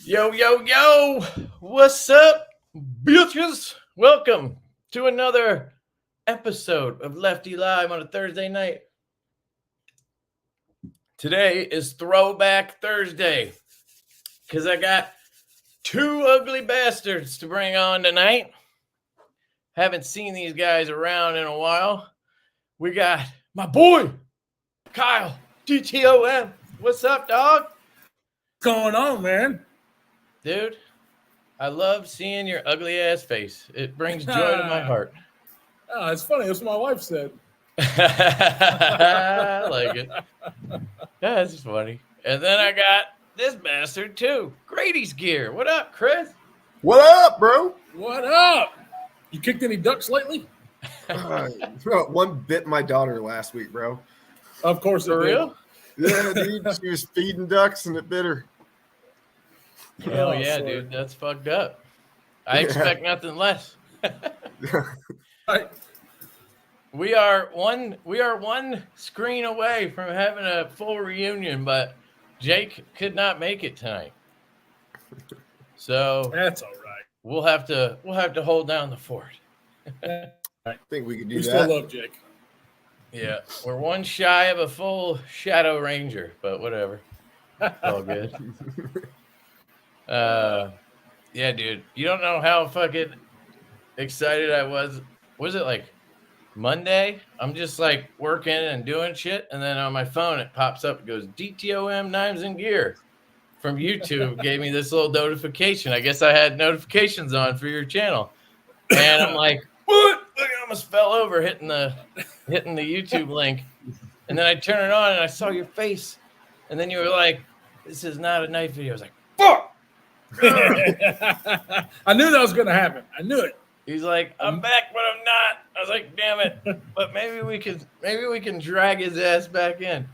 Yo, yo, yo! What's up, bitches? Welcome to another episode of Lefty Live on a Thursday night. Today is Throwback Thursday because I got two ugly bastards to bring on tonight. Haven't seen these guys around in a while. We got my boy, Kyle, DTOM. What's up, dog? What's going on, man? Dude, I love seeing your ugly ass face. It brings joy to my heart. Oh, it's funny. That's what my wife said. I like it. That's funny. And then I got this bastard too. Grady's gear. What up, Chris? What up, bro? What up? You kicked any ducks lately? One bit my daughter last week, bro. Of course, For real? Yeah, dude. She was feeding ducks and it bit her. Hell yeah, sorry. dude. That's fucked up. I expect nothing less. Right. We are one screen away from having a full reunion, but Jake could not make it tonight. So That's all right. we'll have to hold down the fort. I think we could do We that. still love Jake. Yeah, we're one shy of a full Shadow Ranger, but whatever. All good. Yeah, dude. You don't know how fucking excited I was. Was it like Monday? I'm just like working and doing shit, and then on my phone it pops up. It goes DTOM Knives and Gear from YouTube. Gave me this little notification. I guess I had notifications on for your channel, and I'm like, what? I almost fell over hitting the YouTube link, and then I turn it on and I saw your face, and then you were like, "This is not a knife video." I was like, "Fuck!" I knew that was going to happen. I knew it. He's like, "I'm back, but I'm not." I was like, "Damn it!" But maybe we can drag his ass back in.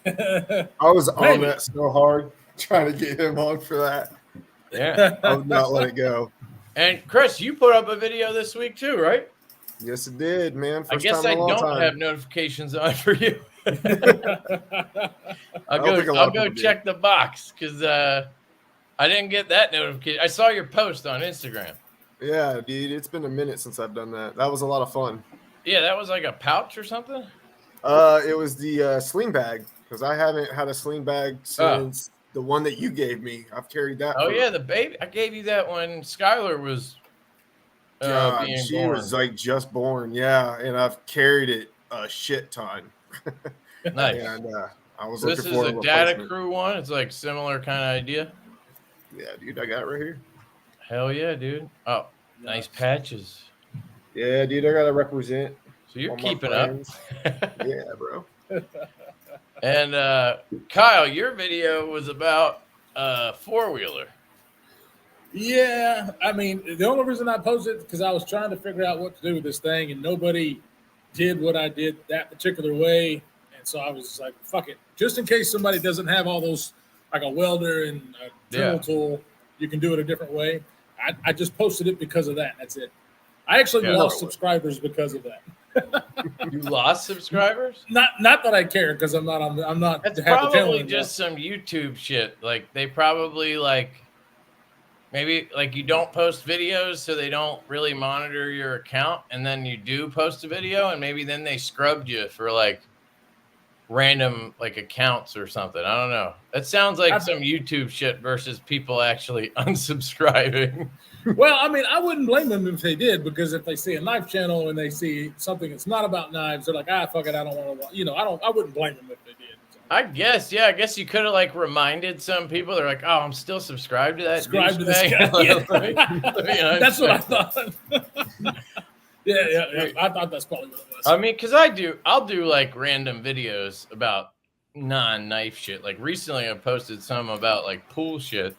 I was on that so hard trying to get him on for that. Yeah. I would not let it go. And Chris, you put up a video this week too, right? Yes, it did, man. I First guess time I in a long don't time. have notifications on for you. don't think a I'll lot go of people do. check the box because I didn't get that notification. I saw your post on Instagram. Yeah, dude. It's been a minute since I've done that. That was a lot of fun. Yeah, that was like a pouch or something. It was the sling bag because I haven't had a sling bag since the one that you gave me. I've carried that. Oh for- yeah, the baby. I gave you that when Skylar was God, being she born. was like just born, yeah, and I've carried it a shit ton. Nice. And I was This looking is for a a data replacement. crew one. It's like similar kind of idea. Yeah, dude, I got it right here. Hell yeah, dude. Oh, nice patches. Yeah, dude, I gotta represent. So you're all my keeping up. friends. Yeah, bro. And Kyle, your video was about four-wheeler. Yeah. I mean, the only reason I posted it because I was trying to figure out what to do with this thing, and nobody did what I did that particular way. And so I was just like, fuck it. Just in case somebody doesn't have all those, like a welder and a drill tool, you can do it a different way. I just posted it because of that. That's it. I actually lost subscribers because of that. You lost subscribers? Not that I care because I'm not. That's half the channel probably anymore. just some YouTube shit. Like they probably like maybe like you don't post videos, so they don't really monitor your account, and then you do post a video, and maybe then they scrubbed you for like random like accounts or something. I don't know. That sounds like some YouTube shit versus people actually unsubscribing. Well, I mean, I wouldn't blame them if they did, because if they see a knife channel and they see something that's not about knives, they're like, fuck it, I don't want to. I wouldn't blame them if they did. So. I guess you could have like reminded some people. They're like, "Oh, I'm still subscribed to that." Subscribe to this douchebag." guy. Yeah. That's what I thought. Yeah. I thought that's probably what it was. I mean, because I'll do like random videos about non-knife shit. Like recently I posted some about like pool shit,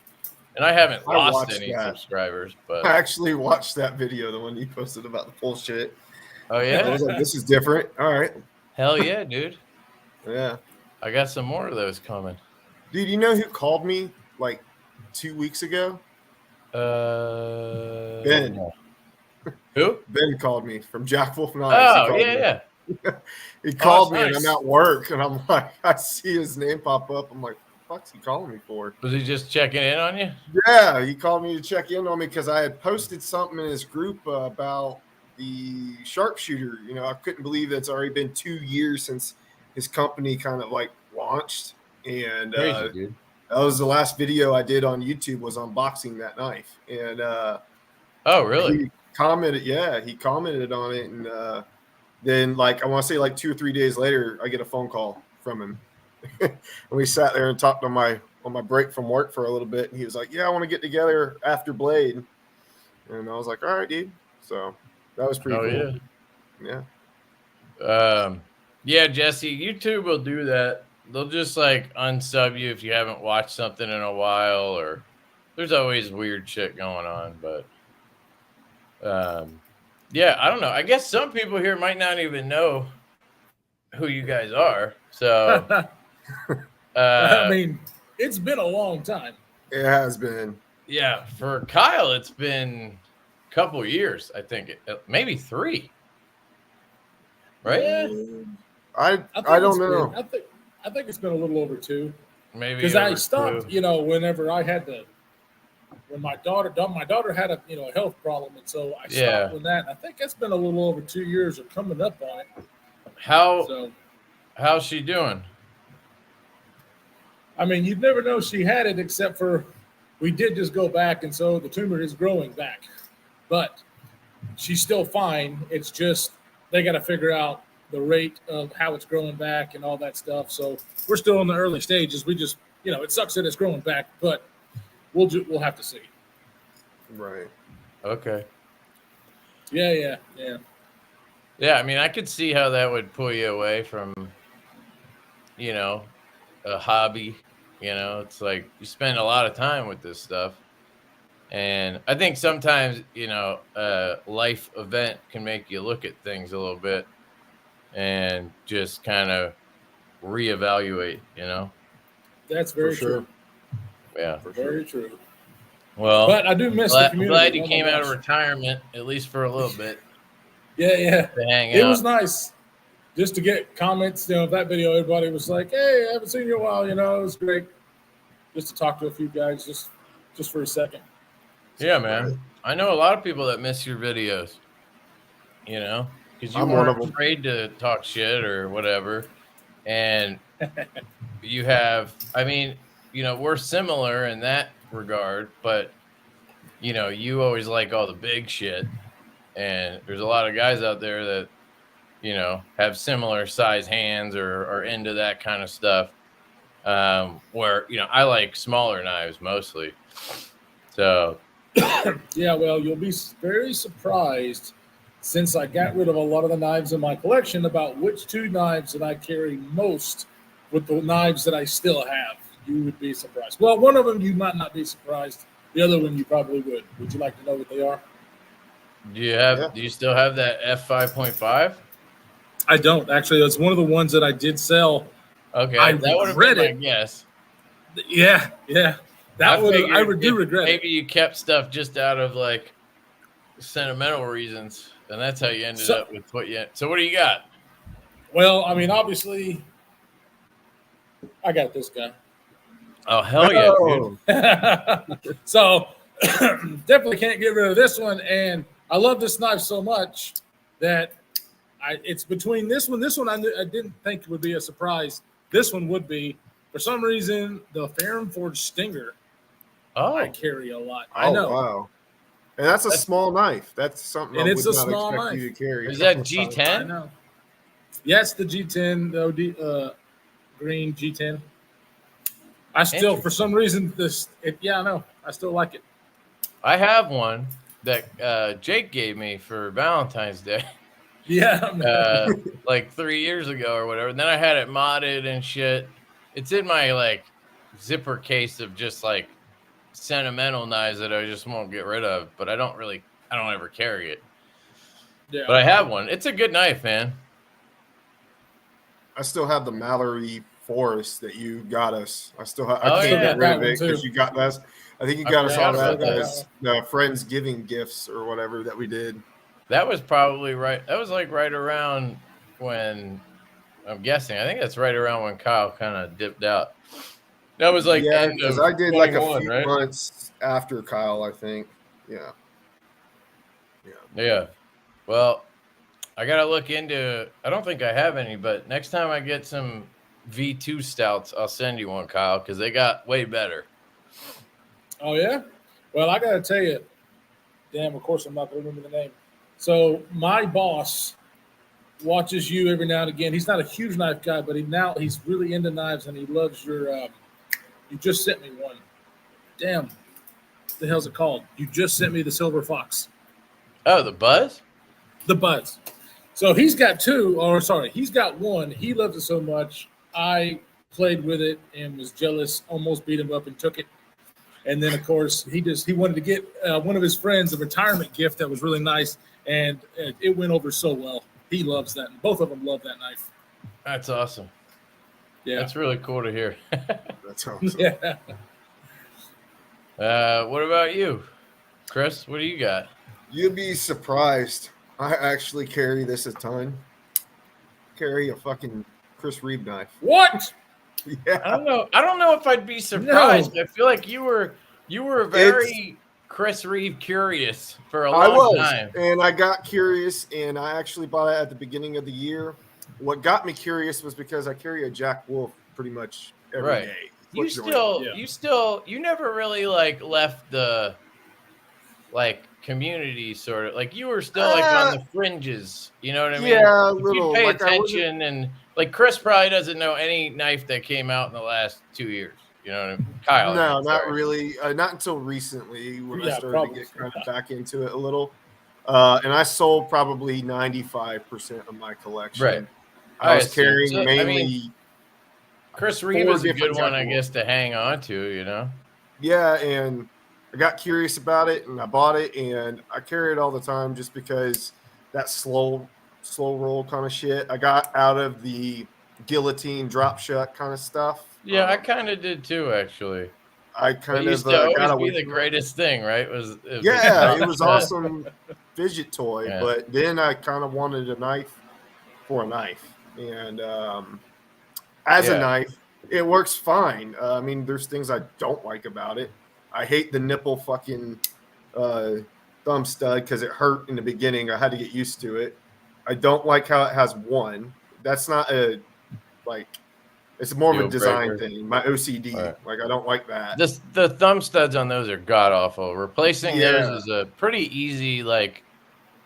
and I haven't lost watched any that. subscribers, but I actually watched that video, the one you posted about the bullshit. oh I yeah, was like, this is different. All right. hell yeah, dude. Yeah. I got some more of those coming. Dude, you know who called me like 2 weeks ago? Ben. No. Who? Ben called me from Jack Wolf Knives. Oh He yeah, called me. He called me nice. and I'm at work and I'm like, I see his name pop up. I'm like, fuck's he calling me for? Was he just checking in on you? Yeah, he called me to check in on me because I had posted something in his group about the sharpshooter. You know, I couldn't believe it's already been 2 years since his company kind of like launched. And Crazy, dude. that was the last video I did on YouTube, was unboxing that knife. And oh, really? He commented on it. And then, like, I want to say like 2 or 3 days later, I get a phone call from him. And we sat there and talked on my break from work for a little bit. And he was like, yeah, I want to get together after Blade. And I was like, all right, dude. So that was pretty cool. Yeah. Yeah, Jesse, YouTube will do that. They'll just like unsub you if you haven't watched something in a while, or there's always weird shit going on. But yeah, I don't know. I guess some people here might not even know who you guys are. So I mean, it's been a long time. It has been. Yeah, for Kyle, it's been a couple years. I think maybe 3. Right? Yeah. I don't know. I think it's been a little over 2. Maybe because I stopped. 2. Whenever I had to, when my daughter had a a health problem, and so I stopped with that. I think it's been a little over 2 years or coming up on it. How's she doing? I mean, you'd never know she had it, except for we did just go back, and so the tumor is growing back. But she's still fine. It's just they got to figure out the rate of how it's growing back and all that stuff. So we're still in the early stages. We just, it sucks that it's growing back, but we'll have to see. Right. Okay. Yeah. Yeah, I mean, I could see how that would pull you away from, a hobby. It's like you spend a lot of time with this stuff. And I think sometimes, a life event can make you look at things a little bit and just kind of reevaluate, That's very true. Yeah. Very true. Well, but I do miss the community. Glad you came out of retirement, at least for a little bit. Yeah. To hang it out. Was nice just to get comments. That video, everybody was like, hey, I haven't seen you in a while. It was great just to talk to a few guys just for a second. Yeah, man. I know a lot of people that miss your videos, because you weren't afraid to talk shit or whatever. And you have, we're similar in that regard, but, you always like all the big shit. And there's a lot of guys out there that, have similar size hands or are into that kind of stuff. Where, I like smaller knives mostly. So. Yeah, well, you'll be very surprised since I got rid of a lot of the knives in my collection about which 2 knives that I carry most with the knives that I still have. You would be surprised. Well, one of them you might not be surprised. The other one you probably would. Would you like to know what they are? Do you still have that F5.5? I don't. Actually, that's one of the ones that I did sell. Okay, that would have been my guess. Yeah. I do regret it. Maybe you kept stuff just out of like sentimental reasons, and that's how you ended up with what you. So what do you got? Well, obviously, I got this guy. Oh hell yeah, dude! So definitely can't get rid of this one, and I love this knife so much that it's between this one. This one I didn't think would be a surprise. This one would be. For some reason, the Ferrum Forge Stinger. I carry a lot. I know. Wow. And that's a small knife. That's something I would not expect you to carry. Is that G10? I know. Yes, the G10, the green G10. I still, for some reason, I know. I still like it. I have one that Jake gave me for Valentine's Day. Yeah. Like 3 years ago or whatever. And then I had it modded and shit. It's in my like zipper case of just like sentimental knives that I just won't get rid of, but I don't ever carry it. Yeah. But I have one. It's a good knife, man. I still have the Mallory Forest that you got us. I can't get rid of it because you got us. I think you got us all that as friends giving gifts or whatever that we did. That was probably right. That was like right around when I'm guessing. I think that's right around when Kyle kind of dipped out. That was like yeah, end because of I did like a 21, few right? months after Kyle, I think. Yeah. Yeah. Well, I gotta look into. I don't think I have any, but next time I get some V2 stouts, I'll send you one, Kyle, because they got way better. Oh yeah. Well, I gotta tell you, damn. Of course, I'm not gonna remember the name. So my boss watches you every now and again. He's not a huge knife guy, but he's really into knives and he loves your. You just sent me one. Damn. What the hell's it called? You just sent me the Silver Fox. Oh, the Buzz? The Buzz. So he's got he's got one. He loves it so much. I played with it and was jealous, almost beat him up and took it. And then, of course, he wanted to get one of his friends a retirement gift that was really nice, and it went over so well. He loves that. Both of them love that knife. That's awesome. Yeah. That's really cool to hear. That's awesome. Yeah. What about you, Chris? What do you got? You'd be surprised. I actually carry this a ton. Carry a fucking Chris Reeve knife. What? Yeah. I don't know if I'd be surprised. No. I feel like you were very Chris Reeve curious for a long time. And I got curious, and I actually bought it at the beginning of the year. What got me curious was because I carry a Jack Wolf pretty much every day. You never really like left the like community sort of like you were still like on the fringes, you know what I mean? Yeah, a If little. you pay Like, attention, and like Chris probably doesn't know any knife that came out in the last 2 years. You know what I mean? Kyle. No, not really. Not until recently when I started to get kind of back into it a little. And I sold probably 95% of my collection. Right. I was carrying mainly. Chris Reeve is a good one, I guess, to hang on to, you know? Yeah, and I got curious about it, and I bought it, and I carry it all the time just because that slow roll kind of shit. I got out of the guillotine drop shut kind of stuff. Yeah, I kind of did too, actually. I kind of got away. The greatest thing, right? It was awesome fidget toy, yeah. But then I kind of wanted a knife for a knife, and as a knife, it works fine. I mean, there's things I don't like about it. I hate the nipple fucking thumb stud because it hurt in the beginning. I had to get used to it. I don't like how it has one. That's not a like. It's more of a design thing. My OCD, like I don't like that. The thumb studs on those are god awful. Replacing those is a pretty easy like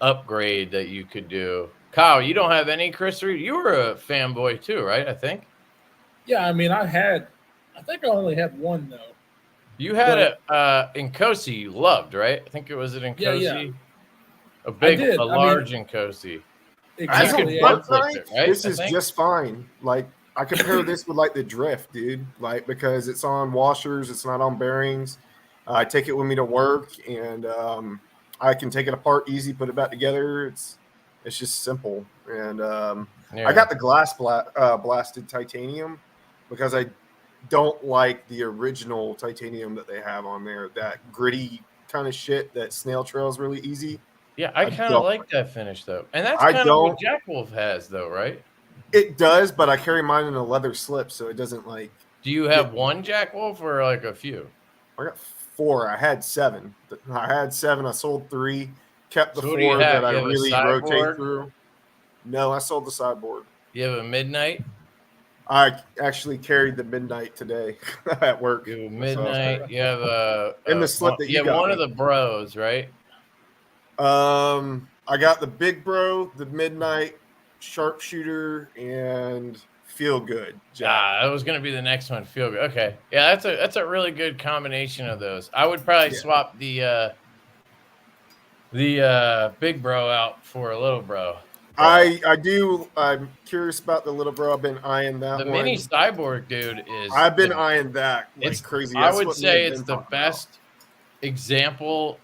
upgrade that you could do. Kyle, you don't have any Chris Reeve? You were a fanboy too, right? I think. Yeah, I mean, I think I only had one though. You had a Nkosi you loved, right? I think it was an Nkosi. Yeah. A large Nkosi. Exactly. This is just fine. Like I compare this with like the Drift, dude. Like because it's on washers, it's not on bearings. I take it with me to work, and I can take it apart easy, put it back together. It's just simple. And I got the glass blasted titanium because I don't like the original titanium that they have on there. That gritty kind of shit that snail trails really easy. Yeah, I kind of like that finish though, and that's kind of what Jack Wolf has though, right? It does, but I carry mine in a leather slip, so it doesn't like. Do you have one Jack Wolf or like a few? I got 4. I had 7. I sold 3. Kept the 4 that I really rotate through. No, I sold the sideboard. You have a Midnight? I actually carried the Midnight today at work. You have a Midnight. You have a in the slip that you got. One of the Bros, right? I got the Big Bro, the Midnight, Sharpshooter, and Feel Good. That was going to be the next one. Feel Good. Okay, yeah, that's a really good combination of those. I would probably swap the Big Bro out for a Little Bro. I do. I'm curious about the Little Bro. I've been eyeing that. The mini cyborg, dude, is. I've been eyeing that. It's crazy. I would say it's the best example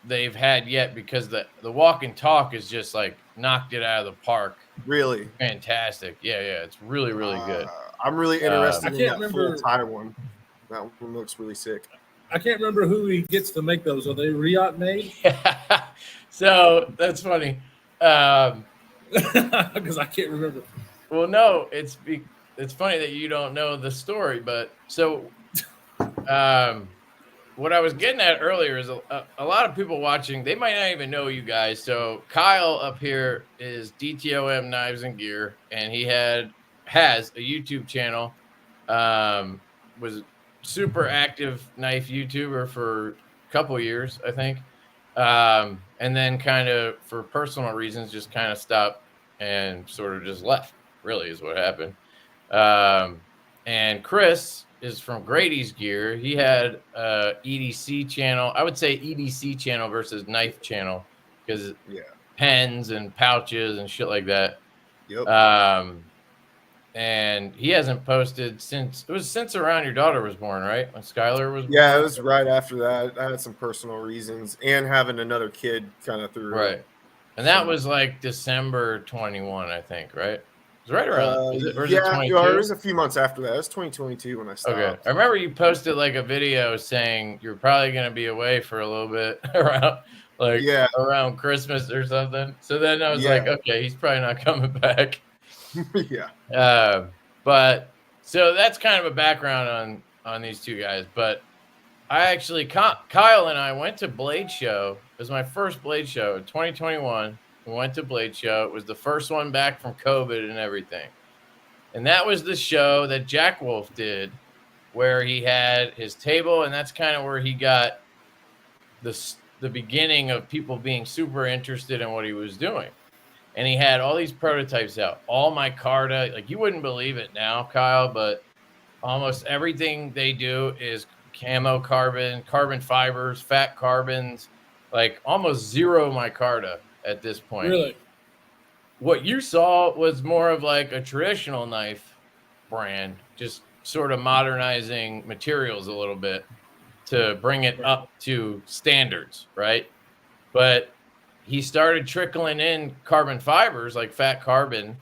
they've had yet because the walk and talk is just like knocked it out of the park. Really fantastic. Yeah, it's really good. I'm really interested in that full tie one. That one looks really sick. I can't remember who he gets to make those. Are they Riot made? So that's funny. Because I can't remember. Well, no, it's funny that you don't know the story, but so what I was getting at earlier is a lot of people watching, they might not even know you guys. So Kyle up here is DTOM Knives and Gear, and he has a YouTube channel. Was super active knife YouTuber for a couple years, I think. And then kind of for personal reasons, just kind of stopped and sort of just left, really is what happened. And Chris is from Grady's Gear. He had a EDC channel. I would say EDC channel versus knife channel because pens and pouches and shit like that. Yep. And he hasn't posted since around your daughter was born, right? When Skylar was born? Yeah, it was right after that. I had some personal reasons and having another kid kind of through. Right. And that was like December 21, I think, right? It was right around. It 22? It was a few months after that. It was 2022 when I stopped. Okay. I remember you posted like a video saying you're probably going to be away for a little bit around Christmas or something. So then I was like, okay, he's probably not coming back. Yeah. But so that's kind of a background on these two guys. But I actually, Kyle and I went to Blade Show. It was my first Blade Show in 2021. We went to Blade Show. It was the first one back from COVID and everything. And that was the show that Jack Wolf did where he had his table. And that's kind of where he got the beginning of people being super interested in what he was doing. And he had all these prototypes out, all micarta. Like, you wouldn't believe it now, Kyle, but almost everything they do is camo carbon fibers, fat carbons, like almost zero micarta at this point. Really? What you saw was more of like a traditional knife brand, just sort of modernizing materials a little bit to bring it up to standards, right? But he started trickling in carbon fibers like fat carbon,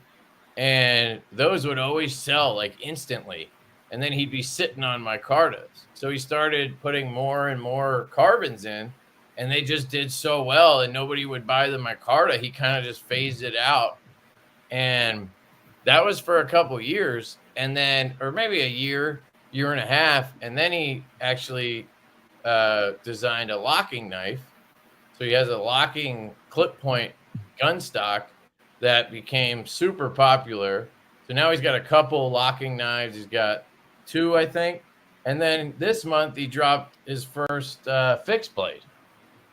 and those would always sell like instantly. And then he'd be sitting on micartas. So he started putting more and more carbons in, and they just did so well, and nobody would buy the micarta. He kind of just phased it out. And that was for a couple years, and then, or maybe a year and a half. And then he actually designed a locking knife. So he has a locking clip point gun stock that became super popular. So now he's got a couple locking knives. He's got 2, I think. And then this month he dropped his first fixed blade.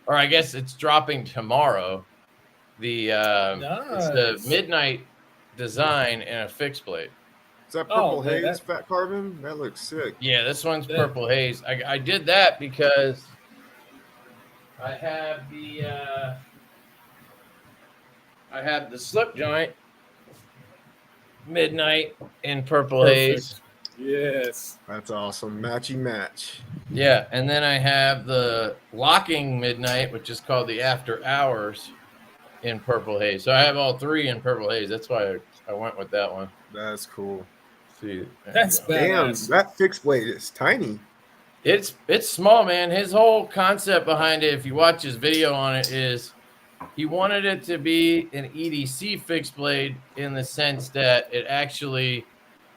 Or I guess it's dropping tomorrow. It's the Midnight design and a fixed blade. Is that purple haze fat carbon? That looks sick. Yeah, this one's purple haze. I did that because I have the slip joint Midnight in purple haze. Yes. That's awesome. Matchy match. Yeah, and then I have the locking Midnight, which is called the After Hours in purple haze. So I have all 3 in purple haze. That's why I went with that one. That's cool. See, that's badass. Damn, that fixed blade is tiny. It's small, man. His whole concept behind it, if you watch his video on it, is he wanted it to be an EDC fixed blade in the sense that it actually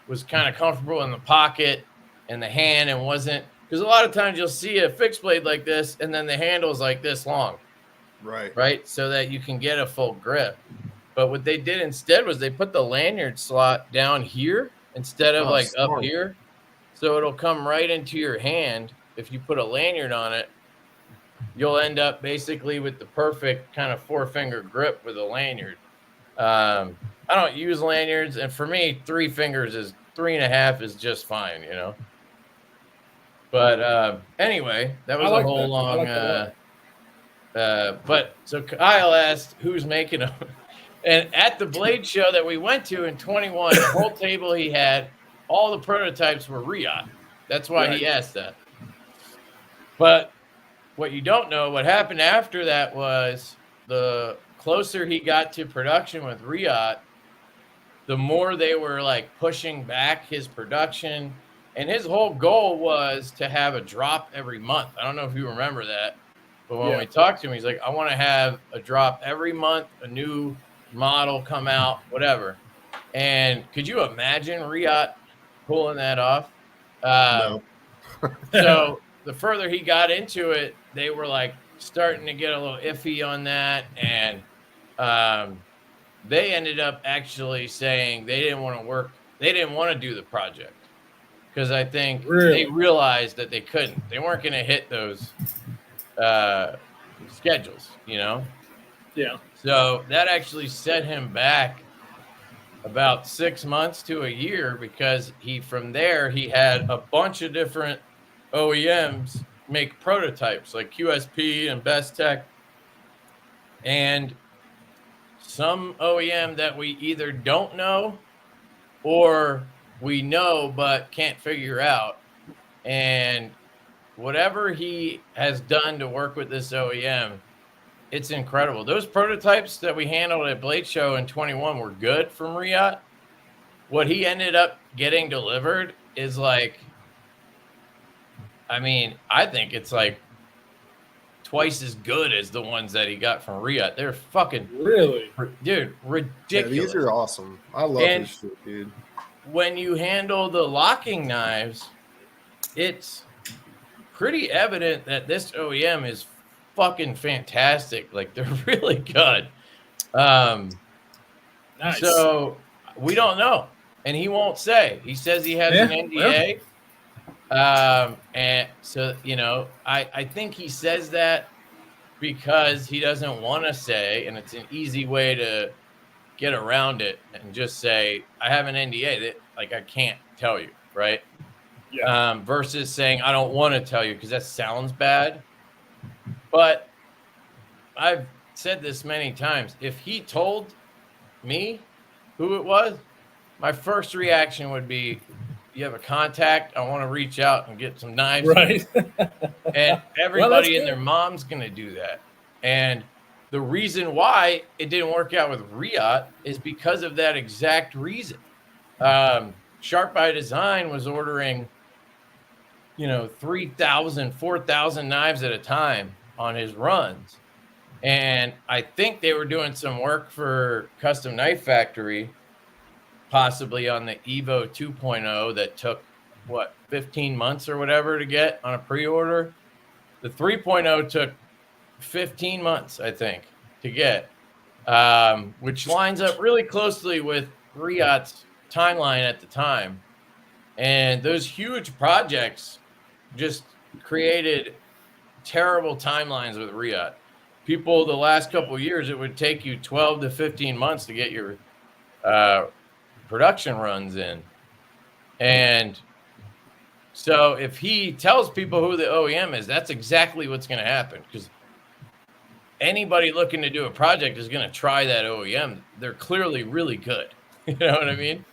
was kind of comfortable in the pocket and the hand, and wasn't, because a lot of times you'll see a fixed blade like this and then the handle is like this long. Right. So that you can get a full grip. But what they did instead was they put the lanyard slot down here instead of up here. So it'll come right into your hand. If you put a lanyard on it, you'll end up basically with the perfect kind of 4-finger grip with a lanyard. I don't use lanyards, and for me, 3.5 is just fine, you know. But anyway, that was a whole long. But so Kyle asked who's making them, and at the Blade Show that we went to in 21, the whole table he had, all the prototypes were Riot. That's why he asked that. But what you don't know, what happened after that was the closer he got to production with Riot, the more they were like pushing back his production. And his whole goal was to have a drop every month. I don't know if you remember that, but when we talked to him, he's like, I want to have a drop every month, a new model come out, whatever. And could you imagine Riot pulling that off? No. So the further he got into it, they were like starting to get a little iffy on that. And they ended up actually saying they didn't want to do the project. Because I think they realized that they couldn't. They weren't going to hit those schedules, you know? Yeah. So that actually set him back about 6 months to a year because from there, he had a bunch of different OEMs make prototypes like QSP and Best Tech. And some OEM that we either don't know or we know but can't figure out. And whatever he has done to work with this OEM, it's incredible. Those prototypes that we handled at Blade Show in 21 were good from Riot. What he ended up getting delivered is like, I mean, I think it's like twice as good as the ones that he got from Riot. They're fucking dude, ridiculous. Yeah, these are awesome. I love this shit, dude. When you handle the locking knives, it's pretty evident that this OEM is fucking fantastic. Like, they're really good. Nice. So we don't know, and he won't say. He says he has an NDA. And so, you know, I think he says that because he doesn't want to say, and it's an easy way to get around it and just say, I have an NDA that, like, I can't tell you, right? Yeah. Versus saying, I don't want to tell you, because that sounds bad. But I've said this many times. If he told me who it was, my first reaction would be, you have a contact, I want to reach out and get some knives. Right. And everybody and their mom's going to do that. And the reason why it didn't work out with Riot is because of that exact reason. Sharp by Design was ordering, 3,000, 4,000 knives at a time on his runs. And I think they were doing some work for Custom Knife Factory, possibly on the Evo 2.0 that took, 15 months or whatever to get on a pre-order. The 3.0 took 15 months, I think, to get, which lines up really closely with Riot's timeline at the time. And those huge projects just created terrible timelines with Riot. People, the last couple of years, it would take you 12 to 15 months to get your production runs in. And so if he tells people who the OEM is, that's exactly what's going to happen, because anybody looking to do a project is going to try that OEM. They're clearly really good. You know what I mean?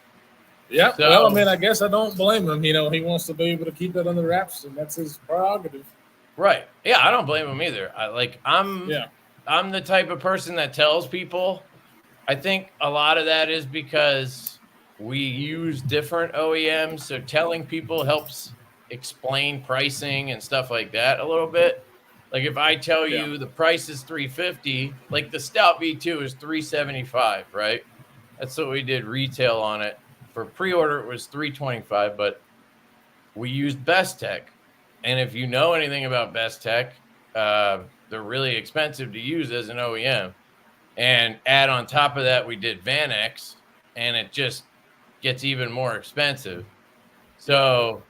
Yeah. So, well, I mean, I guess I don't blame him. He wants to be able to keep that under wraps, and that's his prerogative. Right. Yeah, I don't blame him either. I'm the type of person that tells people. I think a lot of that is because we use different OEMs, so telling people helps explain pricing and stuff like that a little bit. Like, if I tell you the price is $350, like the Stout V2 is $375, right? That's what we did retail on it. For pre-order, it was $325, but we used Best Tech. And if you know anything about Best Tech, they're really expensive to use as an OEM. And add on top of that, we did Van X, and it just gets even more expensive. So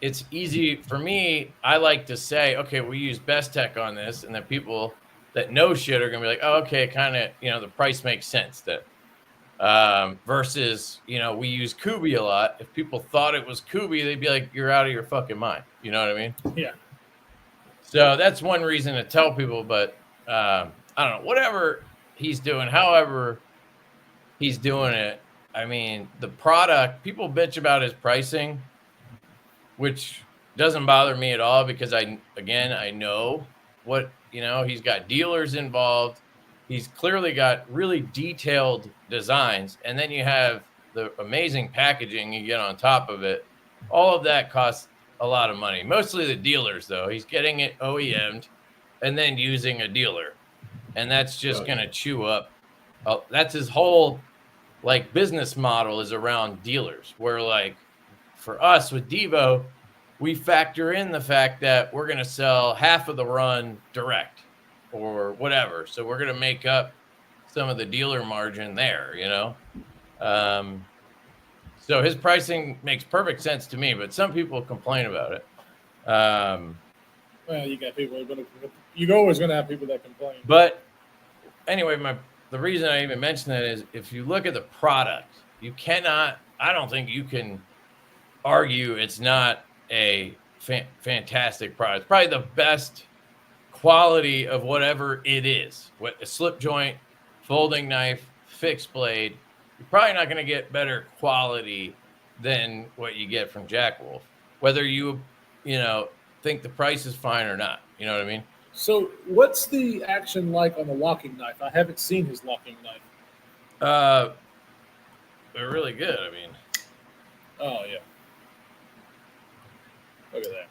it's easy for me. I like to say, okay, we use Best Tech on this, and then people that know shit are going to be like, oh, okay, kind of, the price makes sense then. Versus, we use Kubi a lot. If people thought it was Kubi, they'd be like, you're out of your fucking mind. You know what I mean? Yeah. So that's one reason to tell people, but I don't know, whatever he's doing, however he's doing it. I mean, the product, people bitch about his pricing, which doesn't bother me at all, because I know what, he's got dealers involved. He's clearly got really detailed designs. And then you have the amazing packaging you get on top of it. All of that costs a lot of money. Mostly the dealers, though. He's getting it OEM'd and then using a dealer. And that's just going to chew up. That's his whole, business model is around dealers. Where, for us with Divo, we factor in the fact that we're going to sell half of the run direct or whatever. So we're going to make up some of the dealer margin there, you know? So his pricing makes perfect sense to me, but some people complain about it. Well, you got people you're always going to have people that complain. But anyway, the reason I even mention that is if you look at the product, I don't think you can argue it's not a fantastic product. It's probably the best quality of whatever it is. What a slip joint, folding knife, fixed blade. You're probably not going to get better quality than what you get from Jack Wolf, whether you think the price is fine or not. You know what I mean? So what's the action like on the locking knife? I haven't seen his locking knife. They're really good. I mean, oh yeah. Look at that.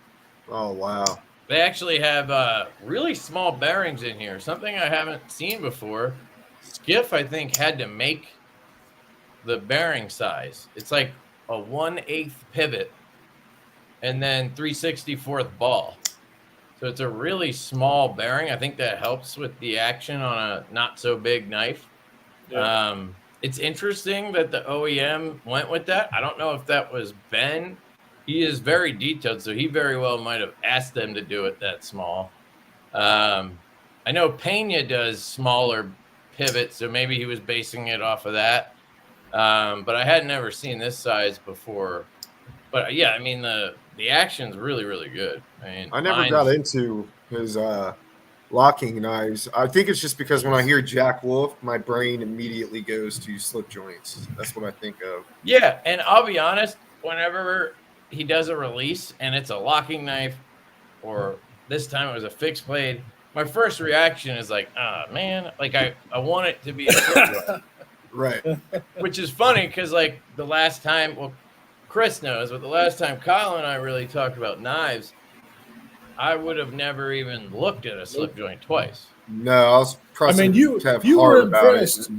Oh wow. They actually have really small bearings in here, something I haven't seen before. Skiff, I think, had to make the bearing size. It's like a 1/8 pivot and then 3/64 ball. So it's a really small bearing. I think that helps with the action on a not so big knife. Yeah. It's interesting that the OEM went with that. I don't know if that was Ben. He is very detailed, so he very well might have asked them to do it that small. I know Pena does smaller pivots, so maybe he was basing it off of that. But I had never seen this size before. But yeah, I mean the action's really, really good. I mean, I never got into his locking knives. I think it's just because when I hear Jack Wolf, my brain immediately goes to slip joints. That's what I think of. Yeah, and I'll be honest, whenever he does a release and it's a locking knife, or this time it was a fixed blade, my first reaction is like, man, like I want it to be a slip joint. Right. Which is funny because like the last time, well, Chris knows, but the last time Kyle and I really talked about knives, I would have never even looked at a slip joint twice. No, I was pressing. I mean, you were impressed.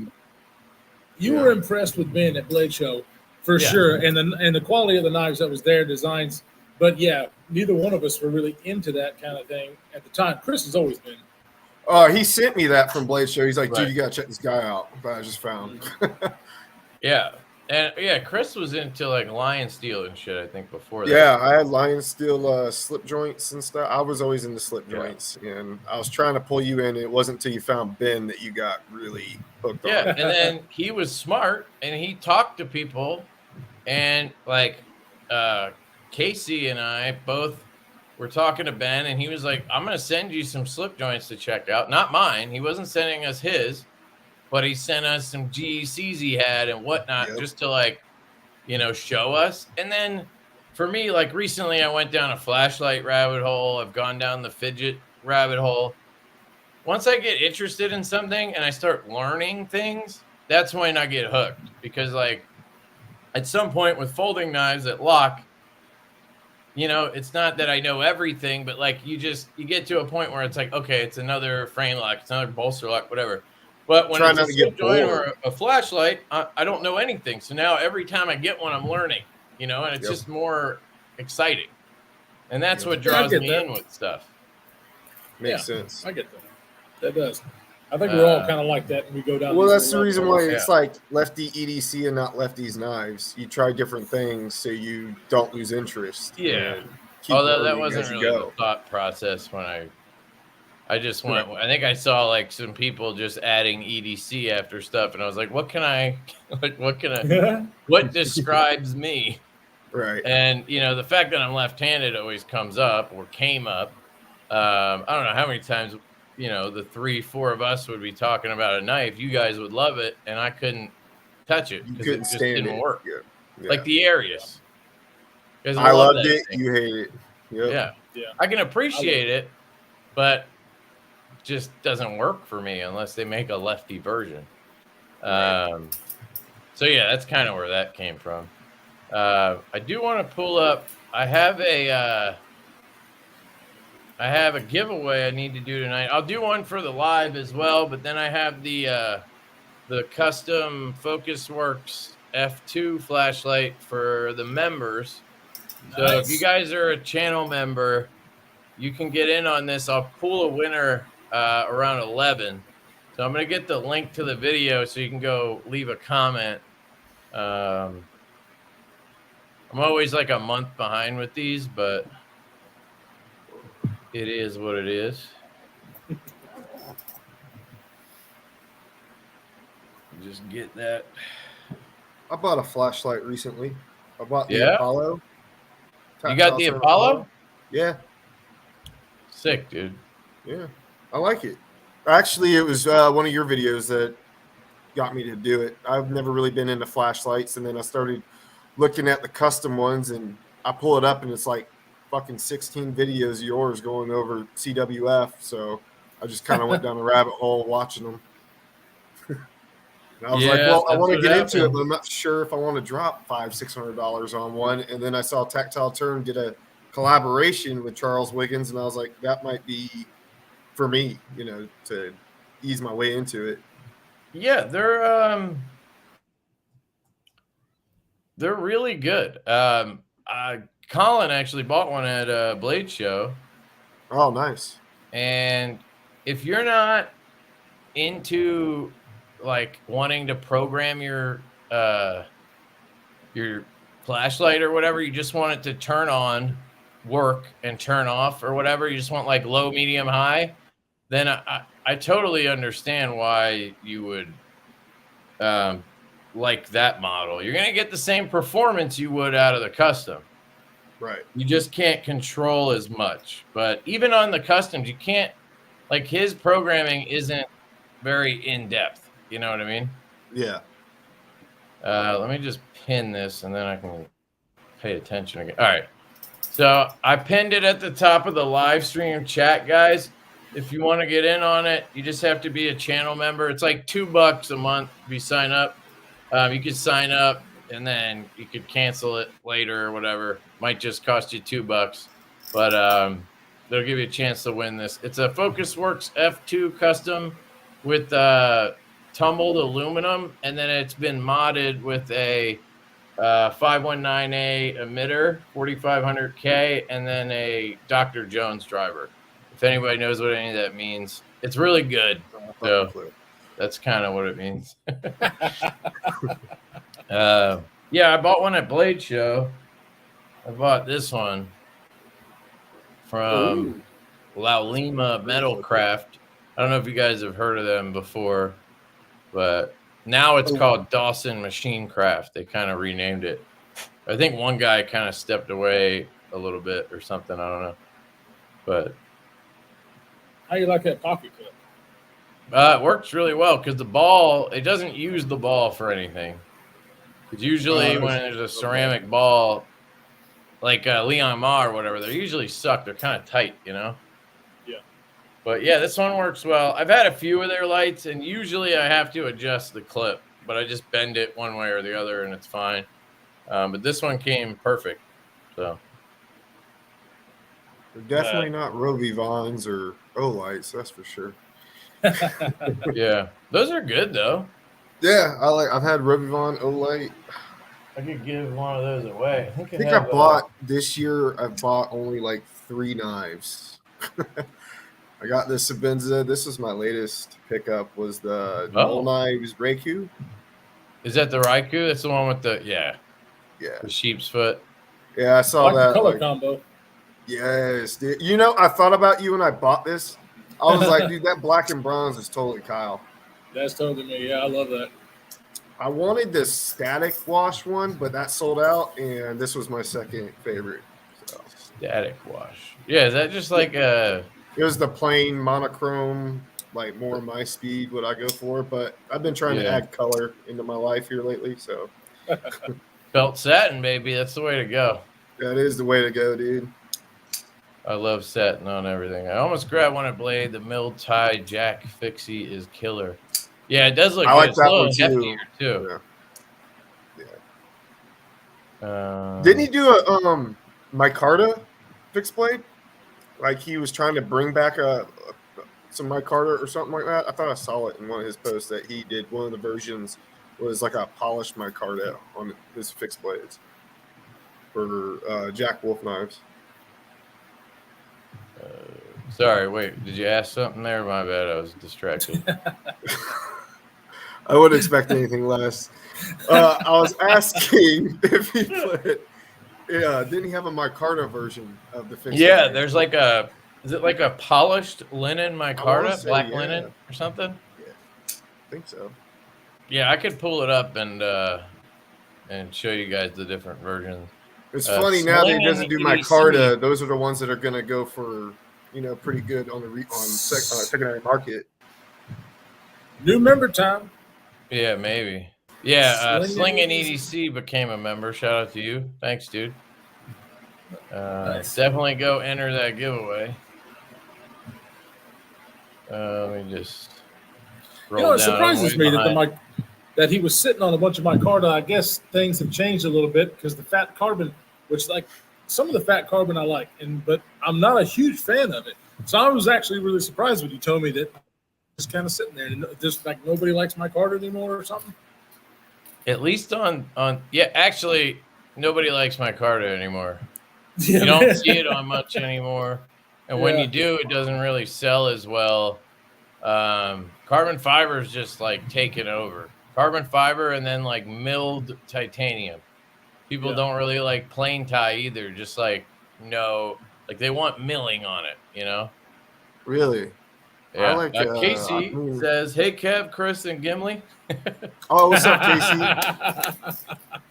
You were impressed with Ben at Blade Show for sure, and the quality of the knives that was there, designs. But yeah, neither one of us were really into that kind of thing at the time. Chris has always been. He sent me that from Blade Show. He's like, dude, you gotta check this guy out. But I just found. Yeah. And yeah, Chris was into like lion steel and shit, I think, before that. Yeah, I had lion steel slip joints and stuff. I was always into slip joints, and I was trying to pull you in. It wasn't until you found Ben that you got really hooked on. Yeah, and then he was smart, and he talked to people, and like Casey and I both were talking to Ben, and he was like, I'm going to send you some slip joints to check out. Not mine. He wasn't sending us his. But he sent us some GECs he had and whatnot, just to like, show us. And then for me, like recently I went down a flashlight rabbit hole. I've gone down the fidget rabbit hole. Once I get interested in something and I start learning things, that's when I get hooked. Because like at some point with folding knives that lock, it's not that I know everything, but like you get to a point where it's like, okay, it's another frame lock, it's another bolster lock, whatever. But when it's a slip joint or a flashlight, I don't know anything. So now every time I get one, I'm learning, and it's just more exciting. And that's what draws me in with stuff. Makes sense. I get that. That does. I think we're all kind of like that when we go down. Well, that's the reason why it's like LeftyEDC and not Lefty's Knives. You try different things so you don't lose interest. Yeah. Although that wasn't really the thought process when I just went. I think I saw like some people just adding EDC after stuff, and I was like, "What describes me?" Right. And the fact that I'm left-handed always comes up or came up. I don't know how many times the 3-4 of us would be talking about a knife. You guys would love it, and I couldn't touch it because it just didn't work. Yeah. Like the Arius. I loved it. You hate it. Yep. Yeah. I can appreciate it, but just doesn't work for me unless they make a lefty version. So yeah, that's kind of where that came from. I do want to pull up. I have a giveaway I need to do tonight. I'll do one for the live as well, but then I have the custom FocusWorks F2 flashlight for the members. So if you guys are a channel member, you can get in on this. I'll pull a winner around 11. So I'm going to get the link to the video so you can go leave a comment. I'm always like a month behind with these, but it is what it is. Just get that. I bought a flashlight recently. I bought the Yeah? Apollo. You got the Apollo? Yeah. Sick, dude. Yeah. I like it. Actually, it was one of your videos that got me to do it. I've never really been into flashlights, and then I started looking at the custom ones, and I pull it up, and it's like fucking 16 videos of yours going over CWF. So I just kind of went down a rabbit hole watching them. And I was like, well, I want to get into it, but I'm not sure if I want to drop $500-$600 on one. And then I saw Tactile Turn did a collaboration with Charles Wiggins, and I was like, that might be for me, you know, to ease my way into it. Yeah, they're really good. Colin actually bought one at a Blade Show. Oh, nice. And if you're not into like wanting to program your flashlight or whatever, you just want it to turn on, work, and turn off or whatever, you just want like low, medium, high, then I totally understand why you would like that model. You're gonna get the same performance you would out of the custom. Right. You just can't control as much. But even on the customs, you can't, like, his programming isn't very in-depth. You know what I mean? Yeah. Let me just pin this, and then I can pay attention again. All right. So I pinned it at the top of the live stream chat, guys. If you want to get in on it, you just have to be a channel member. It's like $2 a month if you sign up. You could sign up, and then you could cancel it later or whatever. Might just cost you $2, but they'll give you a chance to win this. It's a FocusWorks F2 custom with tumbled aluminum, and then it's been modded with a 519A emitter, 4500K, and then a Dr. Jones driver. If anybody knows what any of that means, it's really good. So that's kind of what it means. Yeah, I bought one at Blade Show. I bought this one from La Lima Metalcraft. I don't know if you guys have heard of them before, but now it's called Dawson Machine Craft. They kind of renamed it. I think one guy kind of stepped away a little bit or something. I don't know. But how you like that pocket clip? It works really well because the ball, it doesn't use the ball for anything. Because usually when there's a ceramic ball, like Leon Ma or whatever, they usually suck. They're kind of tight, you know? Yeah. But yeah, this one works well. I've had a few of their lights, and usually I have to adjust the clip, but I just bend it one way or the other, and it's fine. But this one came perfect. So they're definitely not Rovi Vons or O-Lights, that's for sure. Yeah, those are good though. Yeah, I've had Rovi Von O-Light. I could give one of those away. I think I bought this year. I bought only like 3 knives. I got this Sabenza. This was my latest pickup. Was the Null Knives Reiku. Is that the Reiku? That's the one with the the sheep's foot. Yeah, I saw that the color combo. Yes, dude. You know, I thought about you when I bought this. I was like, dude, that black and bronze is totally Kyle. That's totally me. Yeah, I love that. I wanted the static wash one, but that sold out, and this was my second favorite. So. Static wash. Yeah, is that just like a... It was the plain monochrome, like more my speed, what I go for, but I've been trying to add color into my life here lately, so. Felt satin, baby. That's the way to go. That is the way to go, dude. I love satin on everything. I almost grabbed one at Blade. The mill tie Jack Fixie is killer. Yeah, it does look I good. like It's that a little one heftier, too. Yeah. Didn't he do a micarta fixed blade? Like he was trying to bring back some micarta or something like that. I thought I saw it in one of his posts that he did. One of the versions was like a polished micarta on his fixed blades. for Jack Wolf knives. Sorry, wait. Did you ask something there? My bad. I was distracted. I wouldn't expect anything less. I was asking if he put. Didn't he have a micarta version of the fixed? Yeah, there's like a. Is it like a polished linen micarta, black yeah. linen or something? Yeah, I think so. Yeah, I could pull it up and show you guys the different versions. It's funny now that he doesn't do micarta. EDC. Those are the ones that are going to go for pretty good on the secondary market. New member time. Yeah, maybe. Yeah, Sling and EDC became a member. Shout out to you. Thanks, dude. Nice. Definitely go enter that giveaway. Let me just roll It down. surprises me that he was sitting on a bunch of micarta. I guess things have changed a little bit because the fat carbon, which like some of the fat carbon I like, but I'm not a huge fan of it. So I was actually really surprised when you told me that just kind of sitting there and just like nobody likes micarta anymore or something. At least on actually nobody likes micarta anymore. Yeah, you don't see it on much anymore, and when you do, it doesn't really sell as well. Carbon fiber is just like taking over. Carbon fiber and then like milled titanium. People don't really like plain tie either. Just like they want milling on it. Really? Yeah. I like, Casey says, "Hey Kev, Chris, and Gimli." Oh, what's up, Casey?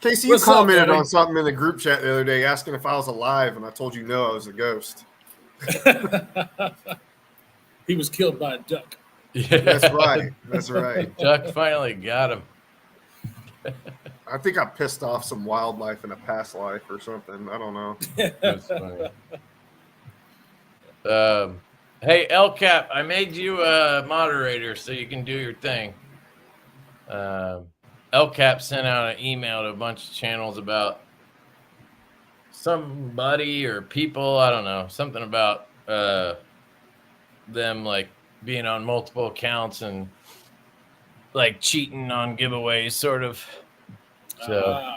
Casey, you commented on something in the group chat the other day asking if I was alive, and I told you no, I was a ghost. He was killed by a duck. Yeah. That's right. That's right. Duck finally got him. I think I pissed off some wildlife in a past life or something. I don't know. That's funny. Hey, LCAP, I made you a moderator so you can do your thing. LCAP sent out an email to a bunch of channels about somebody or people, I don't know, something about them like being on multiple accounts and like cheating on giveaways, sort of. So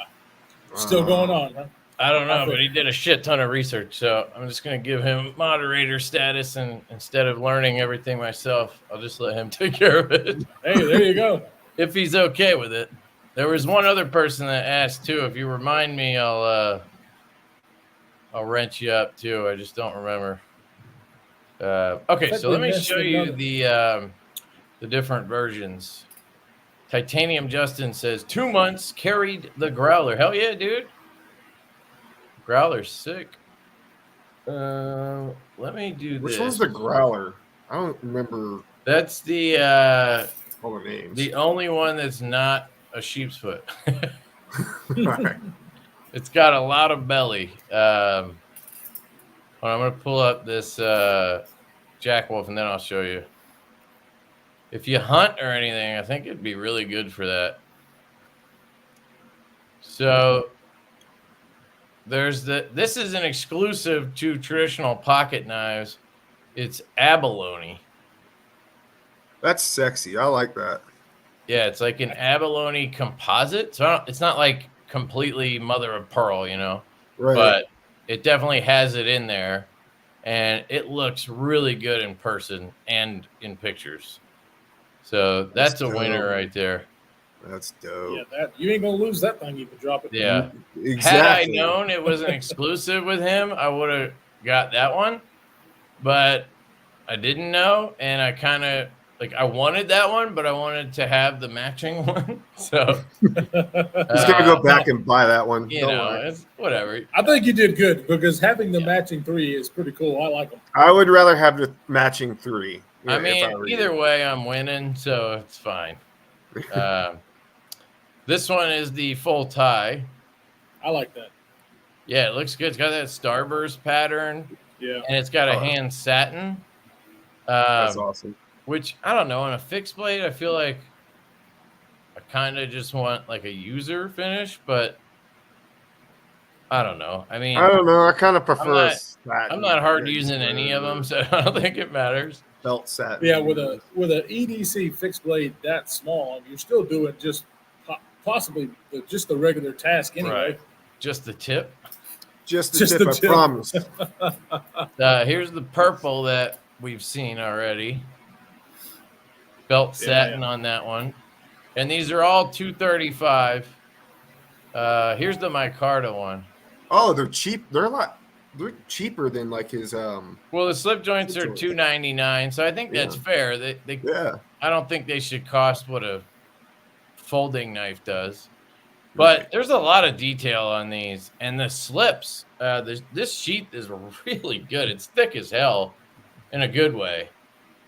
still going on, huh? I don't know, but he did a shit ton of research, so I'm just going to give him moderator status, and instead of learning everything myself, I'll just let him take care of it. Hey, there you go. If he's okay with it. There was one other person that asked too. If you remind me, I'll wrench you up too. I just don't remember. Okay, so let me show you the different versions. Titanium Justin says 2 months carried the Growler. Hell yeah, dude. Growler's sick. Let me do this. Which one's the Growler? I don't remember. That's the all the names. The only one that's not a sheep's foot. Right. It's got a lot of belly. I'm going to pull up this Jack Wolf, and then I'll show you. If you hunt or anything, I think it'd be really good for that. So this is an exclusive to traditional pocket knives. It's abalone. That's sexy. I like that. Yeah, it's like an abalone composite. So it's not like completely mother of pearl, Right. But it definitely has it in there, and it looks really good in person and in pictures. So that's a winner right there. That's dope. Yeah, you ain't gonna lose that thing. You can drop it. Yeah, exactly. Had I known it was an exclusive with him, I would have got that one, but I didn't know, and I kind of I wanted that one, but I wanted to have the matching one. So he's gonna go back and buy that one. It's whatever. I think you did good because having the matching 3 is pretty cool. I like them. I would rather have the matching 3. I mean, either way, I'm winning, so it's fine. This one is the full tie. I like that. Yeah, it looks good. It's got that starburst pattern. Yeah. And it's got a hand satin. That's awesome. Which, I don't know, on a fixed blade, I feel like I kind of just want like a user finish, but I don't know. I mean, I don't know. I kind of prefer satin. I'm not hard using any of them, so I don't think it matters. Felt satin. Yeah, with a EDC fixed blade that small, you're still doing just possibly just the regular task anyway. Right. Just the tip. Just the Just tip, the I tip. promise. Here's the purple that we've seen already. Belt satin on that one. And these are all $235. Here's the micarta one. Oh, they're cheap. They're cheaper than like his Well, the slip joints are $299, so I think that's fair. Yeah. I don't think they should cost what a folding knife does. But there's a lot of detail on these, and the slips. This sheath is really good. It's thick as hell, in a good way.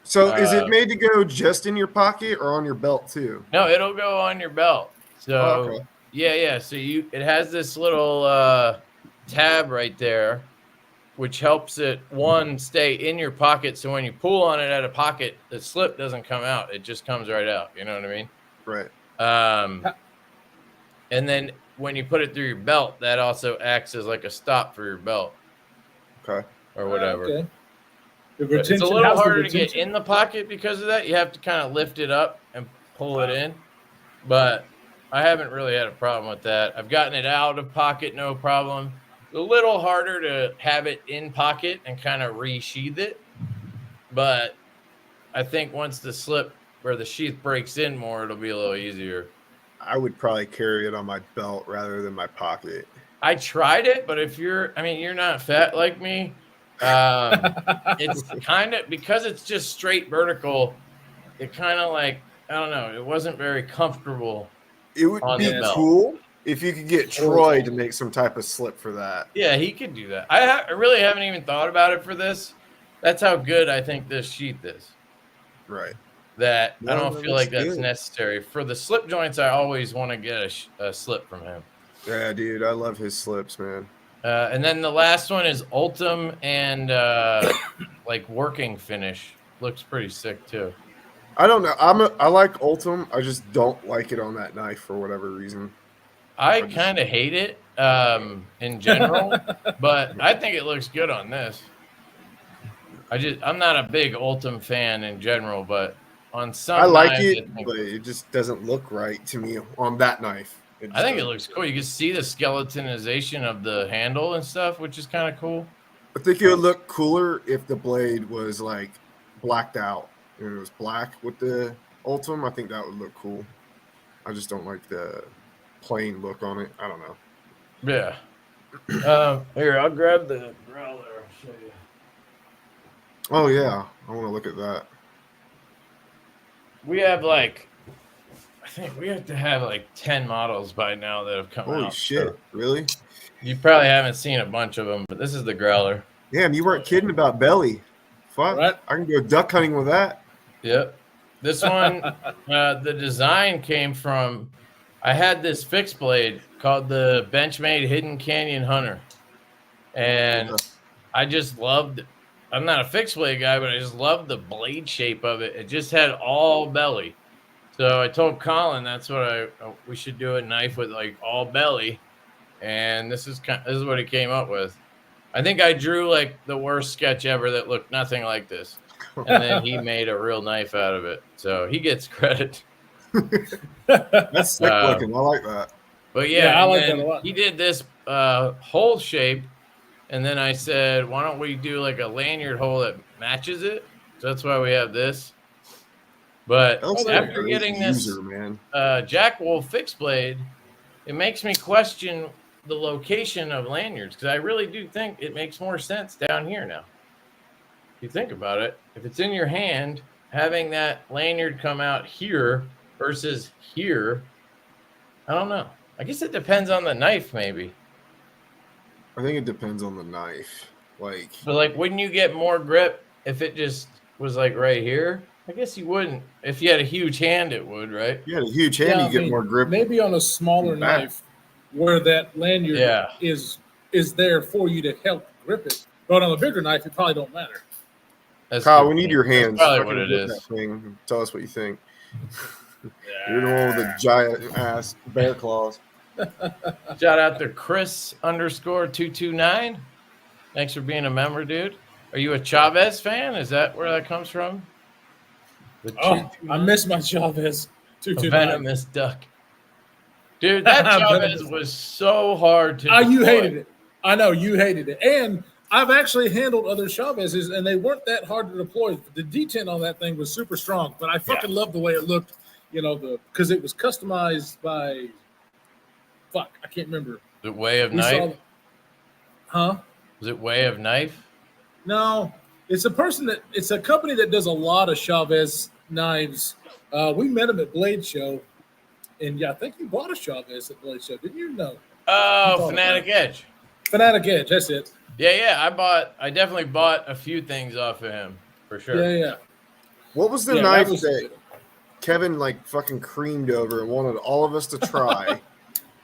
So is it made to go just in your pocket or on your belt too? No, it'll go on your belt. So yeah. So it has this little tab right there, which helps it stay in your pocket. So when you pull on it out of pocket, the slip doesn't come out. It just comes right out. You know what I mean? Right. And then when you put it through your belt, that also acts as like a stop for your belt. Okay. Or whatever. Okay. It's a little harder to get in the pocket because of that. You have to kind of lift it up and pull it in. But I haven't really had a problem with that. I've gotten it out of pocket, no problem. A little harder to have it in pocket and kind of resheath it. But I think once the slip or the sheath breaks in more, it'll be a little easier. I would probably carry it on my belt rather than my pocket. I tried it, but you're not fat like me. It's kind of, because it's just straight vertical, it kind of like, I don't know, it wasn't very comfortable. It would be cool if you could get Troy to make some type of slip for that. Yeah, he could do that. I really haven't even thought about it for this. That's how good I think this sheath is. Right. I don't feel like that's necessary. For the slip joints, I always want to get a slip from him. Yeah, dude, I love his slips, man. And then the last one is Ultim and like working finish. Looks pretty sick too. I don't know. I like Ultim. I just don't like it on that knife for whatever reason. I kind of hate it in general, but I think it looks good on this. I'm not a big Ultim fan in general, but on some I like knives, it, but it just doesn't look right to me on that knife. I think it looks cool. You can see the skeletonization of the handle and stuff, which is kind of cool. I think it would look cooler if the blade was like blacked out and it was black with the Ultim. I think that would look cool. I just don't like the plain look on it. I don't know. Yeah. Here, I'll grab the Growler. I'll show you. Oh yeah, I want to look at that. We have I think we have to have like 10 models by now that have come out. Holy shit, so. Really? You probably haven't seen a bunch of them, but this is the Growler. Damn, you weren't kidding about belly. Fuck, right. I can go duck hunting with that. Yep. This one, the design came from, I had this fixed blade called the Benchmade Hidden Canyon Hunter. And I just loved it. I'm not a fixed blade guy, but I just loved the blade shape of it. It just had all belly. So I told Colin that's what we should do a knife with like all belly. And this is what he came up with. I think I drew like the worst sketch ever that looked nothing like this. And then he made a real knife out of it. So he gets credit. That's sick looking. I like that. But yeah, I like that a lot. He did this hole shape. And then I said, why don't we do like a lanyard hole that matches it? So that's why we have this. But after getting this Jack Wolf fixed blade, it makes me question the location of lanyards, because I really do think it makes more sense down here now. If you think about it, if it's in your hand, having that lanyard come out here versus here, I don't know. I guess it depends on the knife, maybe. I think it depends on the knife. But like, wouldn't you get more grip if it just was like right here? I guess you wouldn't. If you had a huge hand, it would, right? If you had a huge hand, you get more grip. Maybe on a smaller knife where that lanyard is there for you to help grip it. But on a bigger knife, it probably don't matter. Kyle, we need your hands. That's probably what it is. Tell us what you think. You're the one with the giant ass bear claws. Shout out to Chris_229. Thanks for being a member, dude. Are you a Chavez fan? Is that where that comes from? I miss my Chavez. A venomous duck. Dude, that Chavez was so hard to you hated it. I know you hated it, and I've actually handled other Chavez's, and they weren't that hard to deploy. The detent on that thing was super strong, but I fucking loved the way it looked. You know, because it was customized by, I can't remember. The Way of Knife? Huh? Was it Way of Knife? No, it's a company that does a lot of Chavez knives. We met him at Blade Show, and I think you bought a Chavez at Blade Show, didn't you? No. Oh, Fanatic Edge. Fanatic Edge, that's it. Yeah. I definitely bought a few things off of him for sure. Yeah. What was the knife that Kevin like fucking creamed over and wanted all of us to try?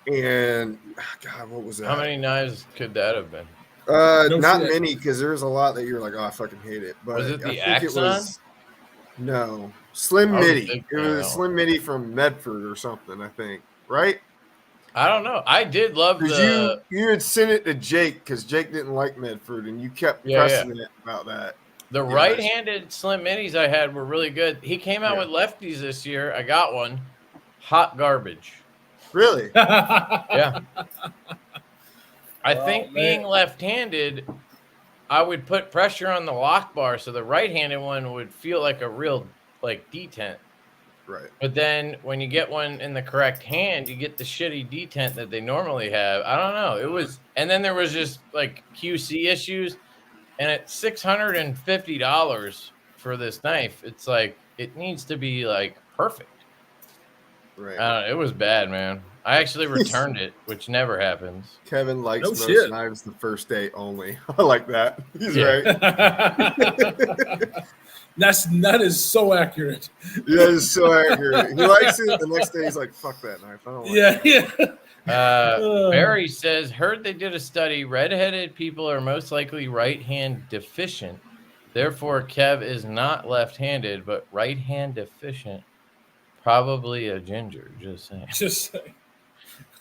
And God, what was that? How many knives could that have been? Not many, because there's a lot that you're like, oh, I fucking hate it. But was it the I think Axon? No, Slim Midi. It was a Slim Midi from Medford or something, I think. Right? I don't know. I did love the. You had sent it to Jake because Jake didn't like Medford, and you kept pressing it about that. The right-handed Slim Minis I had were really good. He came out with lefties this year. I got one. Hot garbage. Really? Yeah. I think being left-handed, I would put pressure on the lock bar, so the right-handed one would feel like a real detent. Right. But then when you get one in the correct hand, you get the shitty detent that they normally have. I don't know. It was, and then there was just QC issues, and at $650 for this knife, it's like it needs to be perfect. Right. It was bad, man. I actually returned it, which never happens. Kevin likes most knives the first day only. I like that. He's right. That is so accurate. Yeah, it's so accurate. He likes it. The next day, he's like, "Fuck that knife." I don't like it. Barry says, heard they did a study. Redheaded people are most likely right-hand deficient. Therefore, Kev is not left-handed, but right-hand deficient. Probably a ginger. Just saying.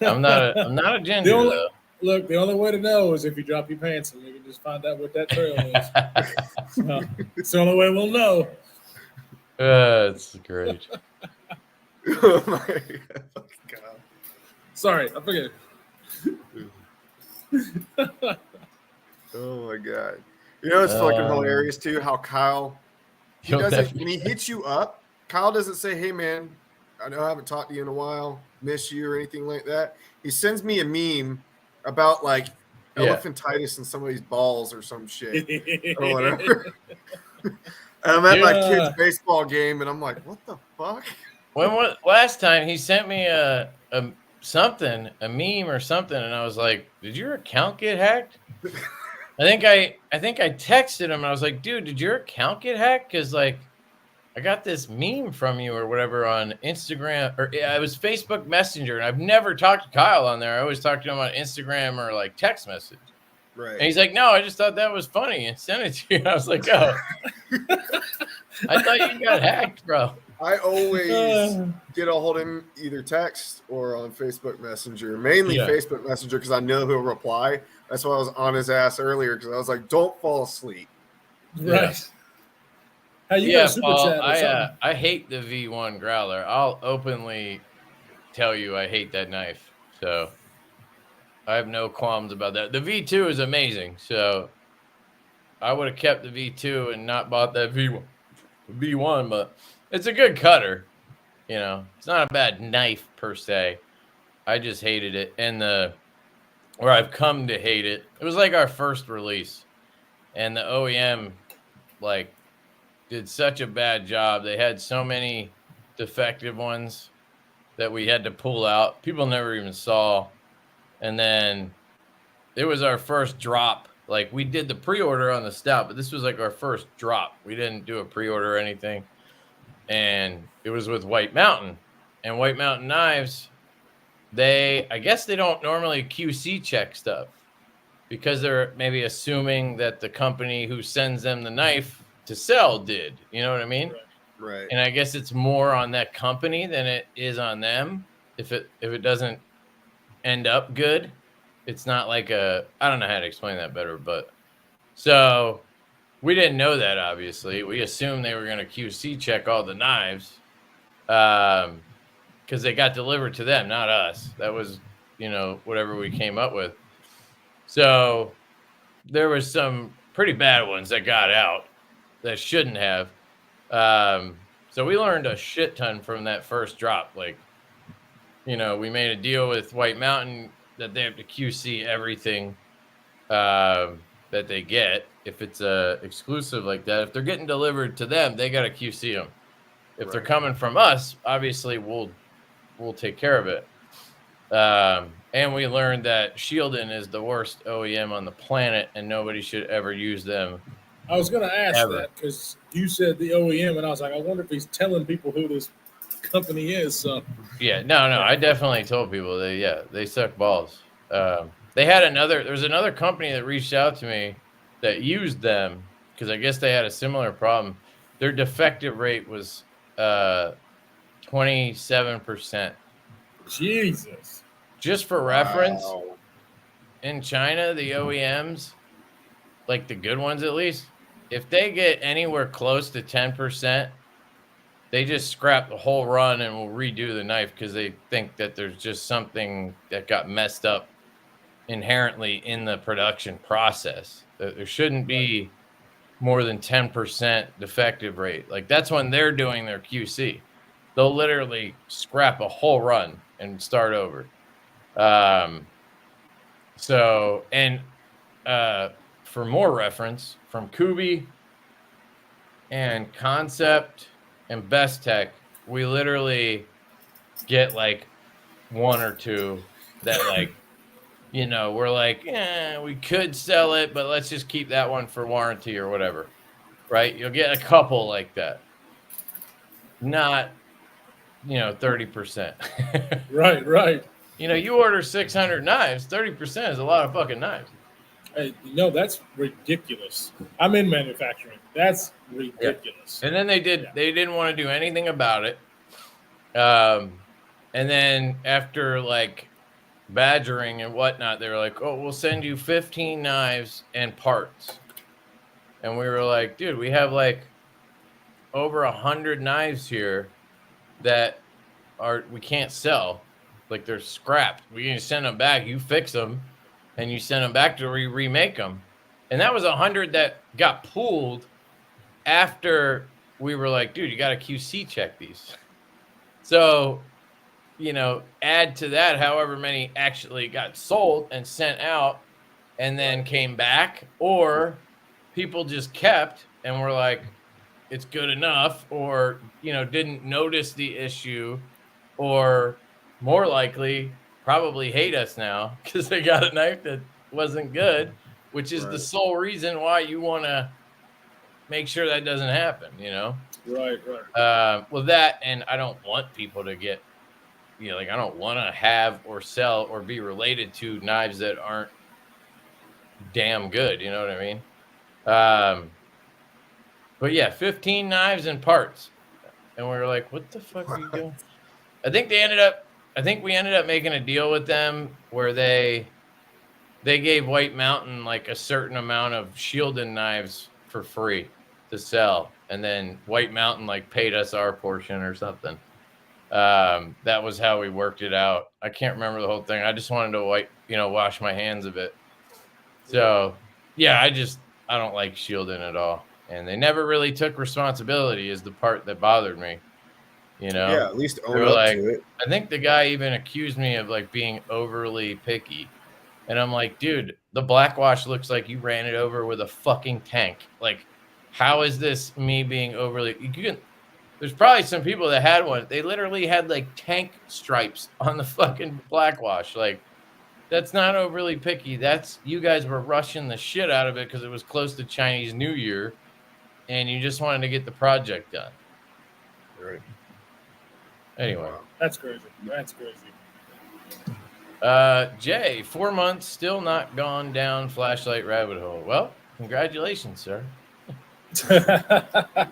I'm not a ginger. Look, the only way to know is if you drop your pants, and you can just find out what that trail is. It's the only way we'll know. That's great. Oh my God. Sorry, I forget. Oh my God. You know, it's fucking hilarious too how Kyle, when he hits you up, Kyle doesn't say, "Hey man, I know I haven't talked to you in a while, miss you," or anything like that. He sends me a meme about elephantitis in somebody's balls or some shit or whatever. And I'm at my kid's baseball game, and I'm like, "What the fuck?" Last time he sent me a meme or something, and I was like, "Did your account get hacked?" I think I texted him, and I was like, "Dude, did your account get hacked? Because I got this meme from you or whatever on Instagram, or it was Facebook Messenger, and I've never talked to Kyle on there. I always talk to him on Instagram or text message." Right. And he's like, "No, I just thought that was funny and sent it to you." I was like, "Oh, I thought you got hacked, bro." I always get a hold of him either text or on Facebook Messenger, mainly Facebook Messenger, because I know he'll reply. That's why I was on his ass earlier, because I was like, "Don't fall asleep." Right. Hey, you got a super chat or something? I hate the V1 Growler. I'll openly tell you I hate that knife. So I have no qualms about that. The V2 is amazing. So I would have kept the V2 and not bought that V1, but it's a good cutter. It's not a bad knife per se. I just hated it. And where I've come to hate it, it was our first release. And the OEM, did such a bad job. They had so many defective ones that we had to pull out. People never even saw. And then it was our first drop. We did the pre-order on the stout, but this was our first drop. We didn't do a pre-order or anything. And it was with White Mountain. And White Mountain Knives, I guess they don't normally QC check stuff because they're maybe assuming that the company who sends them the knife to sell did. You know what I mean? Right. And I guess it's more on that company than it is on them. If it doesn't end up good, it's not I don't know how to explain that better, but so we didn't know that, obviously. We assumed they were going to QC check all the knives because they got delivered to them, not us. That was, whatever we came up with. So there was some pretty bad ones that got out that shouldn't have. So we learned a shit ton from that first drop. Like, you know, we made a deal with White Mountain that they have to QC everything that they get. If it's a exclusive like that, if they're getting delivered to them, they got to QC them. If they're coming from us, obviously we'll take care of it. And we learned that Shieldon is the worst OEM on the planet, and nobody should ever use them. I was going to ask Ever. that because you said the OEM, and I was like, I wonder if he's telling people who this company is. So Yeah, no, I definitely told people they suck balls. There was another company that reached out to me that used them because I guess they had a similar problem. Their defective rate was 27%. Jesus. Just for reference, Wow. in China, the OEMs, like the good ones at least, if they get anywhere close to 10%, they just scrap the whole run and will redo the knife because they think that there's just something that got messed up inherently in the production process. There shouldn't be more than 10% defective rate. Like that's when they're doing their QC. They'll literally scrap a whole run and start over. For more reference, from Kubi and Concept and Best Tech, we literally get like one or two that like, you know, we're like, we could sell it, but let's just keep that one for warranty or whatever, right? You'll get a couple like that. Not, 30%. Right. You order 600 knives, 30% is a lot of fucking knives. Hey, that's ridiculous. I'm in manufacturing. That's ridiculous. Yeah. And then they didn't want to do anything about it. And then after like badgering and whatnot, they were like, oh, we'll send you 15 knives and parts. And we were like, dude, we have like over 100 knives here that we can't sell. Like they're scrapped. We can send them back. You fix them and you send them back to remake them. And that was 100 that got pulled after we were like, dude, you got to QC check these. So, add to that however many actually got sold and sent out and then came back, or people just kept and were like, it's good enough, or, didn't notice the issue, or more likely probably hate us now because they got a knife that wasn't good, which is the sole reason why you want to make sure that doesn't happen, Right. Well, that, and I don't want people to get, I don't want to have or sell or be related to knives that aren't damn good. You know what I mean? But yeah, 15 knives and parts. And we were like, what the fuck are you doing? I think we ended up making a deal with them where they gave White Mountain like a certain amount of Shieldon knives for free to sell. And then White Mountain like paid us our portion or something. That was how we worked it out. I can't remember the whole thing. I just wanted to wash my hands a bit. So yeah, I don't like Shieldon at all. And they never really took responsibility is the part that bothered me. Yeah, at least own up to it. I think the guy even accused me of like being overly picky. And I'm like, dude, the blackwash looks like you ran it over with a fucking tank. Like, how is this me being overly? There's probably some people that had one. They literally had like tank stripes on the fucking blackwash. Like, that's not overly picky. That's you guys were rushing the shit out of it because it was close to Chinese New Year, and you just wanted to get the project done. Right. Anyway, That's crazy. Jay, 4 months, still not gone down flashlight rabbit hole. Well, congratulations, sir. I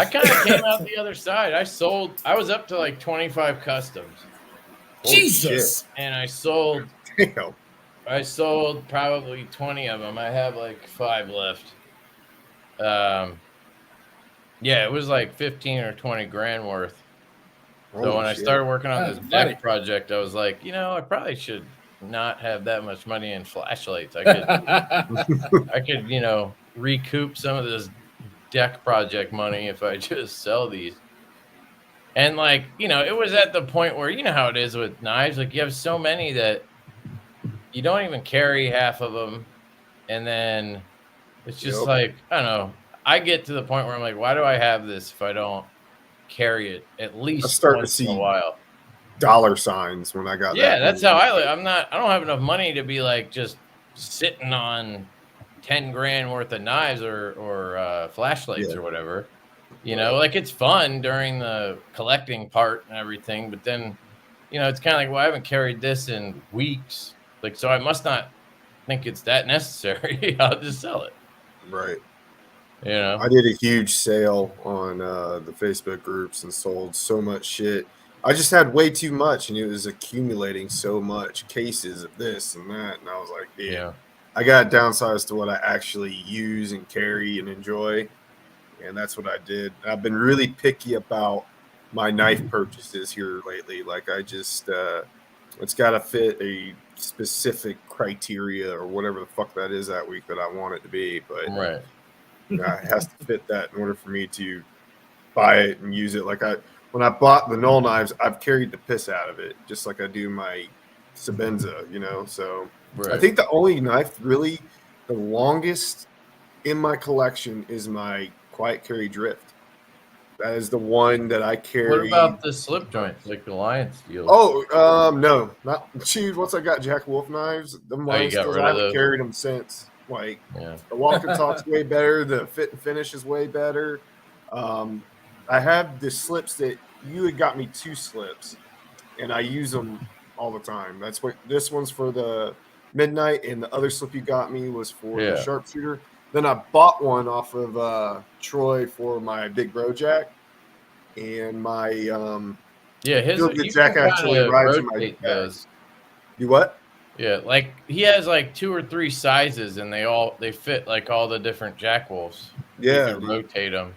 kind of came out the other side. I was up to like 25 customs. Jesus. And I sold Damn. probably 20 of them. I have like 5 left. Yeah, it was like 15 or 20 grand worth. So when I started working on this black project, I was like, I probably should not have that much money in flashlights. I could, you know, recoup some of this deck project money if I just sell these. And like, you know, it was at the point where, you know how it is with knives, like you have so many that you don't even carry half of them. And then it's just like, I don't know. I get to the point where I'm like, why do I have this if I don't carry it at least once in a while? Dollar signs when I got that. Yeah, that's how I live. I don't have enough money to be like just sitting on 10 grand worth of knives or flashlights or whatever. You know, like it's fun during the collecting part and everything, but then, you know, it's kind of like, well, I haven't carried this in weeks. Like, so I must not think it's that necessary. I'll just sell it. Right. You know, I did a huge sale on the Facebook groups and sold so much shit. I just had way too much, and it was accumulating so much cases of this and that. And I was like, yeah, I got to downsize to what I actually use and carry and enjoy. And that's what I did. I've been really picky about my knife purchases here lately. Like I just, it's got to fit a specific criteria or whatever the fuck that is that week that I want it to be. But it has to fit that in order for me to buy it and use it. Like when I bought the Knoll knives, I've carried the piss out of it, just like I do my Sabenza, you know? So I think the only knife really the longest in my collection is my Quiet Carry Drift. That is the one that I carry. What about the slip joints, like the Lion Steel? Oh, no, not dude. Once I got Jack Wolf knives, them Lion Steels, I haven't carried them since. Like the walk and talk's way better. The fit and finish is way better. I have the slips that you had got me 2 slips, and I use them all the time. That's what this one's for the midnight, and the other slip you got me was for the sharpshooter. Then I bought one off of Troy for my big bro jack, and my his jack actually rides in my bag. You what? Yeah, like he has like 2 or 3 sizes, and they fit like all the different jack wolves. Yeah, you can rotate them.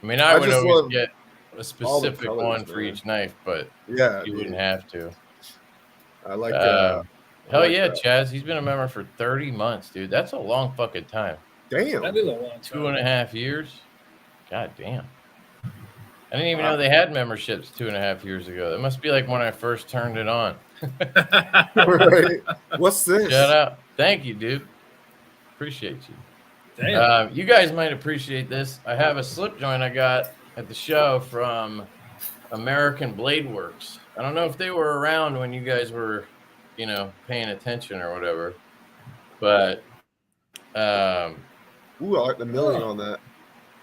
I mean, I would always get a specific one for each knife, but you wouldn't have to. I like hell yeah, Chaz. He's been a member for 30 months, dude. That's a long fucking time. Damn. That'd be a long time. 2.5 years. God damn. I didn't even know they had memberships 2.5 years ago. That must be like when I first turned it on. Right. What's this? Shout out. Thank you, dude. Appreciate you. Damn. You guys might appreciate this. I have a slip joint I got at the show from American Blade Works. I don't know if they were around when you guys were, you know, paying attention or whatever, but I like the million on that.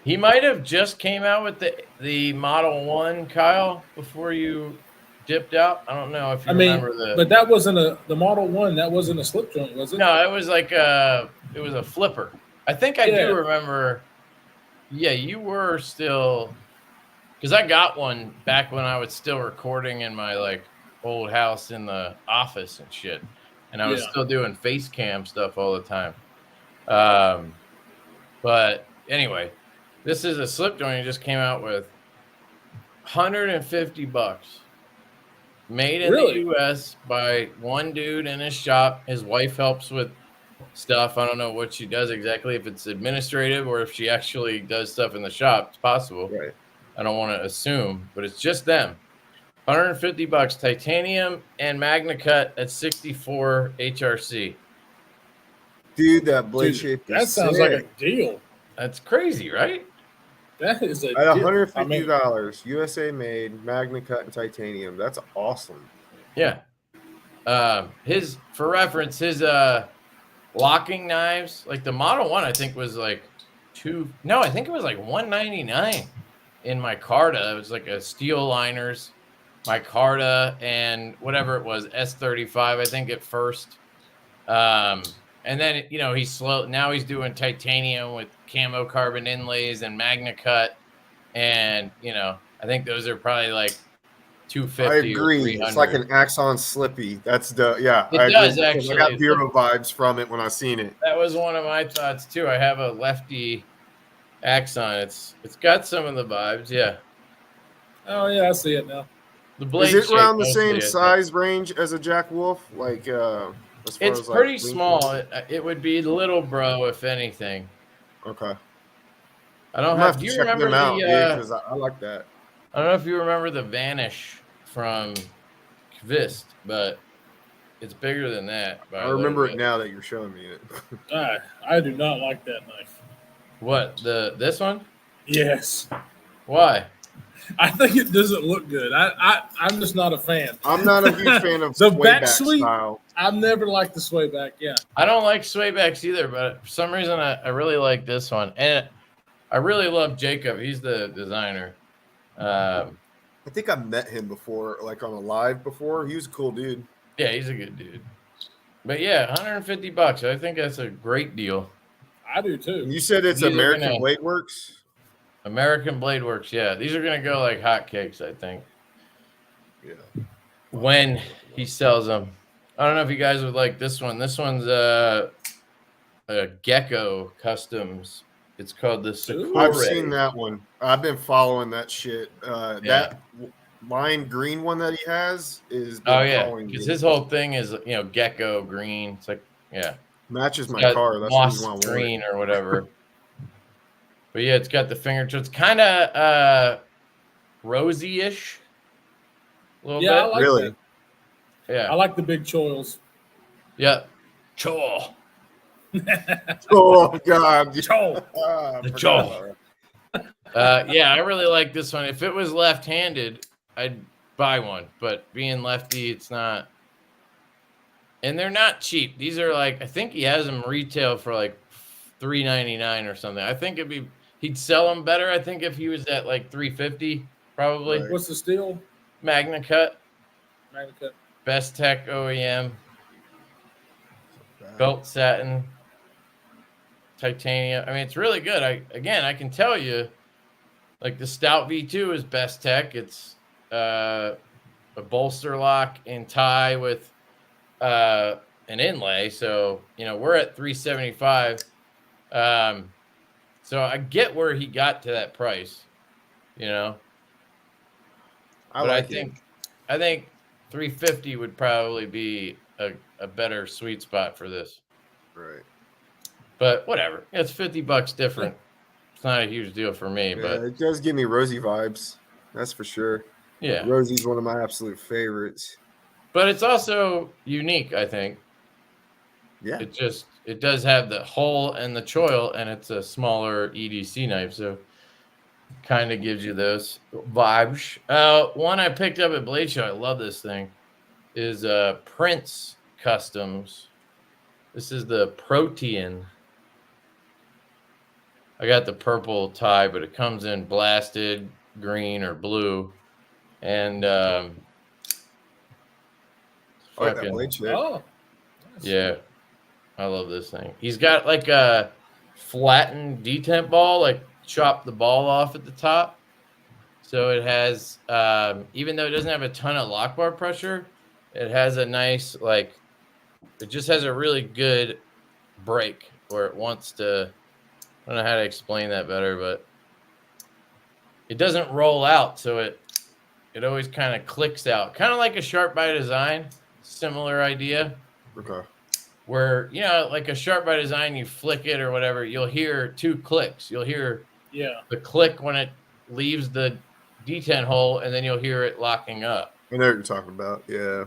He might have just came out with the Model 1, Kyle, before you dipped out. I don't know if you remember the. But that wasn't the Model 1. That wasn't a slip joint, was it? No, it was like it was a flipper. I think I do remember. Yeah, you were still, because I got one back when I was still recording in my like old house in the office and shit, and I was still doing face cam stuff all the time. But anyway, this is a slip joint he just came out with. $150. Made in the U.S. by one dude in his shop. His wife helps with stuff. I don't know what she does exactly, if it's administrative or if she actually does stuff in the shop. It's possible. Right. I don't want to assume, but it's just them. $150, titanium and Magna Cut at 64 HRC. Dude, that blade shape. That sounds like a deal. That's crazy, right? That is a at $150, USA made, Magna Cut and titanium. That's awesome. Yeah. For reference, his locking knives, like the Model 1, I think was like I think it was like $199 in micarta. It was like a steel liners, micarta, and whatever it was, S35, I think at first. And then, you know, now he's doing titanium with camo carbon inlays and Magna Cut. And, you know, I think those are probably like $250. I agree. It's like an Axon Slippy. That's It does, actually. I got Vero vibes from it when I seen it. That was one of my thoughts, too. I have a Lefty Axon. It's got some of the vibes, yeah. Oh, yeah, I see it now. The blade Is it shape around the mostly, same I think. size range as a Jack Wolf? Like, as far It's as pretty like, small. It would be little bro, if anything. Okay. I I'm don't gonna have. have Do to you check remember them out, dude, the? because I like that. I don't know if you remember the Vanish from Kvist, but it's bigger than that by I a little remember bit. it now that you're showing me it. I do not like that knife. What, this one? Yes. Why? I think it doesn't look good. I'm just not a fan. I'm not a huge fan of The sway back back sweep, style. I've never liked the sway back. Yeah. I don't like swaybacks either, but for some reason I really like this one. And I really love Jacob. He's the designer. I think I met him before, like on a live before. He was a cool dude. Yeah, he's a good dude. But yeah, $150. I think that's a great deal. I do too. And you said it's These are American gonna- Blade Works? American Blade Works, yeah. These are gonna go like hotcakes, I think. Yeah. When he sells them. I don't know if you guys would like this one. This one's a Gecko Customs. It's called the Sakura. I've seen that one. I've been following that shit. That lime green one that he has is. Oh yeah, because his whole thing is gecko green. It's like matches my got car. That's moss the reason why I want green or whatever. But yeah, it's got the fingertips, kind of rosy-ish. A little bit. I like Really? that. Yeah. I like the big choils. Yeah. Chol. Oh God. Chol. The chol. Yeah, I really like this one. If it was left-handed, I'd buy one. But being lefty, it's not. And they're not cheap. These are like, I think he has them retail for like $3.99 or something. I think he'd sell them better. I think if he was at like $3.50, probably. Right. What's the steel? Magna Cut, Magna Cut. Best Tech OEM, belt satin, titanium. I mean, it's really good. I can tell you, like the Stout V2 is Best Tech. It's a bolster lock and tie with an inlay. So we're at $375. So I get where he got to that price, I think $350 would probably be a better sweet spot for this. Right. But whatever. It's $50 different. It's not a huge deal for me, but it does give me Rosie vibes. That's for sure. yeah. Rosie's one of my absolute favorites. But it's also unique, I think. Yeah. It does have the hole and the choil, and it's a smaller EDC knife, so kind of gives you those vibes. One I picked up at Blade Show, I love this thing, is Prince Customs. This is the Protean. I got the purple tie, but it comes in blasted green or blue. And I like that blade shape. Oh. Nice. yeah, I love this thing. He's got like a flattened detent ball, like chop the ball off at the top. So it has, even though it doesn't have a ton of lock bar pressure, it has a nice, it just has a really good break where it wants to, I don't know how to explain that better, but it doesn't roll out. So it always kind of clicks out, kind of like a Sharp by Design, similar idea. Okay. Where, like a Sharp by Design, you flick it or whatever, you'll hear two clicks. You'll hear the click when it leaves the detent hole, and then you'll hear it locking up. I know what you're talking about. Yeah.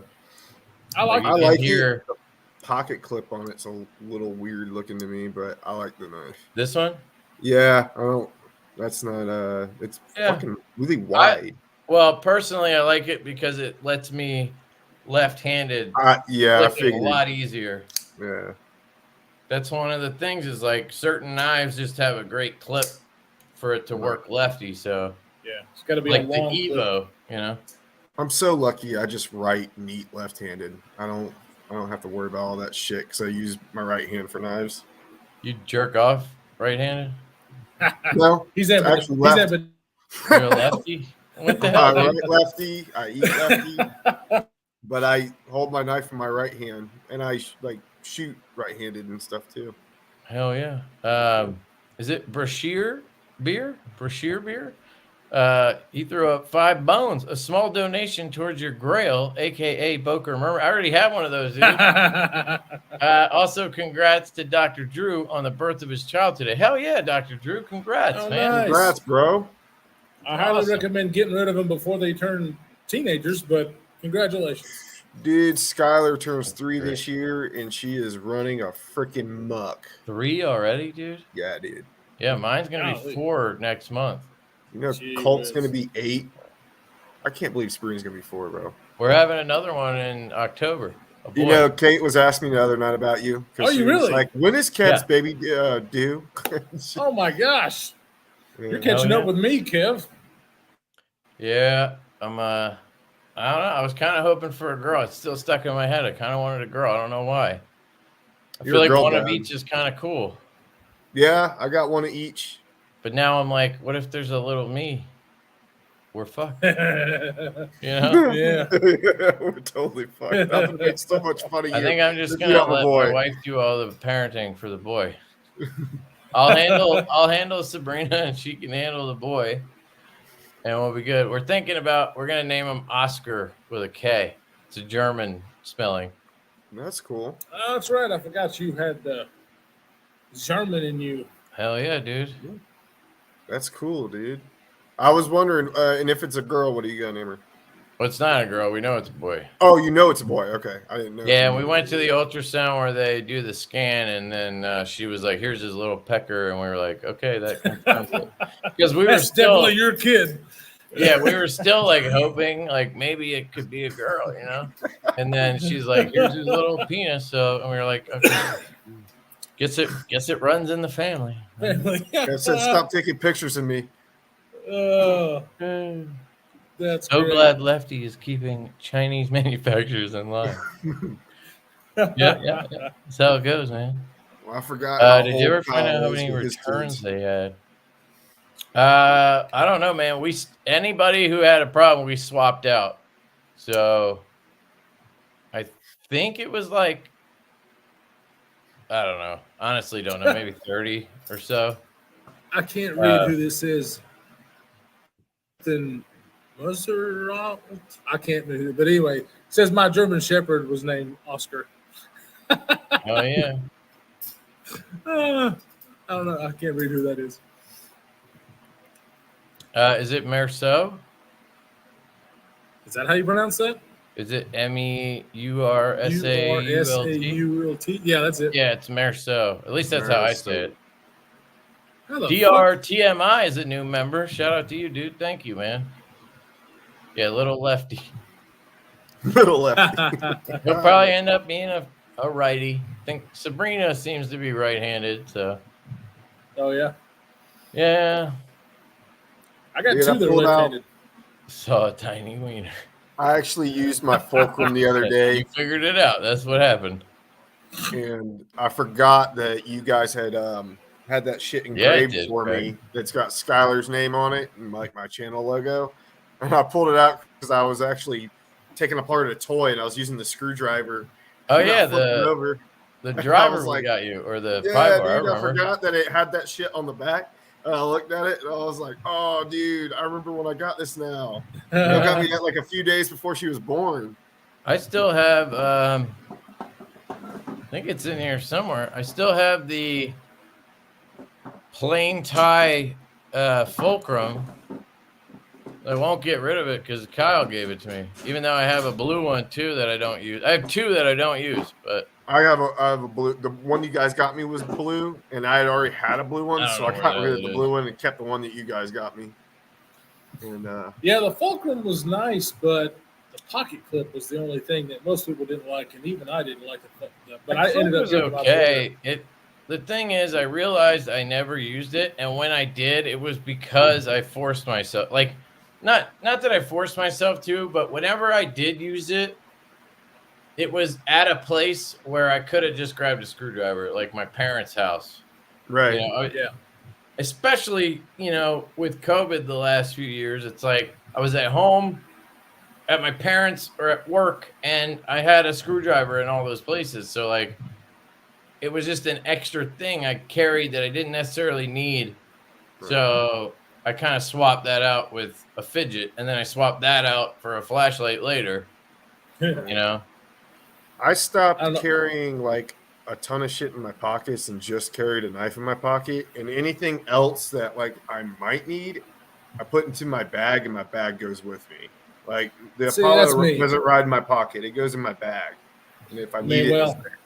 I like it. The pocket clip on it's a little weird looking to me, but I like the knife. This one? Yeah. That's not, it's fucking really wide. Well, personally, I like it because it lets me left-handed. Yeah, I flip it figured. a lot easier. Yeah. That's one of the things is like certain knives just have a great clip for it to work lefty. So yeah, it's got to be like a the long Evo, clip. I'm so lucky. I just write neat left-handed. I don't have to worry about all that shit because I use my right hand for knives. You jerk off right-handed? No, he's actually You're a lefty? What the hell? I write lefty. I eat lefty. But I hold my knife in my right hand, and I shoot right-handed and stuff too. Hell yeah! Is it Brashear beer? He threw up 5 bones, a small donation towards your grail, aka Boker Murmur. I already have one of those, dude. Also, congrats to Dr. Drew on the birth of his child today. Hell yeah, Dr. Drew. Congrats, Oh, man. nice. Congrats, bro. I highly Awesome. recommend getting rid of them before they turn teenagers, but congratulations. Dude, Skylar turns 3 this year, and she is running a freaking muck. 3 already, dude? Yeah, dude. Yeah, mine's going to be Golly. 4 next month. You know, Gee Colt's whiz. going to be 8. I can't believe Spring's going to be 4, bro. We're having another one in October. A boy. You know, Kate was asking me the other night about you. 'Cause Oh, she you was really? Like, when is Kev's Yeah. baby due? Oh my gosh. You're Yeah. catching Oh, up yeah. with me, Kev. Yeah, I'm I don't know. I was kind of hoping for a girl. It's still stuck in my head. I kind of wanted a girl. I don't know why. I You're feel a like girl one of dad. each is kind of cool. Yeah, I got one of each. But now I'm like, what if there's a little me? We're fucked. Yeah. You know? Yeah. We're totally fucked. That would make so much fun of you. I think I'm just If gonna you have a let boy. my wife do all the parenting for the boy. I'll handle Sabrina and she can handle the boy. And we'll be good. We're gonna name him Oscar with a K. It's a German spelling. That's cool. Oh, that's right. I forgot you had German in you. Hell yeah, dude. That's cool, dude. I was wondering, and if it's a girl, what are you gonna name her? Well, it's not a girl. We know it's a boy. Oh, you know it's a boy. Okay, I didn't know. Yeah, we went to the ultrasound where they do the scan, and then she was like, "Here's his little pecker," and we were like, "Okay, that confirms it." Because we were That's still, definitely your kid. yeah, we were still like hoping, like maybe it could be a girl, you know. And then she's like, "Here's his little penis," and we were like, "Okay, guess it runs in the family." I said, stop taking pictures of me. Oh, that's So great. glad Lefty is keeping Chinese manufacturers in line. Yeah. That's how it goes, man. Well, I forgot. how Did you old ever find Kyle out how is many with his returns kids. they had? I don't know, man. Anybody who had a problem, we swapped out. So I think it was like, I don't know. Honestly, don't know. Maybe 30 or so. I can't read who this is. Then I can't read it. But anyway, it says my German Shepherd was named Oscar. Oh yeah. I don't know. I can't read who that is. Is it Merceau? Is that how you pronounce that? Is it MEURSAULT? URSAULT. Yeah, that's it. Yeah, it's Merceau. At least that's how I say it. How the DRTMI is a new member. Shout out to you, dude. Thank you, man. Yeah, little Lefty. Little lefty. fuck? He'll probably end up being a righty. I think Sabrina seems to be right-handed, so Oh yeah, yeah. I got Dude, I two that are pulled out- left-handed. Saw a tiny wiener. I actually used my fulcrum the other You day, figured it out. That's what happened. and I forgot that you guys had had that shit Yeah, I engraved did, for Craig. me. That's got Skylar's name on it and like my channel logo. And I pulled it out because I was actually taking apart a toy and I was using the screwdriver. Oh And I yeah, flipped it over. the driver was we like, got you, or the Yeah, pry bar. dude, I remember. forgot that it had that shit on the back. And I looked at it and I was like, "Oh, dude, I remember when I got this now." It got me like a few days before she was born. I still have. I think it's in here somewhere. I still have the plain tie fulcrum. I won't get rid of it because Kyle gave it to me. Even though I have a blue one too that I don't use. I have 2 that I don't use, but I have a blue. The one you guys got me was blue, and I had already had a blue one, I don't so know I where got the rid hell of it the is. blue one and kept the one that you guys got me. And Yeah, the fulcrum was nice, but the pocket clip was the only thing that most people didn't like, and even I didn't like it. But I ended up was ripping off okay. The thing is, I realized I never used it, and when I did, it was because I forced myself. Like, not that I forced myself to, but whenever I did use it, it was at a place where I could have just grabbed a screwdriver, like my parents' house. right, You know, Yeah. especially, with COVID the last few years, it's like I was at home, at my parents' or at work, and I had a screwdriver in all those places. So like, it was just an extra thing I carried that I didn't necessarily need. So I kind of swapped that out with a fidget, and then I swapped that out for a flashlight later. You know, I stopped carrying like a ton of shit in my pockets and just carried a knife in my pocket. And anything else that like I might need, I put into my bag, and my bag goes with me. Like the Apollo doesn't ride in my pocket; it goes in my bag. And if I need it, it's there.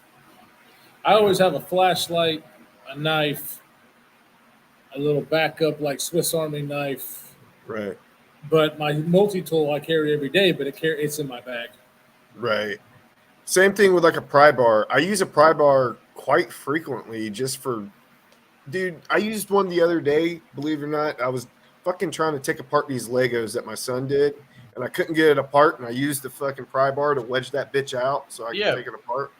I always have a flashlight, a knife, a little backup like Swiss Army knife. Right. But my multi-tool I carry every day, but it's in my bag. Right. Same thing with like a pry bar. I use a pry bar quite frequently just for, dude, I used one the other day, believe it or not. I was fucking trying to take apart these Legos that my son did, and I couldn't get it apart, and I used the fucking pry bar to wedge that bitch out so I could take it apart.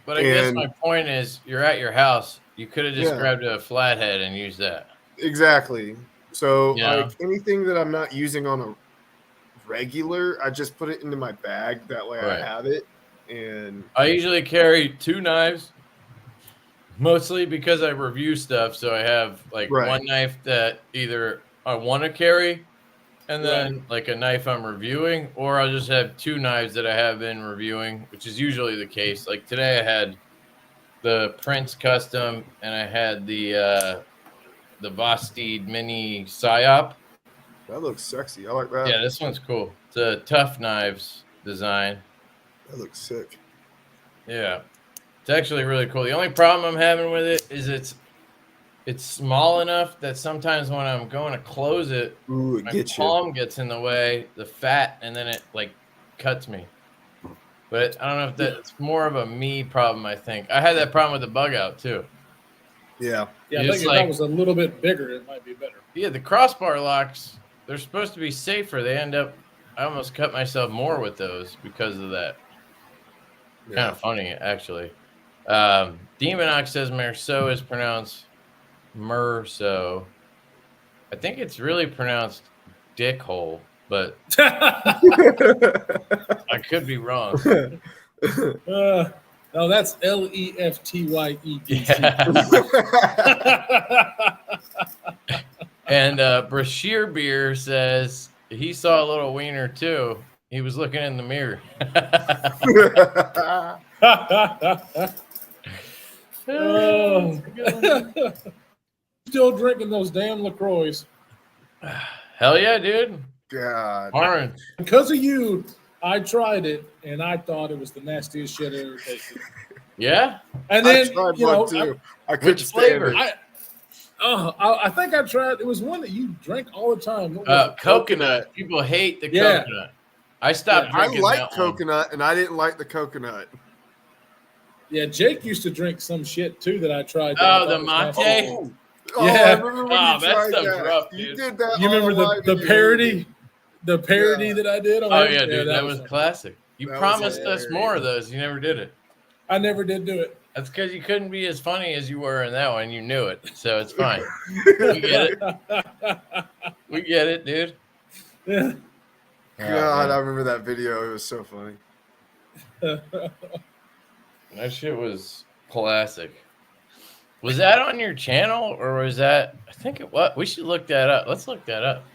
But I guess my point is, you're at your house. You could have just grabbed a flathead and used that. Exactly. So like anything that I'm not using on a regular, I just put it into my bag. That way I have it. And I usually carry 2 knives, mostly because I review stuff. So I have like one knife that either I want to carry, and then like a knife I'm reviewing, or I'll just have 2 knives that I have been reviewing, which is usually the case. Like today I had the Prince Custom, and I had the Vosteed Mini Psyop. That looks sexy. I like that. Yeah, this one's cool. It's a Tough Knives design. That looks sick. Yeah, it's actually really cool. The only problem I'm having with it is it's small enough that sometimes when I'm going to close it, my palm gets in the way, the fat, and then it like cuts me. But I don't know if that's more of a me problem. I think I had that problem with the bug out too. Yeah, I think if that was a little bit bigger, it might be better. Yeah, the crossbar locks, they're supposed to be safer. They end up, I almost cut myself more with those because of that. Yeah. Kind of funny, actually. Demonox says Merceau is pronounced Merceau. I think it's really pronounced dickhole, but I could be wrong. No, that's LEFTYEDC. Yeah. And Brashear Beer says he saw a little wiener too. He was looking in the mirror. Still drinking those damn LaCroix. Hell yeah, dude. God. Orange. Because of you, I tried it, and I thought it was the nastiest shit I ever tasted. Yeah? And then, I couldn't flavor. I think I tried. It was one that you drank all the time. Coconut. People hate the coconut. I stopped drinking. I like coconut, and I didn't like the coconut. Yeah, Jake used to drink some shit too that I tried. Oh, the mate. Oh, yeah. I remember when you tried that. Rough, dude. You did that. You remember the parody? The parody that I did? Oh, yeah, dude. That was classic. You promised us more of those. You never did it. I never did do it. That's because you couldn't be as funny as you were in that one. You knew it. So it's fine. We get it. We get it, dude. Yeah. God, I remember that video. It was so funny. That shit was classic. Was that on your channel, or was that? I think it was. We should look that up. Let's look that up.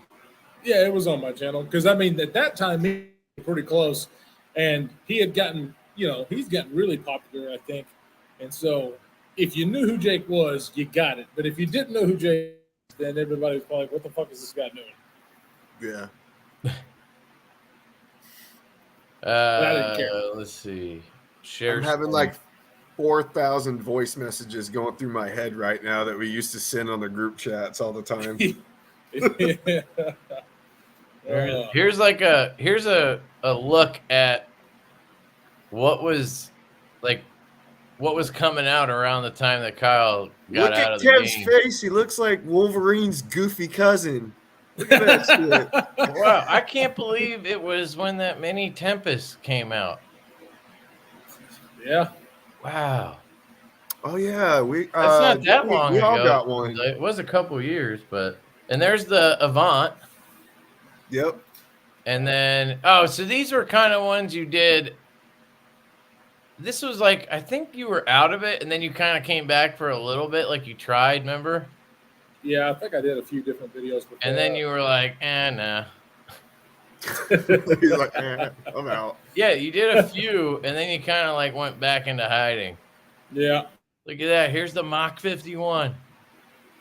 Yeah, it was on my channel because I mean at that time he was pretty close, and he had gotten he's gotten really popular, I think, and so if you knew who Jake was, you got it. But if you didn't know who Jake was, then everybody was probably like, "What the fuck is this guy doing?" Yeah. I didn't care. Let's see. I'm having like 4,000 voice messages going through my head right now that we used to send on the group chats all the time. Here's a look at what was coming out around the time that Kyle got out of the game. Look at Kev's face. He looks like Wolverine's goofy cousin. Look at that shit. Wow, I can't believe it was when that mini Tempest came out. Yeah. Wow. Oh yeah, that's not that long ago. We all got one. It was a couple years, and there's the Avant. Yep. And then so these were kind of ones you did. This was like, I think you were out of it, and then you kind of came back for a little bit, like you tried. Remember? Yeah, I think I did a few different videos before. And then you were like, nah. He's like, I'm out. Yeah, you did a few, and then you kind of like went back into hiding. Yeah. Look at that. Here's the Mach 51.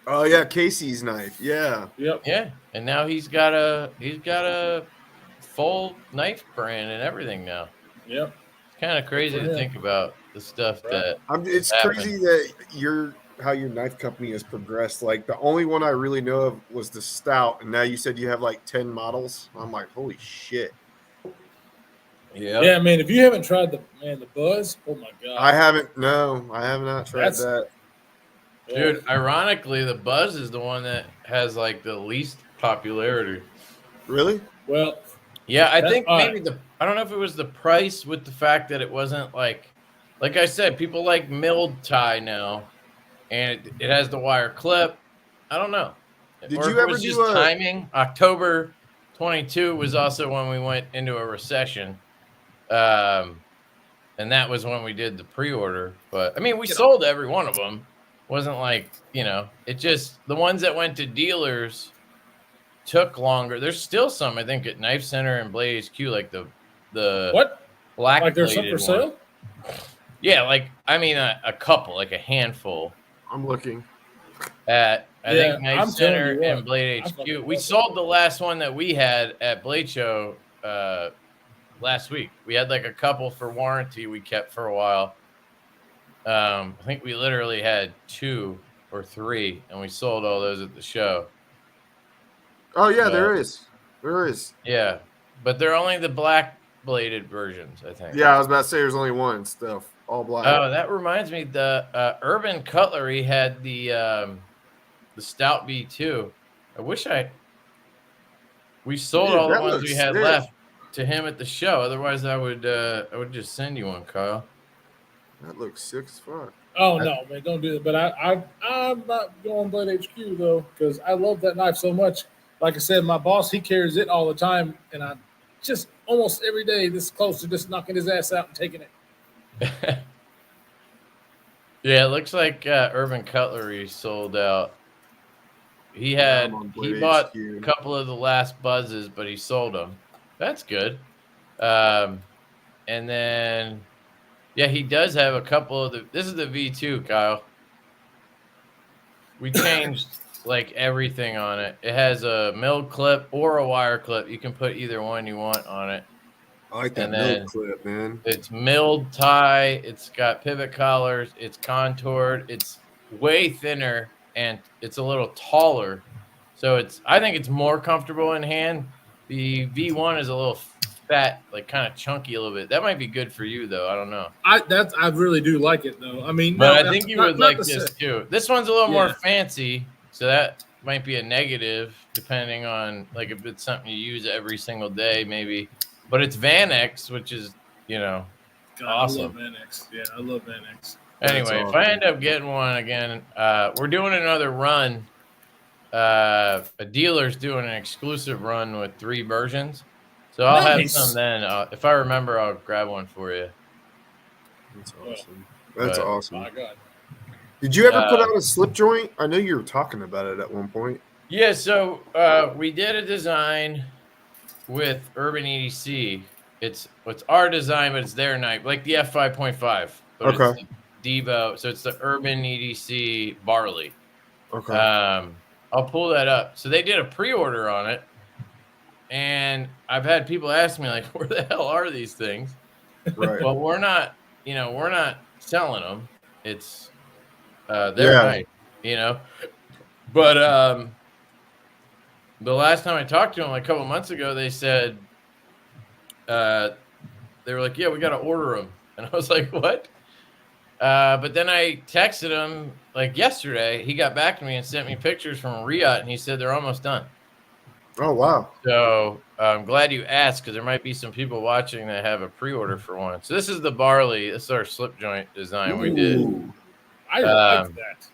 Oh yeah, Casey's knife. Yeah. Yep. Yeah, and now he's got a full knife brand and everything now. Yep. It's kind of crazy to think about the stuff that. It's crazy that how your knife company has progressed. Like the only one I really know of was the Stout, and now you said you have like 10 models. I'm like, holy shit. Yeah, man. If you haven't tried the Buzz, oh my god. I haven't. No, I have not tried that. Dude, ironically, the Buzz is the one that has like the least popularity. Really? Well, yeah, I think maybe I don't know if it was the price with the fact that it wasn't like I said, people like milled tie now, and it has the wire clip. I don't know. Did you ever do timing? October 22 was also when we went into a recession. And that was when we did the pre-order. But I mean, we sold every one of them. Wasn't like, it just, the ones that went to dealers took longer. There's still some, I think, at Knife Center and Blade HQ, like the what? Black like there's some for sale? Yeah, like, I mean, a couple, like a handful. I'm looking. At, I think, Knife Center and Blade HQ. We sold the last one that we had at Blade Show last week. We had like a couple for warranty we kept for a while. I think we literally had 2 or 3, and we sold all those at the show. Oh yeah, there is. Yeah, but they're only the black bladed versions, I think. Yeah, I was about to say there's only one stuff, all black. Oh, that reminds me, the Urban Cutlery had the Stout V2. I wish we sold all the ones we had left to him at the show. Otherwise, I would just send you one, Kyle. That looks sick as fuck. Oh no, man, don't do that. But I'm not going Blade HQ though, because I love that knife so much. Like I said, my boss, he carries it all the time, and I'm just almost every day this close to just knocking his ass out and taking it. Yeah, it looks like Urban Cutlery sold out. He bought a couple of the last Buzzes, but he sold them. That's good. And then, yeah, he does have a couple of this is the V2, Kyle. We changed like everything on it. It has a milled clip or a wire clip. You can put either one you want on it. I like that milled clip, man. It's milled tie. It's got pivot collars. It's contoured. It's way thinner, and it's a little taller. So I think it's more comfortable in hand. The V1 is a little fat, like kind of chunky a little bit. That might be good for you, though. I don't know. I really do like it, though. I mean, but I think you would like this too. This one's a little more fancy, so that might be a negative, depending on like if it's something you use every single day, maybe. But it's Van-X, which is awesome. I love Van-X. Yeah, I love Van-X. Anyway, if I end up getting one again, we're doing another run. A dealer's doing an exclusive run with 3 versions. So I'll have some then. If I remember, I'll grab one for you. That's awesome. That's awesome. My God. Did you ever put out a slip joint? I know you were talking about it at one point. Yeah, so we did a design with Urban EDC. It's our design, but it's their knife, like the F5.5. But okay. It's the Divo, so it's the Urban EDC Barley. Okay. I'll pull that up. So they did a pre-order on it, and I've had people ask me like, "Where the hell are these things?" Right. Well, we're not selling them. It's their knife, But the last time I talked to them, like a couple months ago, they said they were like, "Yeah, we got to order them," and I was like, "What?" But then I texted him like yesterday. He got back to me and sent me pictures from Riyadh, and he said they're almost done. Oh, wow. So I'm glad you asked, because there might be some people watching that have a pre-order for one. So this is the Barley. This is our slip joint design we did. I like that.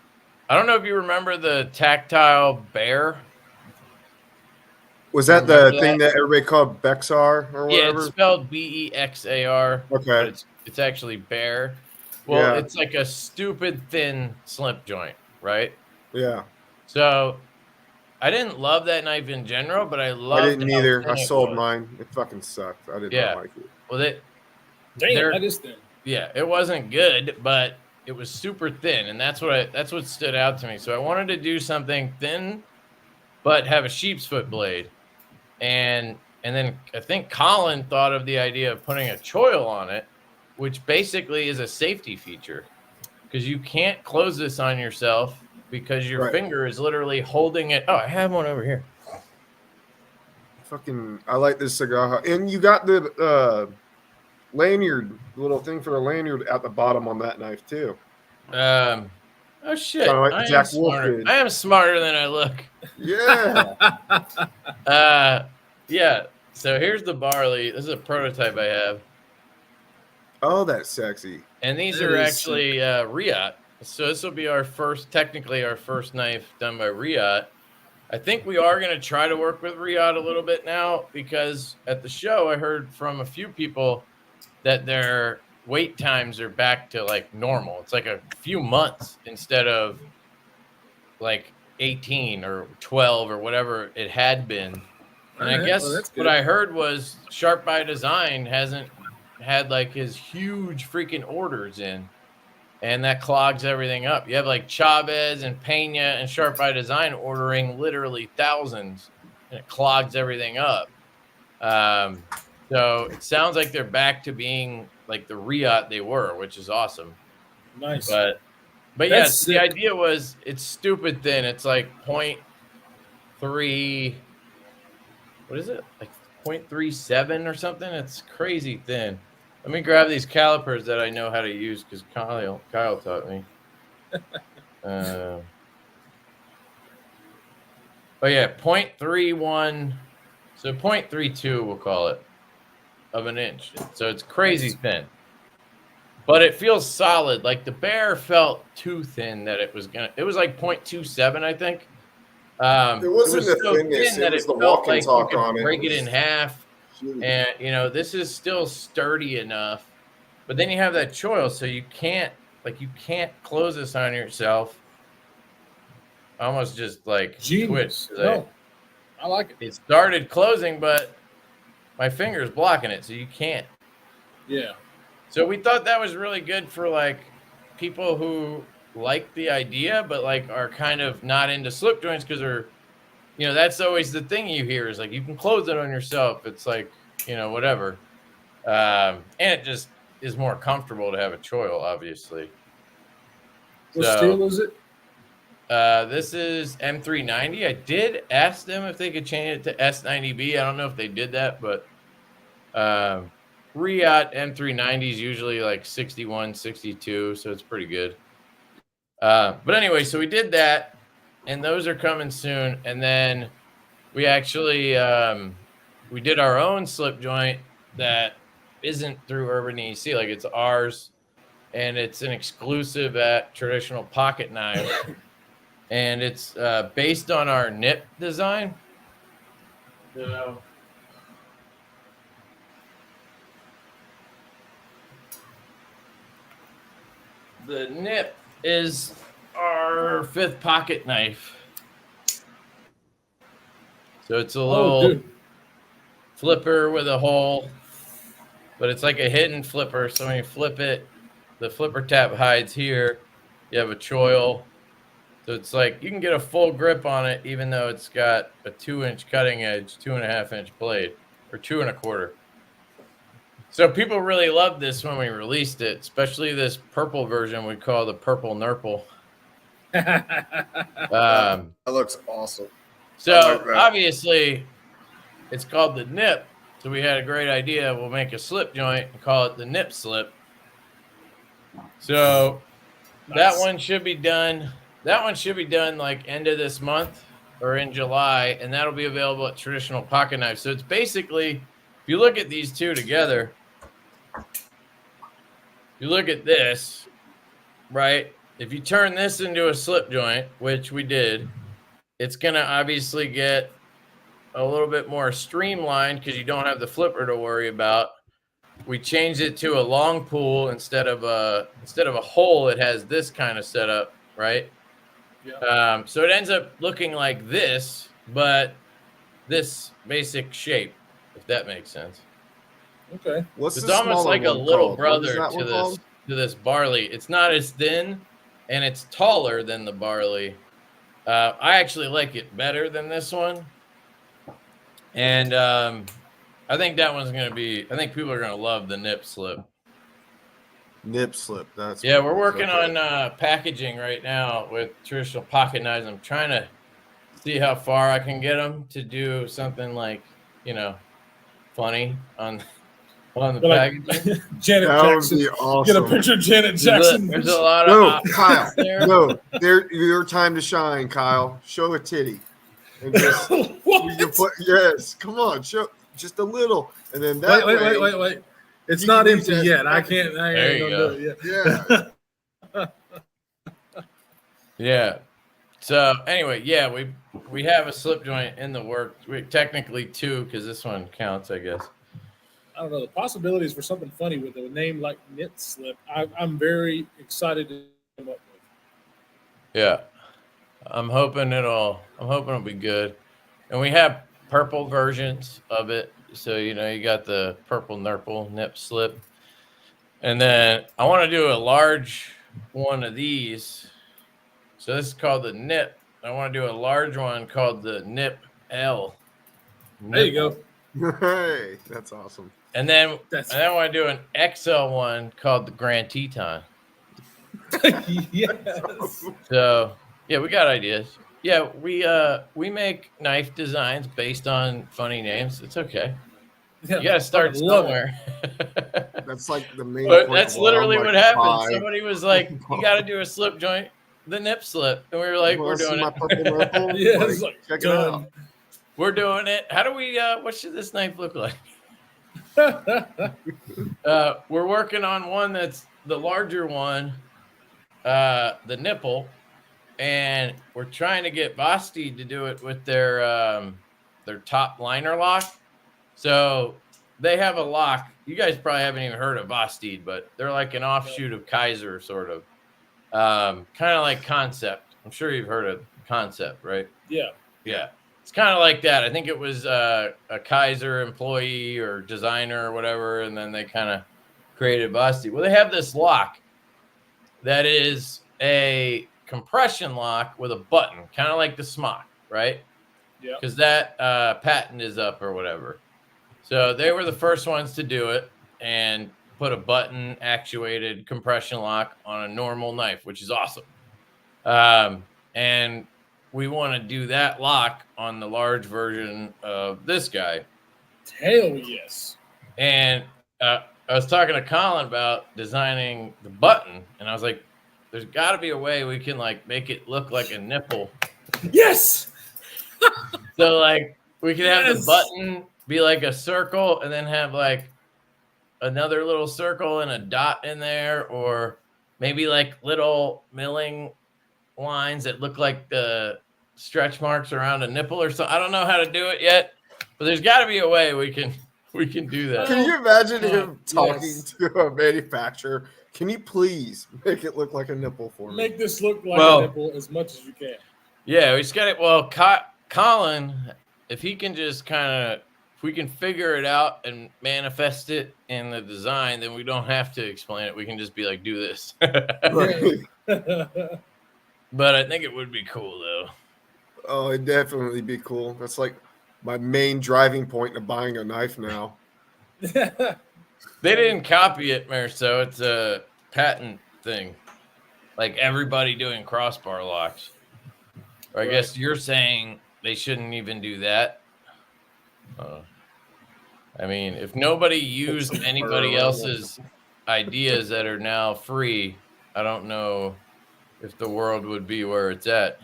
I don't know if you remember the tactile bear. Was that the thing that everybody called Bexar or whatever? Yeah, it's spelled Bexar. Okay. But it's actually bear. Well, it's like a stupid thin slip joint, right? Yeah. So I didn't love that knife in general, but I loved. I didn't either. I sold was. mine. It fucking sucked. I did not like it. Well, Damn, that is thin. Yeah, it wasn't good, but it was super thin, and that's what stood out to me. So I wanted to do something thin, but have a sheep's foot blade, and then I think Colin thought of the idea of putting a choil on it, which basically is a safety feature, because you can't close this on yourself because your finger is literally holding it. Oh, I have one over here. Fucking, I like this cigar, and you got the lanyard, little thing for the lanyard at the bottom on that knife too. Oh shit! Like Jack Wolf did. I am smarter than I look. Yeah. Yeah. So here's the barley. This is a prototype I have. Oh, that's sexy. And these are actually Riot. So this will be technically our first knife done by Riot. I think we are going to try to work with Riot a little bit now, because at the show I heard from a few people that their wait times are back to like normal. It's like a few months instead of like 18 or 12 or whatever it had been. And I guess what I heard was Sharp by Design hasn't had like his huge freaking orders in, and that clogs everything up. You have like Chavez and Pena and Sharp by Design ordering literally thousands, and it clogs everything up. So it sounds like they're back to being like the Riot they were, which is awesome. Nice. But yes, the idea was it's stupid thin. It's like 0.3. What is it? Like 0.37 or something? It's crazy thin. Let me grab these calipers that I know how to use, because Kyle taught me. Oh yeah, 0.31. So 0.32 we'll call it, of an inch. So it's crazy thin. But it feels solid. Like the Bear felt too thin that it was like 0.27, I think. It wasn't the thinness, it was the walk and talk on it. Break it in half. And this is still sturdy enough, but then you have that choil, so you can't close this on yourself. Almost just like twitch. No, I like it. It started closing, but my finger's blocking it, so you can't. Yeah. So we thought that was really good for like people who like the idea, but like are kind of not into slip joints, because they're, that's always the thing you hear is like, you can close it on yourself. It's like, whatever. And it just is more comfortable to have a choil, obviously. What steel is it? This is M390. I did ask them if they could change it to S90B. I don't know if they did that, but Riot M390 is usually like 61, 62, so it's pretty good. But anyway, so we did that, and those are coming soon. And then we actually we did our own slip joint that isn't through Urban EDC, like it's ours, and it's an exclusive at Traditional Pocket Knives, and it's based on our nip design. So the nip is our 5th pocket knife. So it's a little flipper with a hole, but it's like a hidden flipper. So when you flip it, the flipper tab hides here. You have a choil. So it's like you can get a full grip on it, even though it's got a 2-inch cutting edge, 2.5-inch blade, or 2 1/4. So people really loved this when we released it, especially this purple version we call the Purple Nurple. That looks awesome. So obviously it's called the nip. So we had a great idea. We'll make a slip joint and call it the nip slip. So that one should be done. That one should be done like end of this month or in July, and that'll be available at Traditional Pocket Knives. So it's basically, if you look at these two together, you look at this, right? If you turn this into a slip joint, which we did, it's going to obviously get a little bit more streamlined because you don't have the flipper to worry about. We changed it to a long pull instead of a hole. It has this kind of setup, right? Yeah. So it ends up looking like this, but this basic shape, if that makes sense. Okay. What's It's the almost smaller like a one little called? What is brother that one called? to this barley. It's not as thin, and it's taller than the barley. I actually like it better than this one, and I think that one's gonna be. I think people are gonna love the nip slip. Nip slip. That's Yeah, what we're it is. working Okay. on packaging right now with traditional pocket knives. I'm trying to see how far I can get them to do something like, funny on the But like packaging. Janet That would Jackson. be Get a awesome. picture of Janet Jackson. There's a lot of No, options Kyle. there. No, your time to shine, Kyle. Show a titty, and just What? you put yes. Come on, show just a little, and then that Wait. It's you not can use empty that yet. I packaging. can't. I There ain't you gonna go. do it yet. Yeah. Yeah. So anyway, yeah, we have a slip joint in the works. We technically 2 because this one counts, I guess. I don't know, the possibilities for something funny with a name like Knit Slip. I'm very excited to come up with. Yeah. I'm hoping it'll be good. And we have purple versions of it. So, you got the purple nurple nip slip. And then I want to do a large one of these. So this is called the nip. I want to do a large one called the nip L. There you go. Hey, that's awesome. And then I want to do an XL one called the Grand Teton. Yes. So yeah, we got ideas. Yeah, we make knife designs based on funny names. It's okay. Yeah, You got to start somewhere. That's like the main. But point that's of why I'm literally like, what happened. bye. Somebody was like, "You got to do a slip joint, the nip slip," and we were like, You "We're wanna see doing my it. purple nipple? Yeah, Like, it's like, check it done. out. We're doing it." How do we? What should this knife look like? We're working on one that's the larger one, the nipple, and we're trying to get Basti to do it with their top liner lock. So they have a lock. You guys probably haven't even heard of Bastide, but they're like an offshoot of Kizer, sort of, kind of like Concept. I'm sure you've heard of Concept, right? Yeah. It's kind of like that. I think it was a Kizer employee or designer or whatever, and then they kind of created Basti. Well, they have this lock that is a compression lock with a button, kind of like the Smock, right? Yeah. Because that patent is up or whatever. So they were the first ones to do it and put a button actuated compression lock on a normal knife, which is awesome. And we want to do that lock on the large version of this guy. Hell yes. And I was talking to Colin about designing the button, and I was like, there's got to be a way we can like make it look like a nipple. Yes. So like we could have the Yes. button be like a circle and then have like another little circle and a dot in there, or maybe like little milling lines that look like the stretch marks around a nipple or something. I don't know how to do it yet, but there's got to be a way we can do that. Can you imagine him talking yes. to a manufacturer? Can you please make it look like a nipple for me? Make this look like Well, a nipple as much as you can. Yeah, we just got it. Well, Colin, if he can just if we can figure it out and manifest it in the design, then we don't have to explain it. We can just be like, do this. Right. But I think it would be cool, though. Oh, it'd definitely be cool. That's like my main driving point of buying a knife now. They didn't copy it, Marceau. It's a patent thing. Like everybody doing crossbar locks. Or I guess you're saying they shouldn't even do that. I mean, if nobody used anybody else's ideas that are now free, I don't know if the world would be where it's at.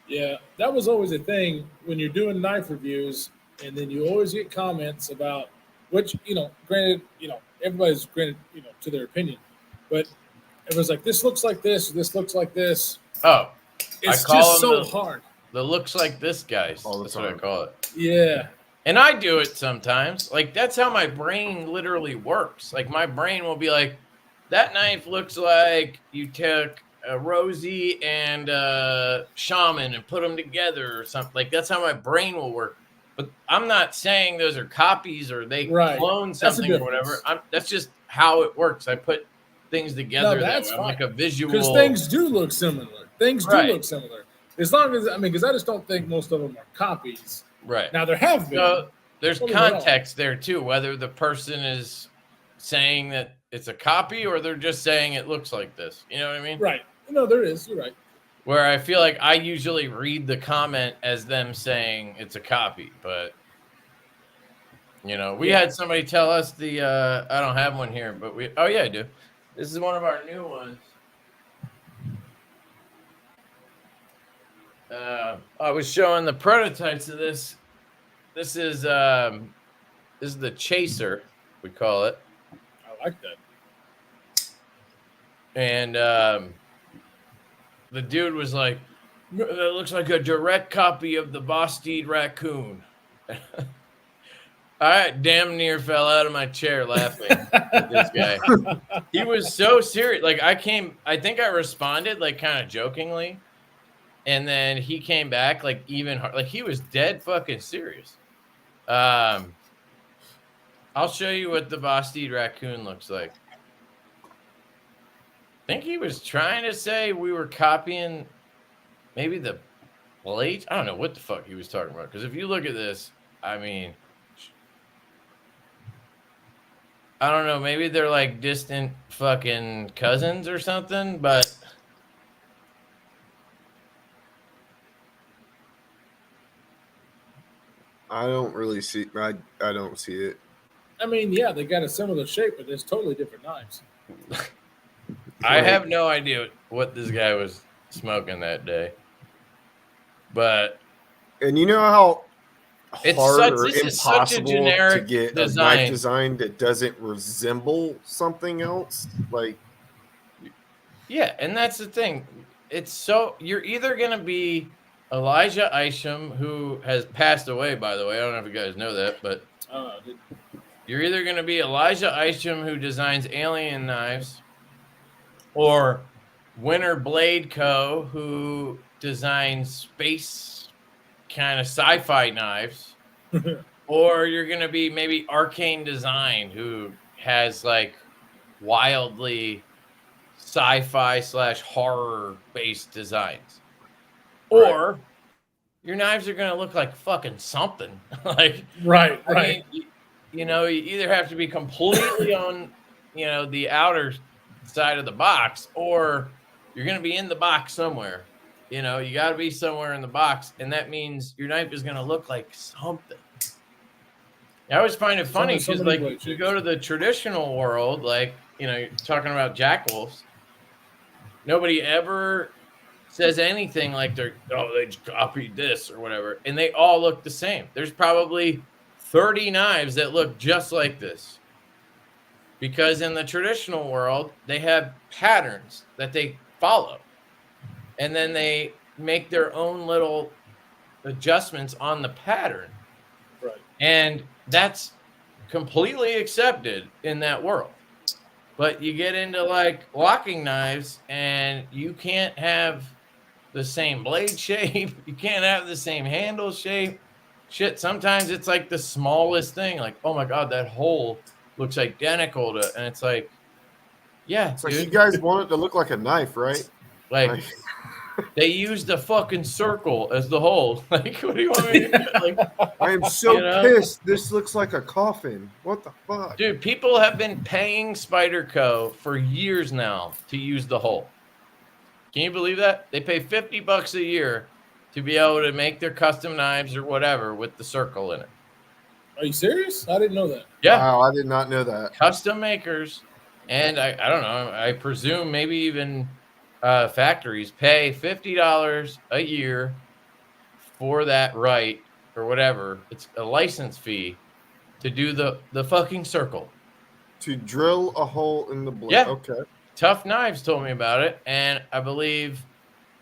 Yeah, that was always a thing when you're doing knife reviews, and then you always get comments about which, granted, everybody's granted, to their opinion, but it was like, this looks like this looks like this. Oh, It's I call just them so hard. The looks like this guys. All the That's what I time. call it. Yeah. And I do it sometimes. Like, that's how my brain literally works. Like, my brain will be like, that knife looks like you took Rosie and Shaman and put them together or something. Like that's how my brain will work. But I'm not saying those are copies or they clone something or whatever. That's just how it works. I put things together. No, that's fine. I'm like a visual. Because things do look similar. Things do look similar. As long as, I mean, because I just don't think most of them are copies. Right. Now, there have been. So there's context there, too, whether the person is saying that it's a copy or they're just saying it looks like this. You know what I mean? Right. No, there is. You're right. Where I feel like I usually read the comment as them saying it's a copy, but you know, we had somebody tell us I don't have one here, but oh yeah, I do. This is one of our new ones. I was showing the prototypes of this. This is the Chaser, we call it. I like that. And the dude was like, that looks like a direct copy of the Bostede raccoon. I damn near fell out of my chair laughing at this guy. He was so serious. Like I think I responded like kind of jokingly. And then he came back like even hard, like he was dead fucking serious. I'll show you what the Bostede raccoon looks like. I think he was trying to say we were copying maybe the blades. I don't know what the fuck he was talking about. Because if you look at this, I mean, I don't know. Maybe they're like distant fucking cousins or something. But I don't really see. I don't see it. I mean, yeah, they got a similar shape, but there's totally different knives. I have no idea what this guy was smoking that day. But and you know how hard or this is such a impossible generic to get design. a knife design that doesn't resemble something else? Like, yeah, and that's the thing. It's so you're either gonna be Elijah Isham, who has passed away, by the way. I don't know if you guys know that, but you're either gonna be Elijah Isham, who designs alien knives, or Winter Blade Co., who designs space kind of sci-fi knives, or you're going to be maybe Arcane Design, who has like wildly sci-fi / horror based designs, or your knives are going to look like fucking something. Like, right. I mean, you know, you either have to be completely on, you know, the outer side of the box, or you're going to be in the box somewhere. You know, you got to be somewhere in the box, and that means your knife is going to look like something. I always find it funny because, like, you go to the traditional world, like, you know, you're talking about Jackwolves. Nobody ever says anything like they just copied this or whatever, and they all look the same. There's probably 30 knives that look just like this. Because in the traditional world, they have patterns that they follow. And then they make their own little adjustments on the pattern. Right. And that's completely accepted in that world. But you get into like locking knives and you can't have the same blade shape. You can't have the same handle shape. Shit, sometimes it's like the smallest thing. Like, oh my God, that hole looks identical to, and it's like, yeah, it's like dude. you guys want it to look like a knife, right? Like they used a fucking circle as the hole. Like, what do you want me to do? Like, I am so pissed. This looks like a coffin. What the fuck? Dude, people have been paying Spyderco for years now to use the hole. Can you believe that? They pay $50 a year to be able to make their custom knives or whatever with the circle in it. Are you serious? I didn't know that. Yeah. Wow, I did not know that. Custom makers, and I don't know, I presume maybe even factories pay $50 a year for that right or whatever. It's a license fee to do the fucking circle. To drill a hole in the blade. Yeah. Okay. Tough Knives told me about it, and I believe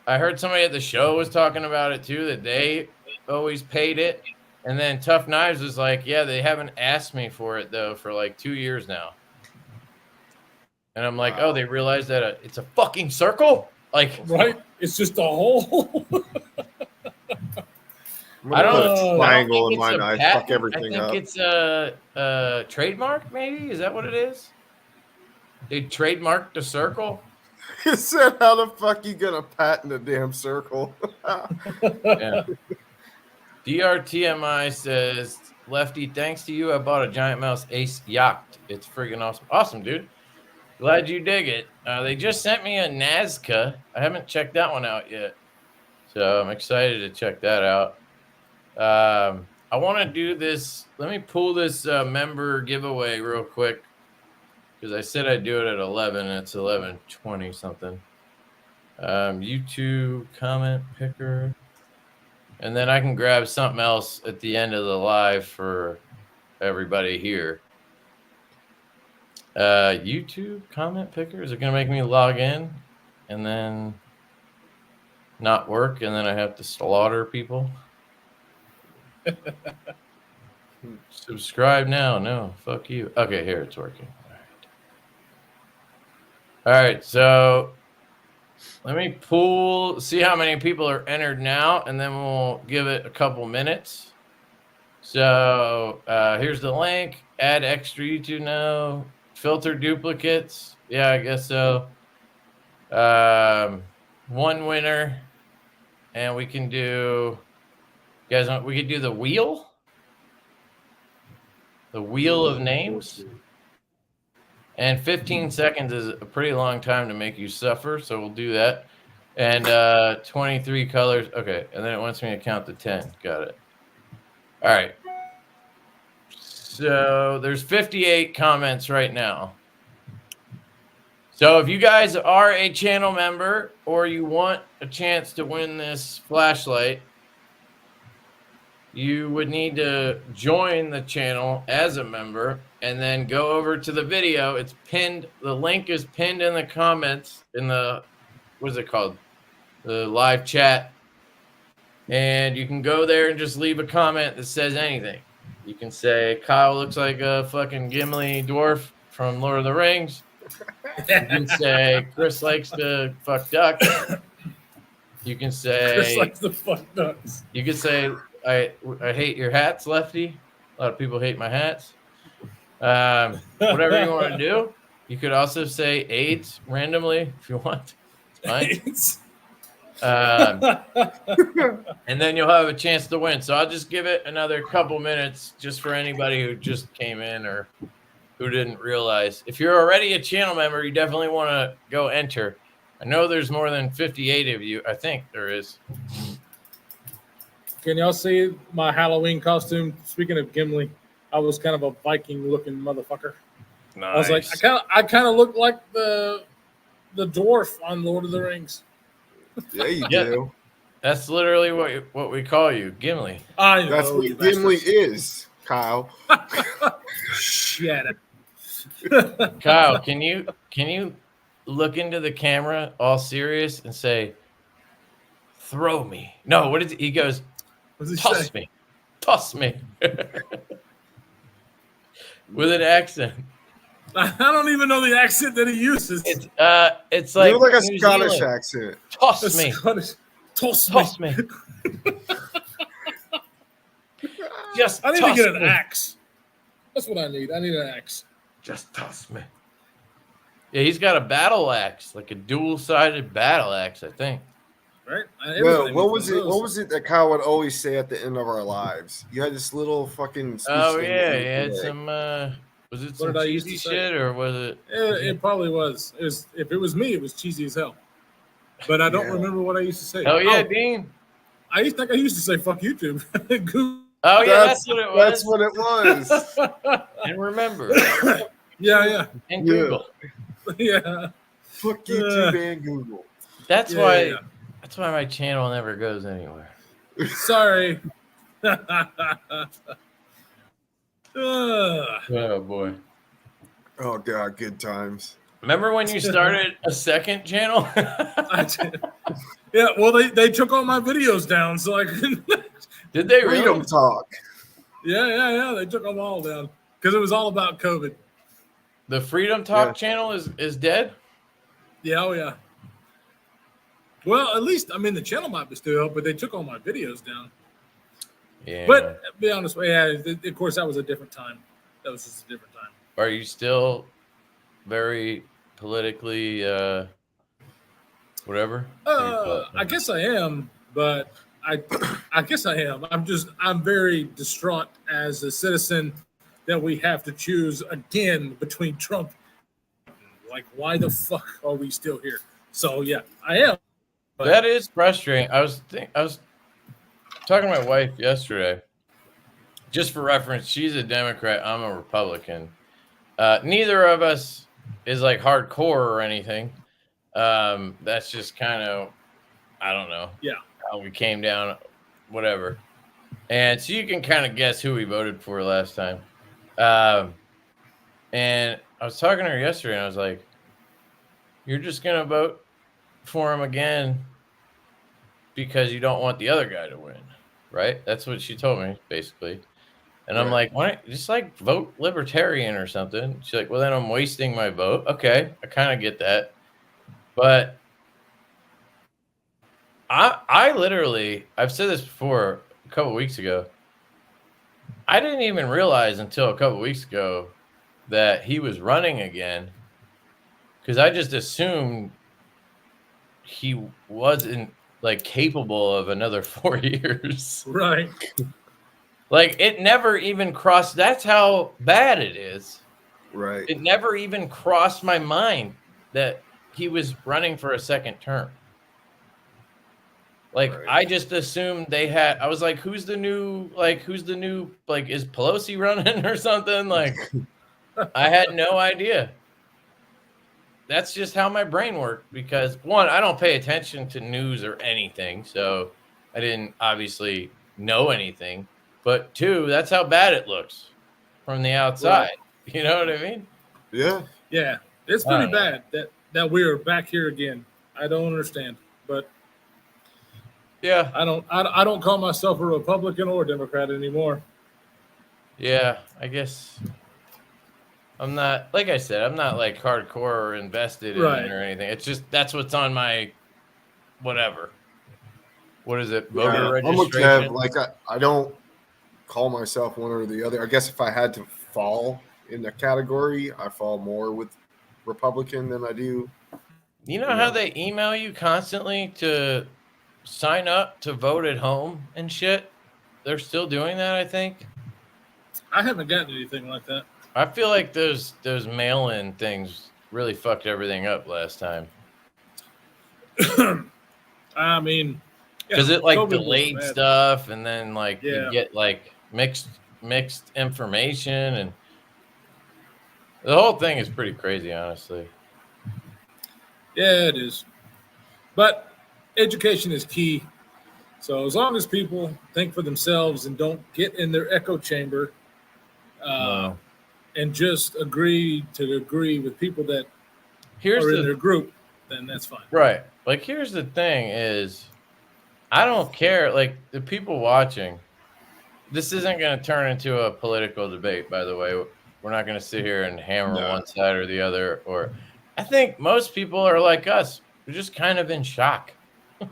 I heard somebody at the show was talking about it too, that they always paid it. And then Tough Knives was like, yeah, they haven't asked me for it, though, for like 2 years now. And I'm like, oh, they realized that it's a fucking circle? Like, Right? It's just a hole. I don't put know. a triangle I in don't think my it's a knife. Fuck patent. everything I up. think it's a trademark, maybe? Is that what it is? They trademarked the circle? He said, how the fuck you gonna patent a damn circle? Yeah. DRTMI says, Lefty, thanks to you, I bought a Giant Mouse Ace Yacht. It's freaking awesome. Awesome, dude. Glad you dig it. They just sent me a Nazca. I haven't checked that one out yet. So I'm excited to check that out. I want to do this. Let me pull this member giveaway real quick because I said I'd do it at 11 and it's 11:20 something. YouTube comment picker. And then I can grab something else at the end of the live for everybody here. YouTube comment picker. Is it going to make me log in and then not work and then I have to slaughter people? Subscribe now. No, fuck you. Okay, here it's working. All right, so let me see how many people are entered now, and then we'll give it a couple minutes. So here's the link. Add extra YouTube now. Filter duplicates. Yeah, I guess so. One winner, and we can do. You guys, we could do the wheel. The wheel of names. And 15 seconds is a pretty long time to make you suffer, so we'll do that. And 23 colors. Okay, and then it wants me to count to 10. Got it. All right. So there's 58 comments right now. So if you guys are a channel member or you want a chance to win this flashlight, you would need to join the channel as a member and then go over to the video. It's pinned. The link is pinned in the comments in the, what is it called? The live chat. And you can go there and just leave a comment that says anything. You can say, Kyle looks like a fucking Gimli dwarf from Lord of the Rings. You can say, Chris likes to fuck ducks. You can say, Chris likes to fuck ducks. You can say, I hate your hats, Lefty. A lot of people hate my hats. Whatever you want to do. You could also say AIDS randomly if you want. It's fine. And then you'll have a chance to win. So I'll just give it another couple minutes just for anybody who just came in or who didn't realize. If you're already a channel member, you definitely want to go enter. I know there's more than 58 of you. I think there is. Can y'all see my Halloween costume? Speaking of Gimli, I was kind of a Viking-looking motherfucker. Nice. I was like, I kind of look like the dwarf on Lord of the Rings. Yeah, you do. That's literally what we call you, Gimli. I know. That's what Gimli is, Kyle. Shit. Kyle, can you look into the camera all serious and say, throw me? No, what is it? He goes, toss me. Toss me. With an accent. I don't even know the accent that he uses. It's like, you look like a New Scottish Zealand. accent. Toss me. Toss me. Just I need toss to get an me. axe. That's what I need. I need an axe. Just toss me. Yeah, he's got a battle axe, like a dual-sided battle axe, I think. Right? Well, what was it? What was it that Kyle would always say at the end of our lives? You had this little fucking. Oh yeah, he had some. Was it some cheesy shit or was it? It probably was. It was. If it was me, it was cheesy as hell. But I don't remember what I used to say. Oh yeah, Dean. I used to say "fuck YouTube." Oh yeah, that's what it was. That's what it was. And remember. Yeah. And Google. Yeah. Fuck YouTube and Google. That's why. Yeah. That's why my channel never goes anywhere. Sorry. Oh boy. Oh god, good times. Remember when you started a second channel? I did. Yeah, well they took all my videos down, so I couldn't. Did they really? Freedom Talk. Yeah. They took them all down because it was all about COVID. The Freedom Talk channel is dead? Yeah, oh yeah. Well, at least I mean the channel might be still up, but they took all my videos down. Yeah. But to be honest, of course that was a different time. That was just a different time. Are you still very politically whatever? I guess I am, but I guess I am. I'm very distraught as a citizen that we have to choose again between Trump. Like, why the fuck are we still here? So yeah, I am. But that is frustrating. I was talking to my wife yesterday. Just for reference, she's a Democrat. I'm a Republican. Neither of us is like hardcore or anything. That's just kind of, I don't know. Yeah. How we came down, whatever. And so you can kind of guess who we voted for last time. And I was talking to her yesterday, and I was like, "You're just gonna vote for him again because you don't want the other guy to win, right?" That's what she told me, basically. And I'm like, "Why don't you just like vote Libertarian or something?" She's like, "Well, then I'm wasting my vote." Okay, I kind of get that, but I literally, I've said this before a couple weeks ago. I didn't even realize until a couple weeks ago that he was running again, because I just assumed he wasn't like capable of another 4 years. right. Like it never even crossed. That's how bad it is. Right. It never even crossed my mind that he was running for a second term. Like I just assumed they had. I was like, who's the new? Like is Pelosi running or something? Like I had no idea. That's just how my brain worked, because one, I don't pay attention to news or anything, so I didn't obviously know anything. But two, that's how bad it looks from the outside. Right. You know what I mean? Yeah. Yeah. It's pretty bad that we are back here again. I don't understand, but yeah, I don't call myself a Republican or Democrat anymore. Yeah, I guess I'm not, like I said, I'm not like hardcore or invested in it or anything. It's just that's what's on my whatever. What is it? Voter registration. I'm with Kev. Like I don't call myself one or the other. I guess if I had to fall in the category, I fall more with Republican than I do. You know how they email you constantly to sign up to vote at home and shit? They're still doing that, I think. I haven't gotten anything like that. I feel like those mail-in things really fucked everything up last time. I mean, because it like delayed stuff, and then like you get like mixed information, and the whole thing is pretty crazy, honestly. Yeah, it is. But education is key. So as long as people think for themselves and don't get in their echo chamber, and just agree with people that are in their group, then that's fine. Right. Like, here's the thing is, I don't care. Like, the people watching, this isn't going to turn into a political debate, by the way. We're not going to sit here and hammer one side or the other. Or I think most people are like us. We're just kind of in shock.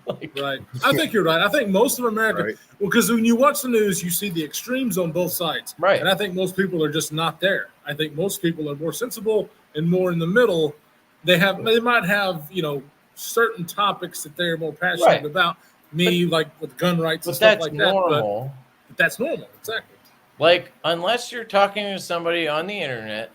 Right. I think you're right. I think most of America, well, because when you watch the news, you see the extremes on both sides. Right. And I think most people are just not there. I think most people are more sensible and more in the middle. They might have, certain topics that they're more passionate about. Like with gun rights and stuff like normal. that. But that's normal. Exactly. Like, unless you're talking to somebody on the internet,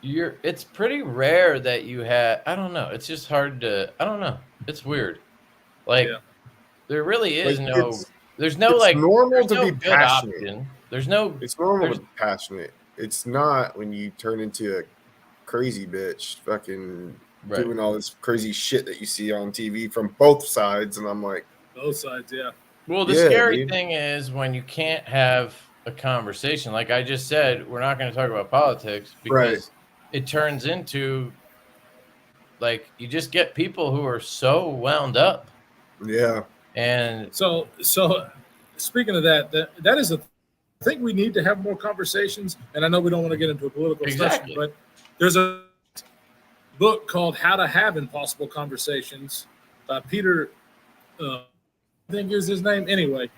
it's pretty rare that you have, I don't know. It's just hard to, I don't know. It's weird. Like, there really is there's normal to be passionate. Option. It's normal to be passionate. It's not when you turn into a crazy bitch fucking doing all this crazy shit that you see on TV from both sides. And I'm like, both sides. Yeah. Well, the scary thing is when you can't have a conversation. Like I just said, we're not going to talk about politics because it turns into like you just get people who are so wound up. Yeah. And so speaking of that is I think we need to have more conversations. And I know we don't want to get into a political discussion, but book called How to Have Impossible Conversations by Peter, I think is his name. Anyway,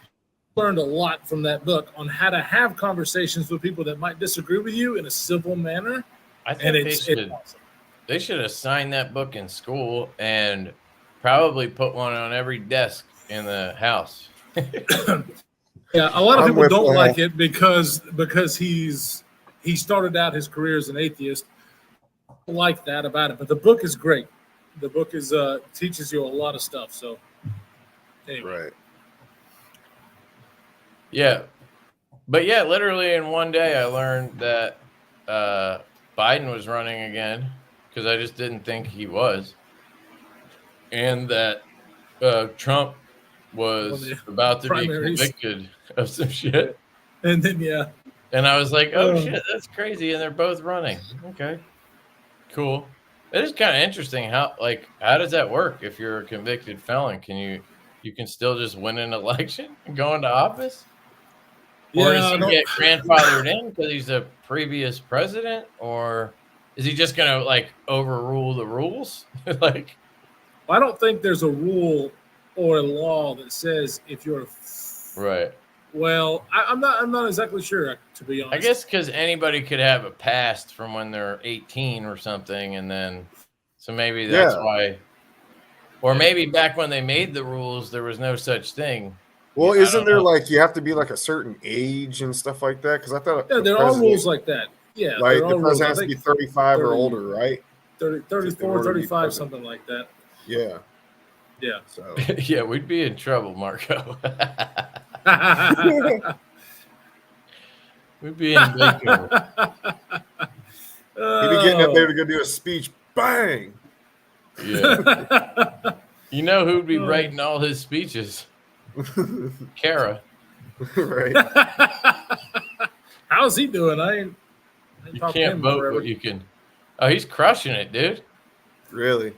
learned a lot from that book on how to have conversations with people that might disagree with you in a civil manner. I think it's awesome. They should assign that book in school and probably put one on every desk in the house. Yeah, a lot of people don't like it because he started out his career as an atheist. I like that about it, but the book is great. The book is teaches you a lot of stuff. So, anyway. Right. Yeah, but yeah, literally in one day I learned that Biden was running again because I just didn't think he was, and that Trump was about to be convicted of some shit. And then and I was like, oh shit, that's crazy, and they're both running. Okay, cool. It is kind of interesting how does that work if you're a convicted felon? Can you can still just win an election and go into office? Or does he get grandfathered in because he's a previous president? Or is he just going to overrule the rules? I don't think there's a rule or a law that says if you're right. Well, I'm not exactly sure, to be honest. I guess because anybody could have a past from when they're 18 or something, and then so maybe that's why. Or maybe back when they made the rules, there was no such thing. Well, isn't there you have to be a certain age and stuff like that? Because I thought there are rules like that. Yeah, the president has to be 35 or older, right? 34, 35, something like that. Yeah. Yeah. So yeah, we'd be in trouble, Marco. We'd be in big trouble. He'd be getting up there to go do a speech. Bang. Yeah. You know who'd be writing all his speeches? Kara. Right. How's he doing? You can't vote, but you can. Oh, he's crushing it, dude. Really?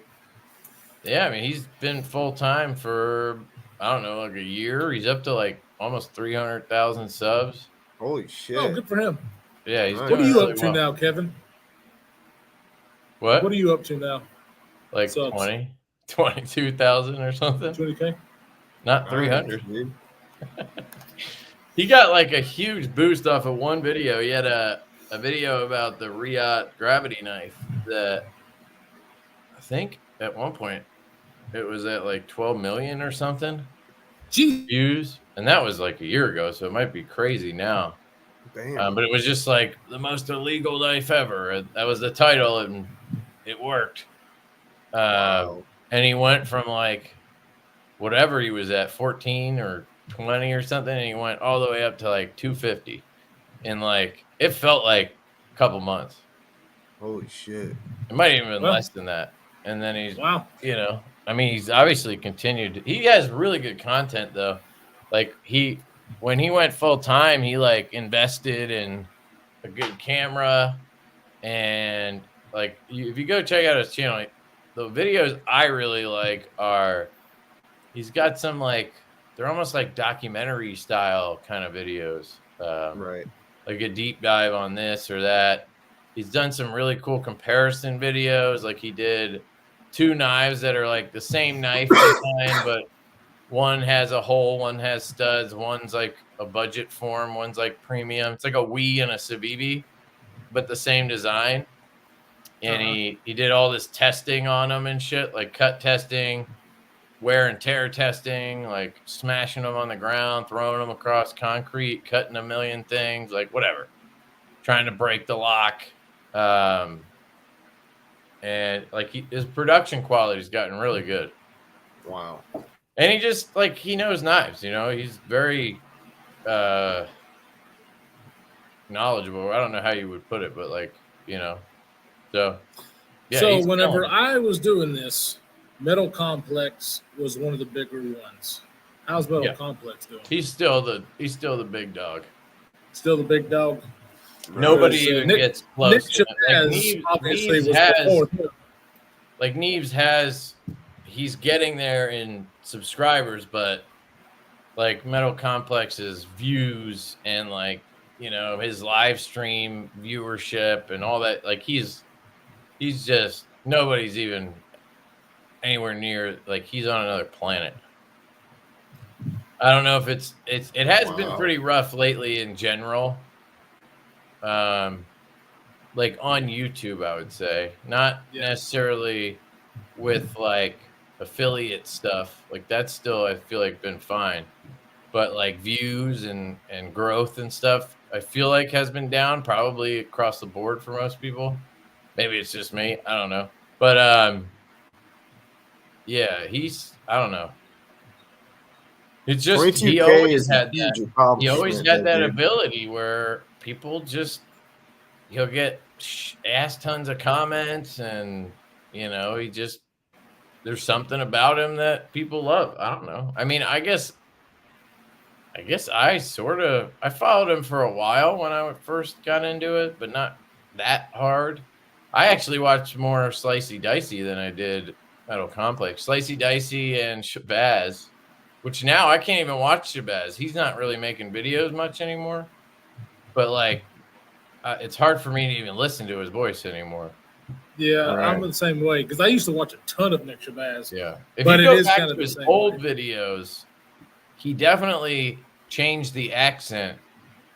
Yeah, I mean, he's been full time for I don't know, a year. He's up to almost 300,000 subs. Holy shit! Oh, good for him. Yeah, he's. What are you up to now, Kevin? What? What are you up to now? 22,000 or something. 20K. Not 300. He got a huge boost off of one video. He had a video about the Riot gravity knife that I think at one point it was at 12 million or something views, and that was a year ago, so it might be crazy now. Damn. But it was just the most illegal knife ever. That was the title, and it worked. Wow. And he went from whatever he was at, 14 or 20 or something, and he went all the way up to 250 in it felt like a couple months. Holy shit. It might even been less than that. And then he's I mean, he's obviously continued. He has really good content though. When he went full time, he invested in a good camera, and if you go check out his channel, the videos I really like are he's got some they're almost documentary style kind of videos. Right. A deep dive on this or that. He's done some really cool comparison videos. He did 2 knives that are the same knife design, but one has a hole, one has studs, one's a budget form, one's premium. It's a Wii and a Civivi, but the same design. And he did all this testing on them and shit, cut testing, wear and tear testing, smashing them on the ground, throwing them across concrete, cutting a million things, whatever, trying to break the lock. And his production quality's gotten really good. Wow. And he just he knows knives, he's very knowledgeable. I don't know how you would put it, but so yeah. So whenever I was doing this, Metal Complex was one of the bigger ones. How's Metal Complex doing? He's still the big dog. Still the big dog. Nobody even gets close. Neves has, he's getting there in subscribers, but Metal Complex's views and his live stream viewership and all that, he's just nobody's even anywhere near, like, he's on another planet. I don't know if it has been pretty rough lately in general. Like on YouTube, I would say, not necessarily with like affiliate stuff. Like that's still, I feel like, been fine, but like views and growth and stuff, I feel like has been down probably across the board for most people. Maybe it's just me, I don't know, but yeah, I don't know. It's just he 22K always is a had huge that. He always accomplishment, had that dude. ability where people just, he'll get asked tons of comments, and he just, there's something about him that people love. I don't know. I mean, I guess I followed him for a while when I first got into it, but not that hard. I actually watched more Slicey Dicey than I did Metal Complex. Slicey Dicey and Shabazz, which now I can't even watch Shabazz. He's not really making videos much anymore. But like, it's hard for me to even listen to his voice anymore. Yeah, right. I'm the same way because I used to watch a ton of Nick Shabazz. Yeah, if you go back to his old videos, he definitely changed the accent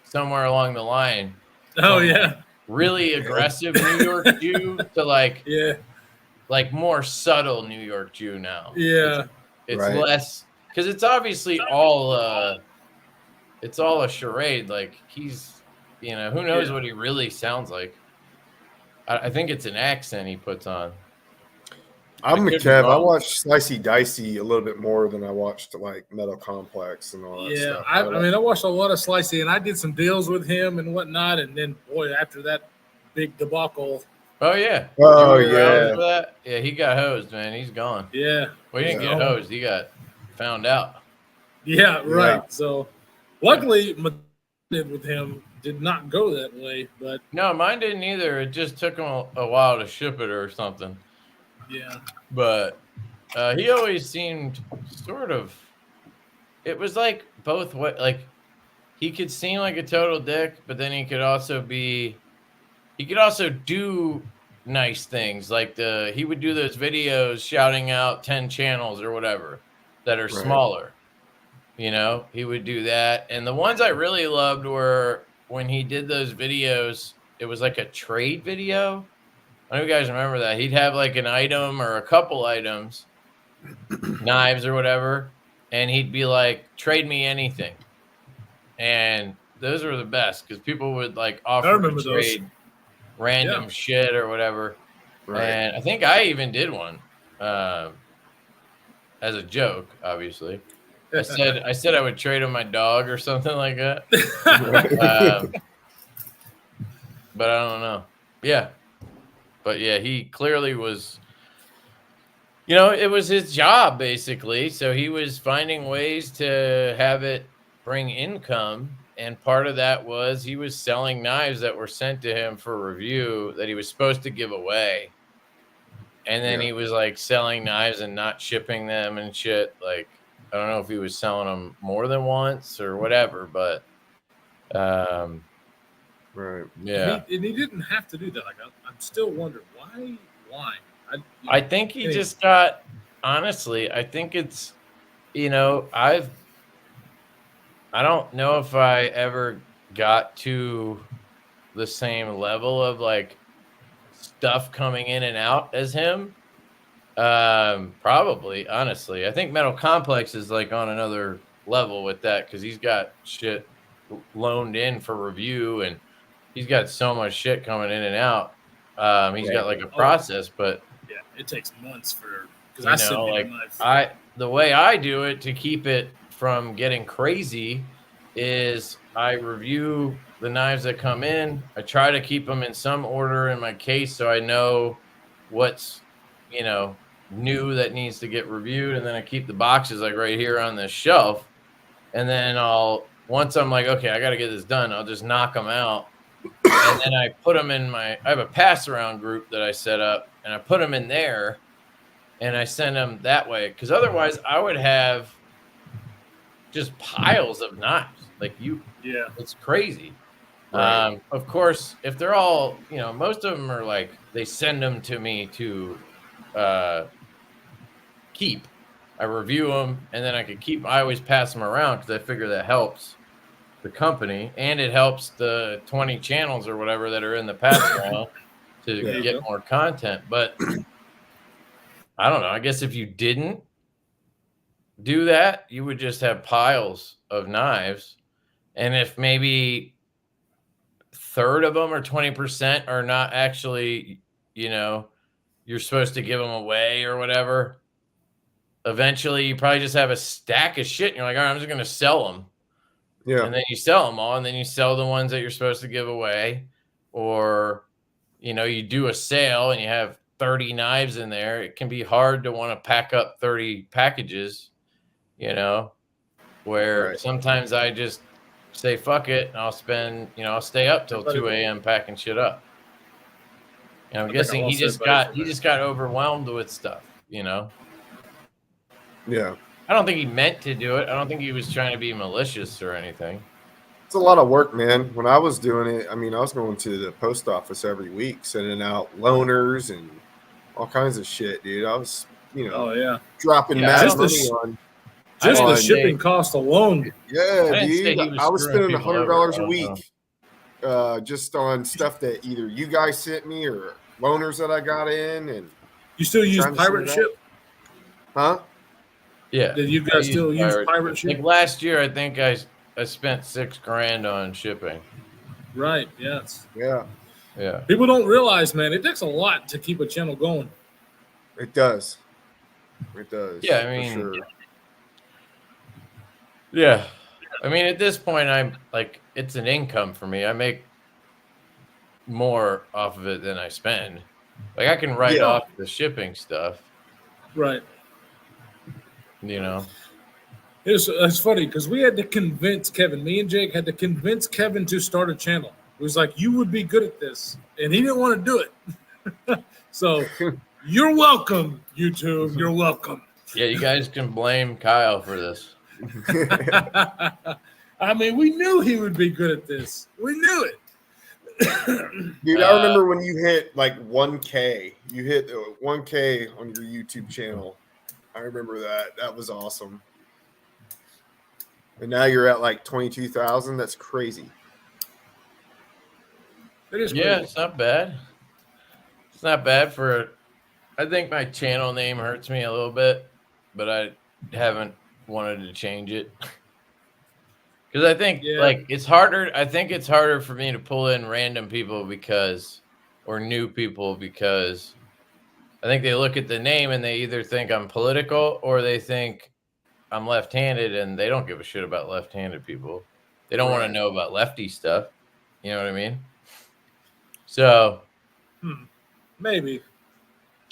somewhere along the line. Oh yeah, really aggressive New York Jew to like like more subtle New York Jew now. Yeah, it's less, because it's obviously all it's all a charade. Like he's, who knows what he really sounds like. I think it's an accent he puts on. I'm Kev. I watched Slicey Dicey a little bit more than I watched like Metal Complex and all that stuff. I mean, I watched a lot of Slicey, and I did some deals with him and whatnot. And then, boy, after that big debacle. Oh yeah. Yeah, he got hosed, man. He's gone. Yeah. Well, he didn't get hosed. He got found out. Yeah, right. Yeah. So, luckily, my did with him did not go that way. But no, mine didn't either. It just took him a while to ship it or something. Yeah. But he always seemed sort of, it was like both way. Like he could seem like a total dick, but then he could also do nice things. Like he would do those videos shouting out 10 channels or whatever that are smaller. He would do that. And the ones I really loved were when he did those videos, it was like a trade video. I know you guys remember that. He'd have like an item or a couple items, knives or whatever, and he'd be like, trade me anything. And those were the best because people would like offer to trade random shit or whatever. Right. And I think I even did one as a joke, obviously. I said I would trade him my dog or something like that. But I don't know. Yeah. But yeah, he clearly was, it was his job basically. So he was finding ways to have it bring income. And part of that was he was selling knives that were sent to him for review that he was supposed to give away. And then he was like selling knives and not shipping them and shit. Like, I don't know if he was selling them more than once or whatever, but yeah. And he didn't have to do that. Like, I'm still wondering why. I think he just got, honestly, I think it's, I don't know if I ever got to the same level of like stuff coming in and out as him. Probably, honestly. I think Metal Complex is like on another level with that because he's got shit loaned in for review and he's got so much shit coming in and out. He's got like a process, but yeah, it takes months because the way I do it to keep it from getting crazy is I review the knives that come in. I try to keep them in some order in my case so I know what's new that needs to get reviewed, and then I keep the boxes like right here on this shelf, and then once I'm like, okay, I got to get this done, I'll just knock them out. And then I put them in I have a pass around group that I set up, and I put them in there and I send them that way. Because otherwise I would have just piles of knives. Like it's crazy. Right. Of course, if they're all, most of them are like they send them to me to keep. I review them and then I could keep. I always pass them around because I figure that helps the company and it helps the 20 channels or whatever that are in the pass now to There Yeah. you get go. more content. But I don't know. I guess if you didn't do that, you would just have piles of knives. And if maybe third of them or 20% are not actually, you're supposed to give them away or whatever, eventually you probably just have a stack of shit and you're like, all right, I'm just going to sell them. Yeah. And then you sell them all and then you sell the ones that you're supposed to give away. Or, you do a sale and you have 30 knives in there. It can be hard to want to pack up 30 packages, where Right. sometimes I just say, fuck it. And I'll stay up till 2 a.m. packing shit up. And I'm I think I guessing he lost just everybody got overwhelmed with stuff, Yeah. I don't think he meant to do it. I don't think he was trying to be malicious or anything. It's a lot of work, man. When I was doing it, I mean, I was going to the post office every week, sending out loaners and all kinds of shit, dude. I was, Oh yeah, dropping Yeah, mad just money the on. just the on- shipping cost alone. Yeah, I didn't say dude. he was I was screwing spending people over. $100 I a don't week, just on stuff that either you guys sent me or loaners that I got in, and You still use trying to send pirate it out. ship? Huh? Yeah. Did you I guys still use pirate Like ship? last year, I think I spent $6,000 on shipping. Right. Yes. Yeah, Yeah. People don't realize, man, it takes a lot to keep a channel going. it does. It does. Yeah, I for mean, sure. Yeah. I mean, at this point, I'm like, it's an income for me. I make more off of it than I spend. Like, I can write Yeah. off the shipping stuff, Right. It's funny because we had to convince Kevin. Me and Jake had to convince Kevin to start a channel. It was like, you would be good at this, and he didn't want to do it. So you're welcome, YouTube. You're welcome. Yeah, you guys can blame Kyle for this. I mean, we knew he would be good at this. We knew it. Dude, I remember when you hit like 1K. You hit 1K on your YouTube channel. I remember that. That was awesome. And now you're at like 22,000. That's crazy. It is Yeah, crazy. it's not bad. It's not bad for. I think my channel name hurts me a little bit, but I haven't wanted to change it. Because I think it's harder. I think it's harder for me to pull in random people or new people because I think they look at the name and they either think I'm political or they think I'm left-handed and they don't give a shit about left-handed people. They don't want to know about lefty stuff. You know what I mean? So maybe.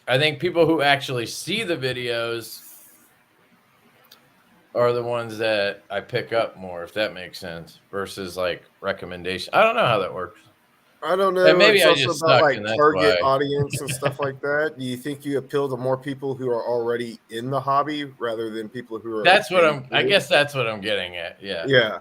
I think people who actually see the videos are the ones that I pick up more, if that makes sense, versus like recommendation. I don't know how that works. I don't know. And maybe it's I also just about suck, like and that's target why. audience and stuff like that. Do you think you appeal to more people who are already in the hobby rather than people who are? I guess that's what I'm getting at. Yeah. Yeah.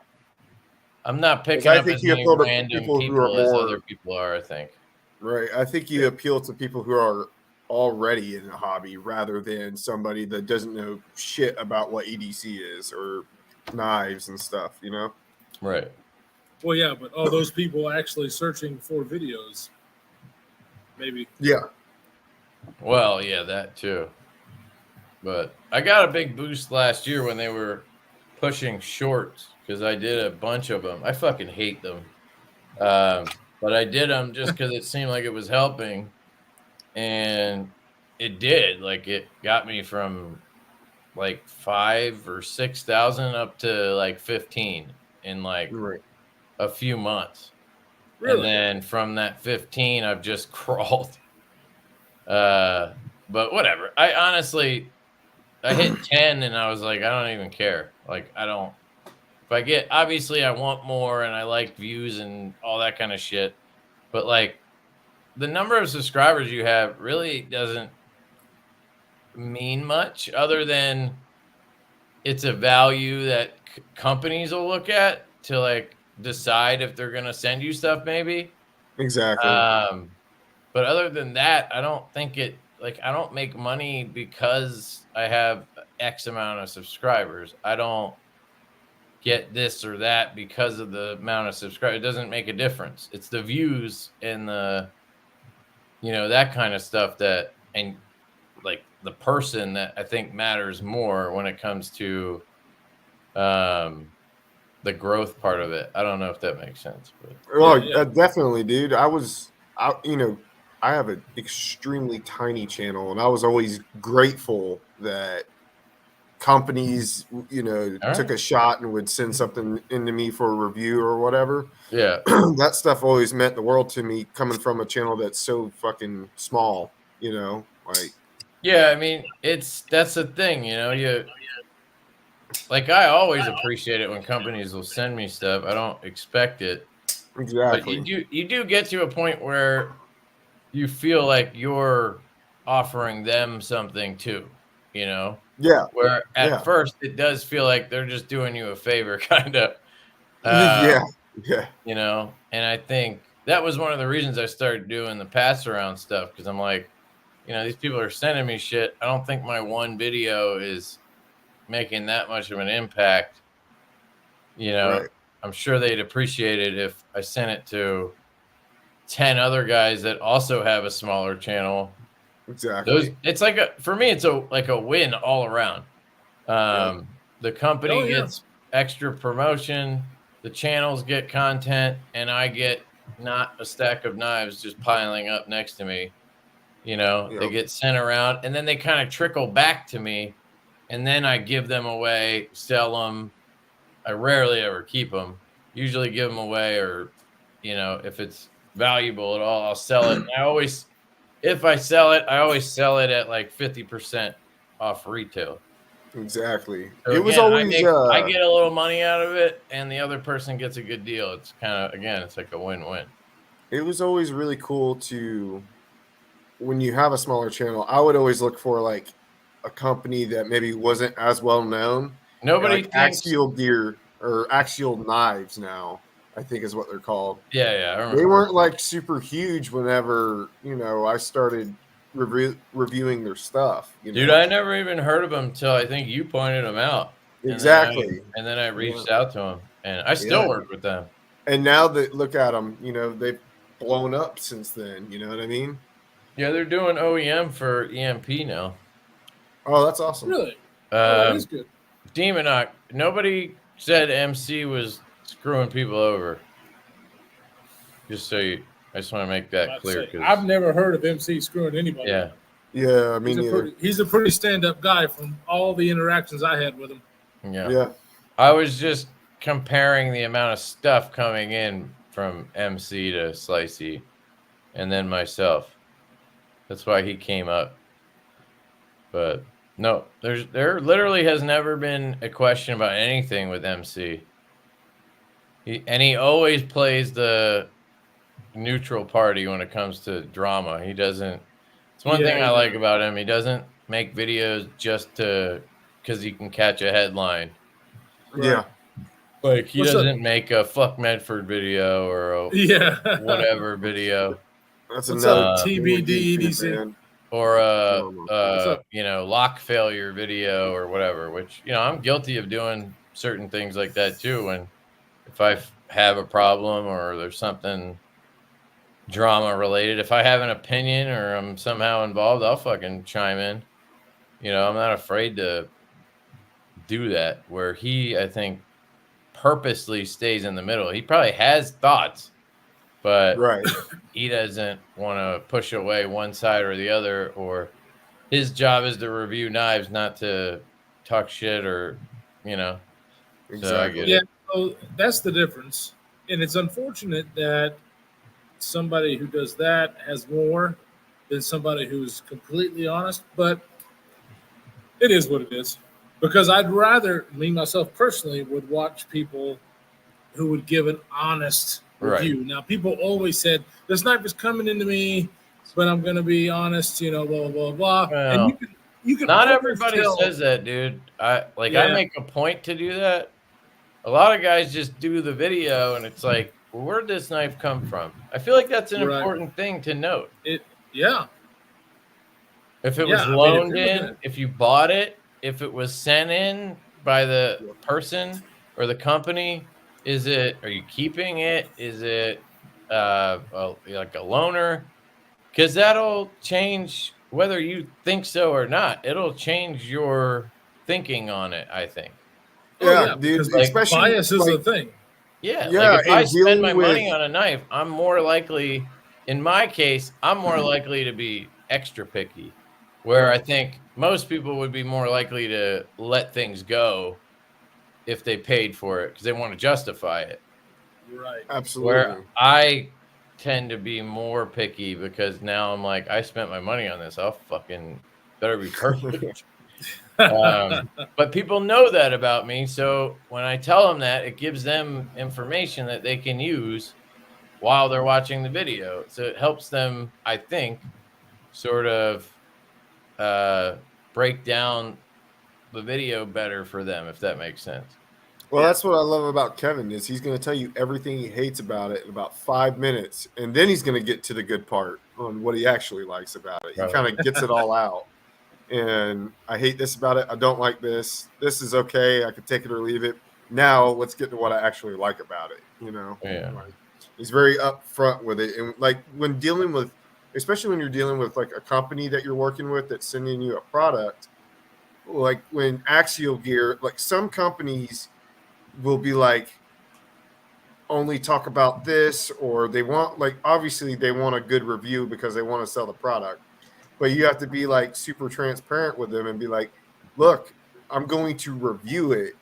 I'm not picking I up think as you many appeal to random people who are people as more- other people are, I think. Right. I think you appeal to people who are already in the hobby rather than somebody that doesn't know shit about what EDC is or knives and stuff, Right. Well, yeah, but all those people actually searching for videos, maybe. Yeah. Well, yeah, that too. But I got a big boost last year when they were pushing shorts because I did a bunch of them. I fucking hate them. But I did them just because it seemed like it was helping. And it did. Like, it got me from like 5,000 or 6,000 up to like 15 in like a few months. Really? And then from that 15, I've just crawled. But whatever. I honestly, I hit 10 and I was like, I don't even care. Like, if I get, obviously I want more and I like views and all that kind of shit. But like, the number of subscribers you have really doesn't mean much other than it's a value that companies will look at to like decide if they're gonna send you stuff, maybe. Exactly. But other than that, I don't think I don't make money because I have X amount of subscribers. I don't get this or that because of the amount of subscribers. It doesn't make a difference. It's the views and that kind of stuff and like the person that I think matters more when it comes to the growth part of it. I don't know if that makes sense, but Well, definitely, dude. I have an extremely tiny channel, and I was always grateful that companies, took a shot and would send something into me for a review or whatever. yeah. That stuff always meant the world to me, coming from a channel that's so fucking small, like. Yeah, I mean, that's the thing, I always appreciate it when companies will send me stuff. I don't expect it. Exactly. But you do get to a point where you feel like you're offering them something too, Yeah. Where at first it does feel like they're just doing you a favor, kind of. Yeah. And I think that was one of the reasons I started doing the pass around stuff, because I'm like, these people are sending me shit. I don't think my one video is making that much of an impact. Right. I'm sure they'd appreciate it if I sent it to 10 other guys that also have a smaller channel. Exactly. It's for me, it's like a win all around. The company gets extra promotion, the channels get content, and I get not a stack of knives just piling up next to me. They get sent around, and then they kind of trickle back to me, and then I give them away, sell them. I rarely ever keep them. Usually give them away, or if it's valuable at all, I'll sell it. And if I sell it, I always sell it at like 50% off retail. Exactly. So it was always I get a little money out of it, and the other person gets a good deal. It's kind of, it's like a win-win. It was always really cool when you have a smaller channel, I would always look for like a company that maybe wasn't as well known. Nobody thinks Axial Gear or Axial Knives now, I think is what they're called. Yeah, I remember. They weren't like super huge whenever, I started reviewing their stuff. Dude, I never even heard of them until I think you pointed them out. Exactly. And then I reached out to them, and I still work with them. And now that look at them, they've blown up since then. You know what I mean? Yeah, they're doing OEM for EMP now. Oh, that's awesome. Really? That's good. Demonoc, nobody said MC was screwing people over. I just want to make that clear. I've never heard of MC screwing anybody. Yeah. Yeah, I mean, he's a pretty stand-up guy from all the interactions I had with him. Yeah. I was just comparing the amount of stuff coming in from MC to Slicey, and then myself. That's why he came up. But no, there literally has never been a question about anything with MC. He always plays the neutral party when it comes to drama. He doesn't. It's one thing I like about him. He doesn't make videos just because he can catch a headline. Yeah. Like he doesn't make a fuck Medford video or a whatever video. That's What's another up, TBDEDC? Or a lock failure video or whatever, which I'm guilty of doing certain things like that too. And if I have a problem or there's something drama related, if I have an opinion or I'm somehow involved, I'll fucking chime in. I'm not afraid to do that. Where he, I think, purposely stays in the middle. He probably has thoughts, but he doesn't want to push away one side or the other, or his job is to review knives, not to talk shit or, Exactly. So I get it. So that's the difference. And it's unfortunate that somebody who does that has more than somebody who's completely honest, but it is what it is. Because I'd rather, me, myself personally, would watch people who would give an honest review. Now, people always said, this knife is coming into me, but I'm going to be honest, blah, blah, blah, blah. Well, and you can not everybody says that, dude. I make a point to do that, A lot of guys just do the video, and it's like, well, where'd this knife come from? I feel like that's an important thing to note. Yeah. If it was loaned in, if you bought it, if it was sent in by the person or the company, are you keeping it? Is it like a loaner? Because that'll change whether you think so or not. It'll change your thinking on it, I think. Yeah, dude. Like, especially bias is a thing. Yeah, like if I spend my money on a knife, I'm more likely, in my case, I'm more likely to be extra picky. Where I think most people would be more likely to let things go if they paid for it because they want to justify it. Right. Absolutely. Where I tend to be more picky because now I'm like, I spent my money on this. I'll fucking better be perfect. But people know that about me. So when I tell them that, it gives them information that they can use while they're watching the video. So it helps them, I think, sort of break down the video better for them, if that makes sense. Well, that's what I love about Kevin is he's going to tell you everything he hates about it in about 5 minutes, and then he's going to get to the good part on what he actually likes about it. He kind of gets it all out. And I hate this about it. I don't like this. This is okay. I could take it or leave it. Now let's get to what I actually like about it. You know, like, he's very upfront with it. And like when dealing with, especially when you're dealing with like a company that you're working with that's sending you a product, like when Axial Gear, like some companies will be like, only talk about this, or they want, like, obviously they want a good review because they want to sell the product. But you have to be like super transparent with them and be like, look, I'm going to review it.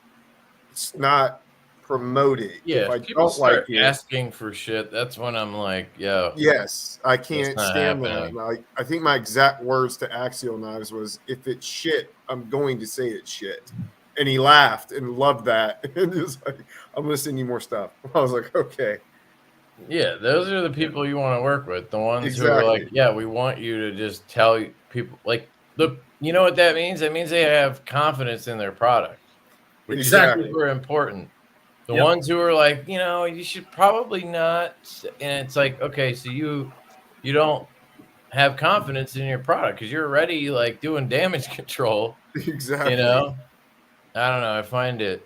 It's not promote it. Yeah, if I people don't start like it, asking for shit, that's when I'm like, yo. Yes, I can't stand that. Like, I think my exact words to Axial Knives was, if it's shit, I'm going to say it's shit. And he laughed and loved that. And he was like, I'm going to send you more stuff. I was like, okay. Yeah, those are the people you want to work with. The ones who are like, yeah, we want you to just tell people, like, look, you know what that means? That means they have confidence in their product, which is super important. The ones who are like, you know, you should probably not. And it's like, okay, so you don't have confidence in your product because you're already like doing damage control. Exactly. You know, I don't know. I find it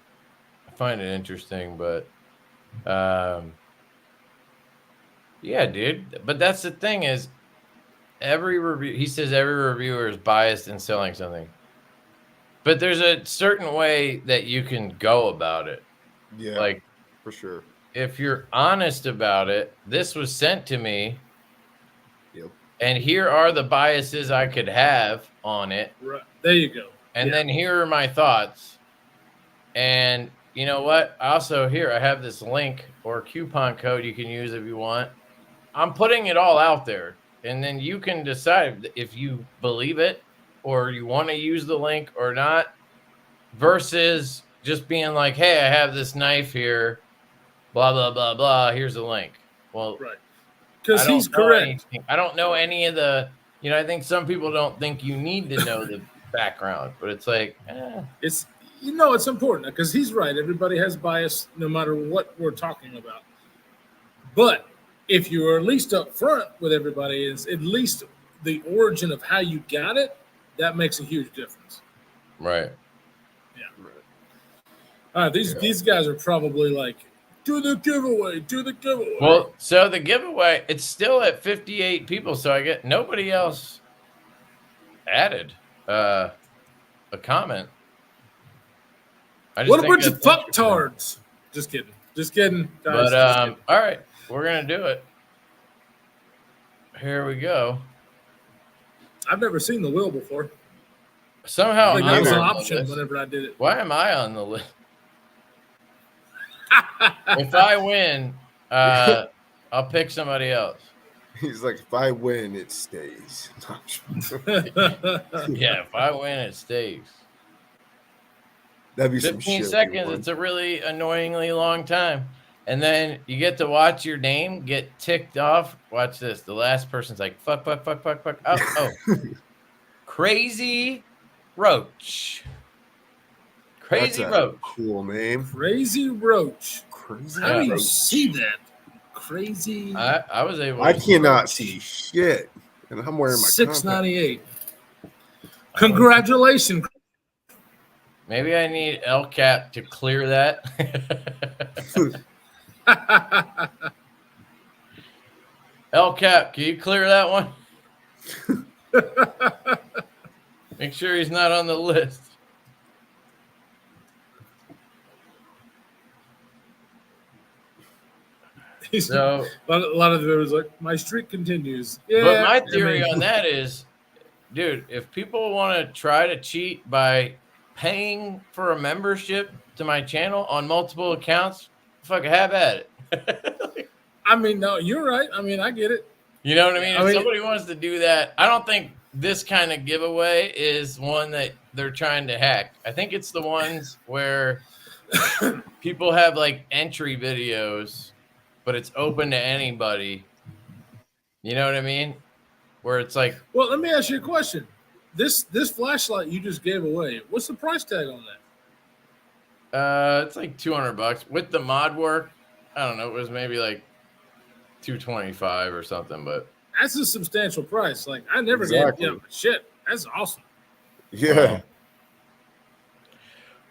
interesting, but yeah, dude. But that's the thing is, he says every reviewer is biased in selling something. But there's a certain way that you can go about it. Yeah, like, for sure. If you're honest about it, this was sent to me. Yep. And here are the biases I could have on it. Right. There you go. And then here are my thoughts. And you know what? Also, here I have this link or coupon code you can use if you want. I'm putting it all out there. And then you can decide if you believe it or you want to use the link or not, versus just being like, hey, I have this knife here, blah, blah, blah, blah. Here's the link. Well, right. Because he's correct. I don't know any of the, you know, I think some people don't think you need to know the background, but it's like, it's, you know, it's important because he's right. Everybody has bias no matter what we're talking about. But if you are at least upfront with everybody, is at least the origin of how you got it, that makes a huge difference. Right. Yeah. Right. All right. These guys are probably like, do the giveaway. Well, so the giveaway, it's still at 58 people, so I get nobody else added a comment. What a bunch of fucktards. Just kidding. Guys, but all right, we're gonna do it. Here we go. I've never seen the wheel before. Somehow I think that was an option whenever I did it. Why am I on the list? If I win, I'll pick somebody else. He's like, if I win, it stays. Yeah, if I win, it stays. That'd be 15 seconds. It's a really annoyingly long time. And then you get to watch your name get ticked off. Watch this. The last person's like, fuck. Oh. Crazy Roach. Crazy That's a Roach. cool name. Crazy Roach. Crazy. How do you Roach. see that? Crazy. I was able. I to cannot see shit, and I'm wearing my $6.98. Congratulations. Maybe I need LCAP to clear that. LCAP, can you clear that one? Make sure he's not on the list. So a lot of it was like, my streak continues. Yeah, but my theory on that is, dude, if people want to try to cheat by paying for a membership to my channel on multiple accounts, fucking have at it. I mean, no, you're right. I mean, I get it. You know what I mean? If somebody wants to do that, I don't think this kind of giveaway is one that they're trying to hack. I think it's the ones where people have like entry videos, but it's open to anybody. You know what I mean? Where it's like, well, let me ask you a question. This flashlight you just gave away, what's the price tag on that? it's like $200 with the mod work. I don't know. It was maybe like $225 or something, but that's a substantial price. Like I never get, shit. That's awesome. Yeah.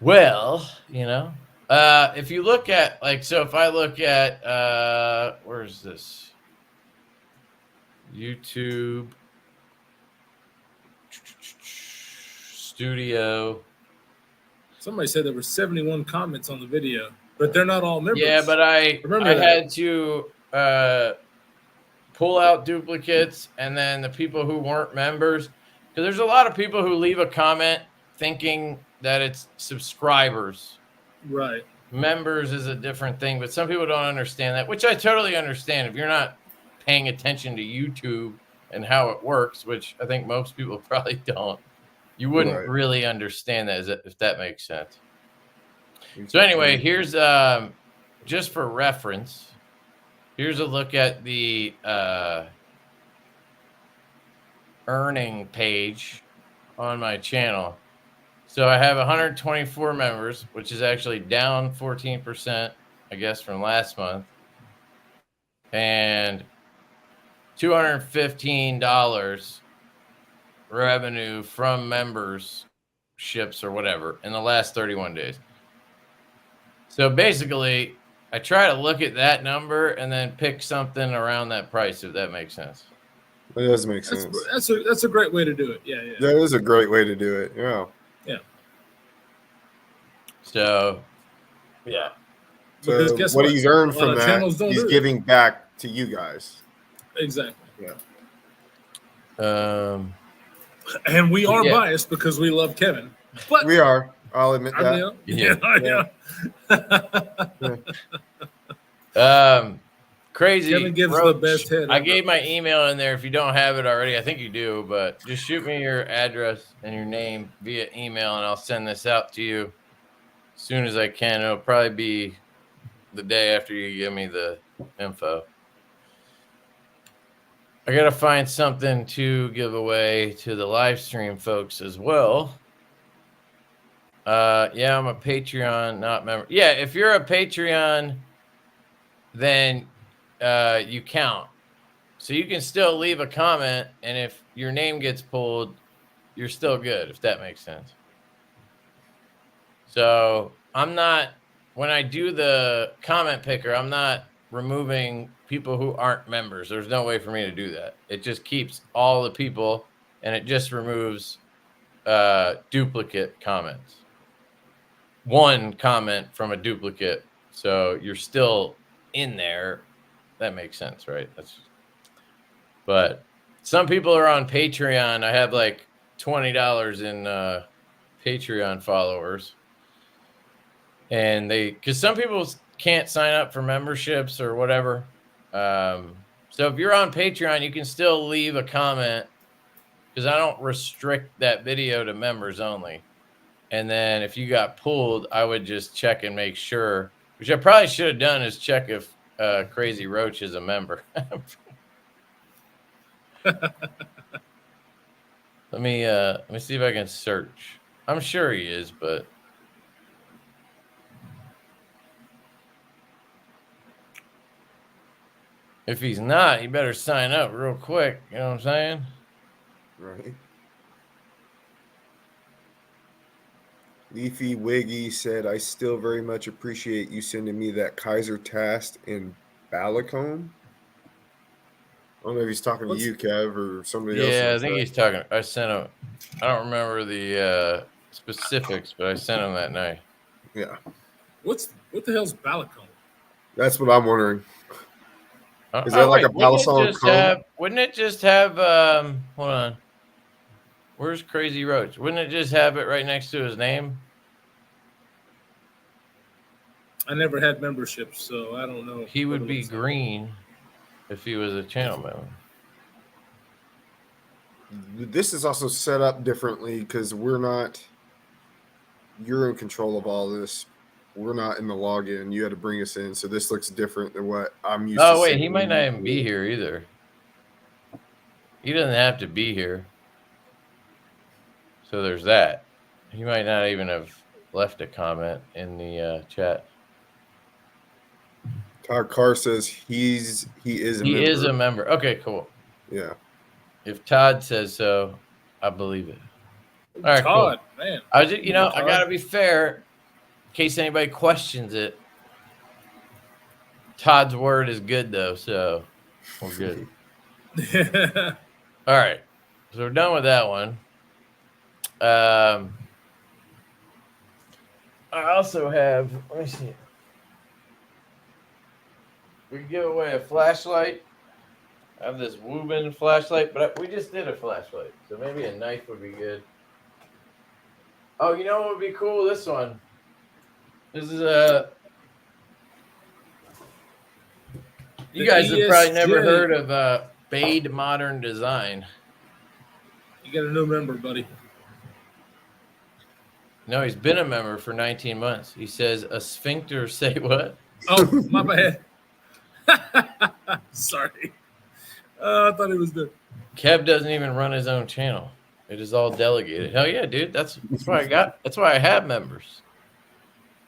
Well, if you look at so if I look at where's this? YouTube Studio. Somebody said there were 71 comments on the video, but they're not all members. Yeah, but I had to pull out duplicates, and then the people who weren't members, because there's a lot of people who leave a comment thinking that it's subscribers. Right. Members is a different thing, but some people don't understand that, which I totally understand. If you're not paying attention to YouTube and how it works, which I think most people probably don't, you wouldn't really understand that, if that makes sense. So anyway, here's just for reference, here's a look at the earning page on my channel. So I have 124 members, which is actually down 14%, I guess, from last month, and $215 revenue from memberships or whatever in the last 31 days. So basically, I try to look at that number and then pick something around that price, if that makes sense. It does make sense. That's a great way to do it. Yeah. That is a great way to do it. Yeah. Yeah. So, yeah. So what he's earned from that, he's giving back to you guys. Exactly. Yeah. And we are biased because we love Kevin. But we are. I'll admit that. Crazy. Kevin gives the best head. I gave my email in there. If you don't have it already, I think you do, but just shoot me your address and your name via email, and I'll send this out to you as soon as I can. It'll probably be the day after you give me the info. I got to find something to give away to the live stream folks as well. Yeah, I'm a Patreon, not member. Yeah, if you're a Patreon, then you count. So you can still leave a comment, and if your name gets pulled, you're still good, if that makes sense. So I'm not, when I do the comment picker, I'm not removing people who aren't members. There's no way for me to do that. It just keeps all the people, and it just removes duplicate comments. One comment from a duplicate, so you're still in there. That makes sense, right? But some people are on Patreon. I have like $20 in Patreon followers, and because some people can't sign up for memberships or whatever. So if you're on Patreon, you can still leave a comment, because I don't restrict that video to members only. And then if you got pulled, I would just check and make sure, which I probably should have done, is check if Crazy Roach is a member. Let me see if I can search. I'm sure he is, but If he's not, you better sign up real quick. You know what I'm saying? Right. Leafy Wiggy said, I still very much appreciate you sending me that Kizer Tast in Balacombe. I don't know if he's talking to you, Kev, or somebody else. Yeah, I think he's talking. I sent him. I don't remember the specifics, but I sent him that night. Yeah. What the hell's Balacombe? That's what I'm wondering. Is that like a Balisong comb? Wouldn't it just have hold on. Where's Crazy Roach? Wouldn't it just have it right next to his name? I never had memberships, so I don't know. He would be green if he was a channel member. This is also set up differently because you're in control of all this. We're not in the login. You had to bring us in, so this looks different than what I'm used to. Oh wait, he might not even be here either. He doesn't have to be here. So there's that. He might not even have left a comment in the chat. Todd Carr says he is a member. Okay, cool. Yeah. If Todd says so, I believe it. All right, Todd, cool. Man. I just, I gotta be fair, in case anybody questions it. Todd's word is good though, so we're good. All right, so we're done with that one. I also have. Let me see. We give away a flashlight. I have this Woobin flashlight, but we just did a flashlight, so maybe a knife would be good. Oh, you know what would be cool? This one. This is a. You guys have probably never heard of Bade Modern Design. You got a new member, buddy. No, he's been a member for 19 months. He says a sphincter say what? Oh, my bad. Sorry. I thought he was there. Kev doesn't even run his own channel. It is all delegated. Hell yeah, dude. That's why I have members.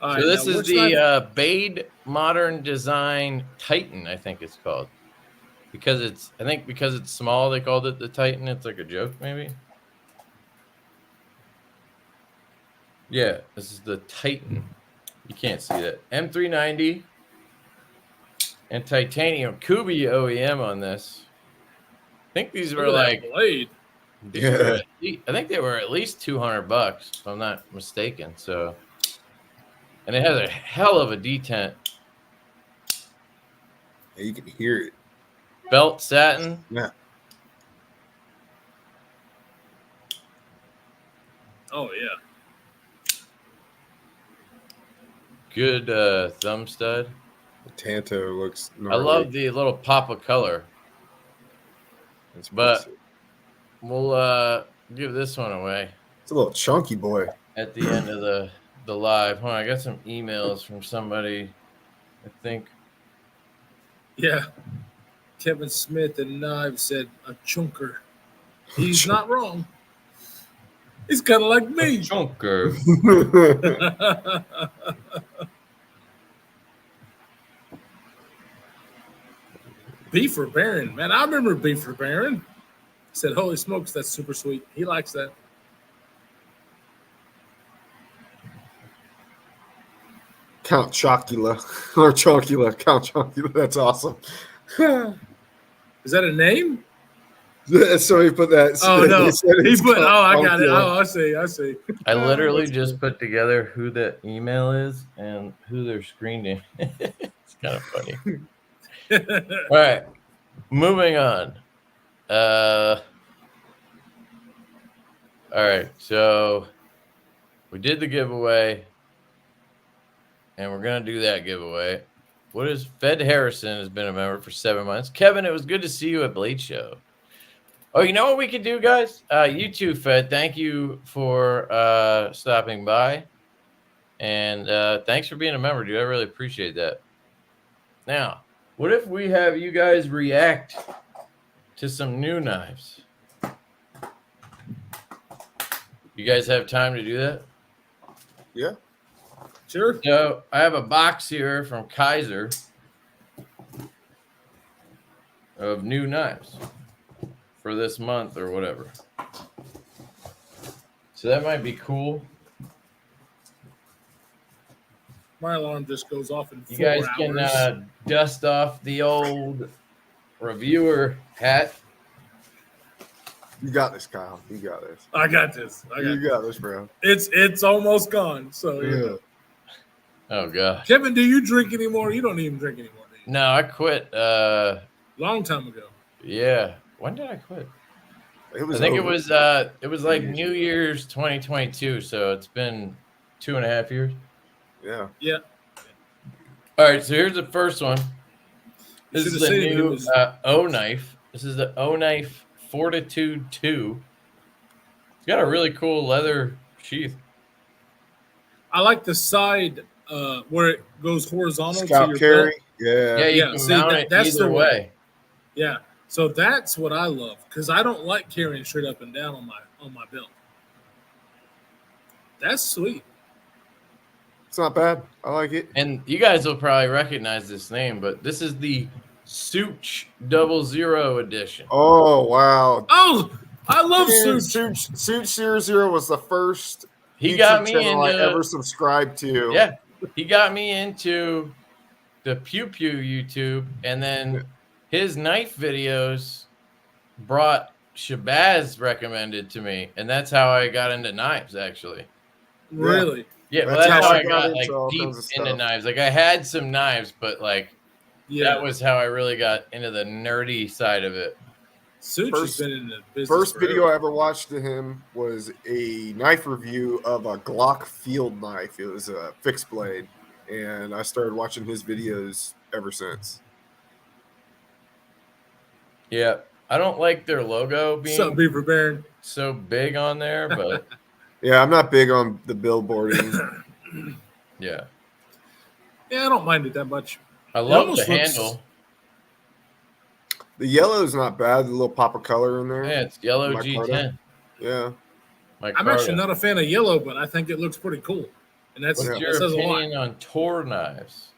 All so this is the Bade Modern Design Titan, I think it's called. Because it's small, they called it the Titan. It's like a joke, maybe. Yeah, this is the Titan. You can't see that. M390 and titanium Kubi OEM on this. I think these were like blade. I think they were at least $200 if I'm not mistaken. So, and it has a hell of a detent. Yeah, you can hear it. Belt satin. Yeah. Oh yeah. Good thumb stud. The Tanto looks gnarly. I love the little pop of color. But we'll give this one away. It's a little chunky boy. At the end of the live. Hold on, I got some emails from somebody, I think. Yeah. Kevin Smith and Knives said a chunker. He's not wrong. He's kind of like me. A chunker. Beefer Baron, man, I remember Beefer Baron. Said, "Holy smokes, that's super sweet." He likes that. Count Chocula or Chocula, Count Chocula. That's awesome. Is that a name? So he put that. Oh no, he put. Oh, I got it. Oh, I see. I literally just put together who the email is and who they're screened in. It's kind of funny. All right, moving on. All right, so we did the giveaway, and we're gonna do that giveaway. What is Fed Harrison has been a member for 7 months? Kevin, it was good to see you at Blade Show. Oh, you know what we could do, guys? You too, Fed. Thank you for stopping by, and thanks for being a member, dude. I really appreciate that. Now, what if we have you guys react to some new knives? You guys have time to do that? Yeah. Sure. So I have a box here from Kizer. of new knives for this month or whatever. So that might be cool. My alarm just goes off in 4 You guys hours. can dust off the old reviewer hat. You got this, Kyle. You got this. I got this. You got this, bro. It's almost gone. So Yeah. Oh gosh. Kevin, do you drink anymore? You don't even drink anymore, do you? No, I quit. Long time ago. Yeah. When did I quit? It was I think over. it was like New Year's 2022, so it's been 2.5 years. Yeah. Yeah. All right, so here's the first one. You This is should've the said it new was- O knife. This is the O knife Fortitude 2. It's got a really cool leather sheath. I like the side where it goes horizontal to Scalp your carry. belt. Yeah. Yeah, you Yeah, can see, mount it that's either the way. Yeah. So that's what I love because I don't like carrying straight up and down on my belt. That's sweet. It's not bad. I like it. And you guys will probably recognize this name, but this is the Such 00 edition. Oh wow. Oh, I love Man, suits. Suit 00 was the first He YouTube got me channel I into ever subscribed to. Yeah, he got me into the Pew Pew YouTube, and then his knife videos brought Shabazz recommended to me, and that's how I got into knives, actually. Really? Yeah, well, That's that's how how I I got got into like all deep kinds of into stuff. knives. Like I had some knives, but like Yeah. that was how I really got into the nerdy side of it. Suits First- has been in the business. First forever. video I ever watched to him was a knife review of a Glock field knife. It was a fixed blade, and I started watching his videos ever since. Yeah, I don't like their logo What's up, being Beaver Baron? so big on there, but Yeah, I'm not big on the billboarding. yeah, Yeah, I don't mind it that much. I love the almost looks- handle. The yellow's not bad. The little pop of color in there. Yeah, it's yellow My G10. Yeah. I'm I'm actually not a fan of yellow, but I think it looks pretty cool. And that's What's that your says a lot. opinion on Tor knives?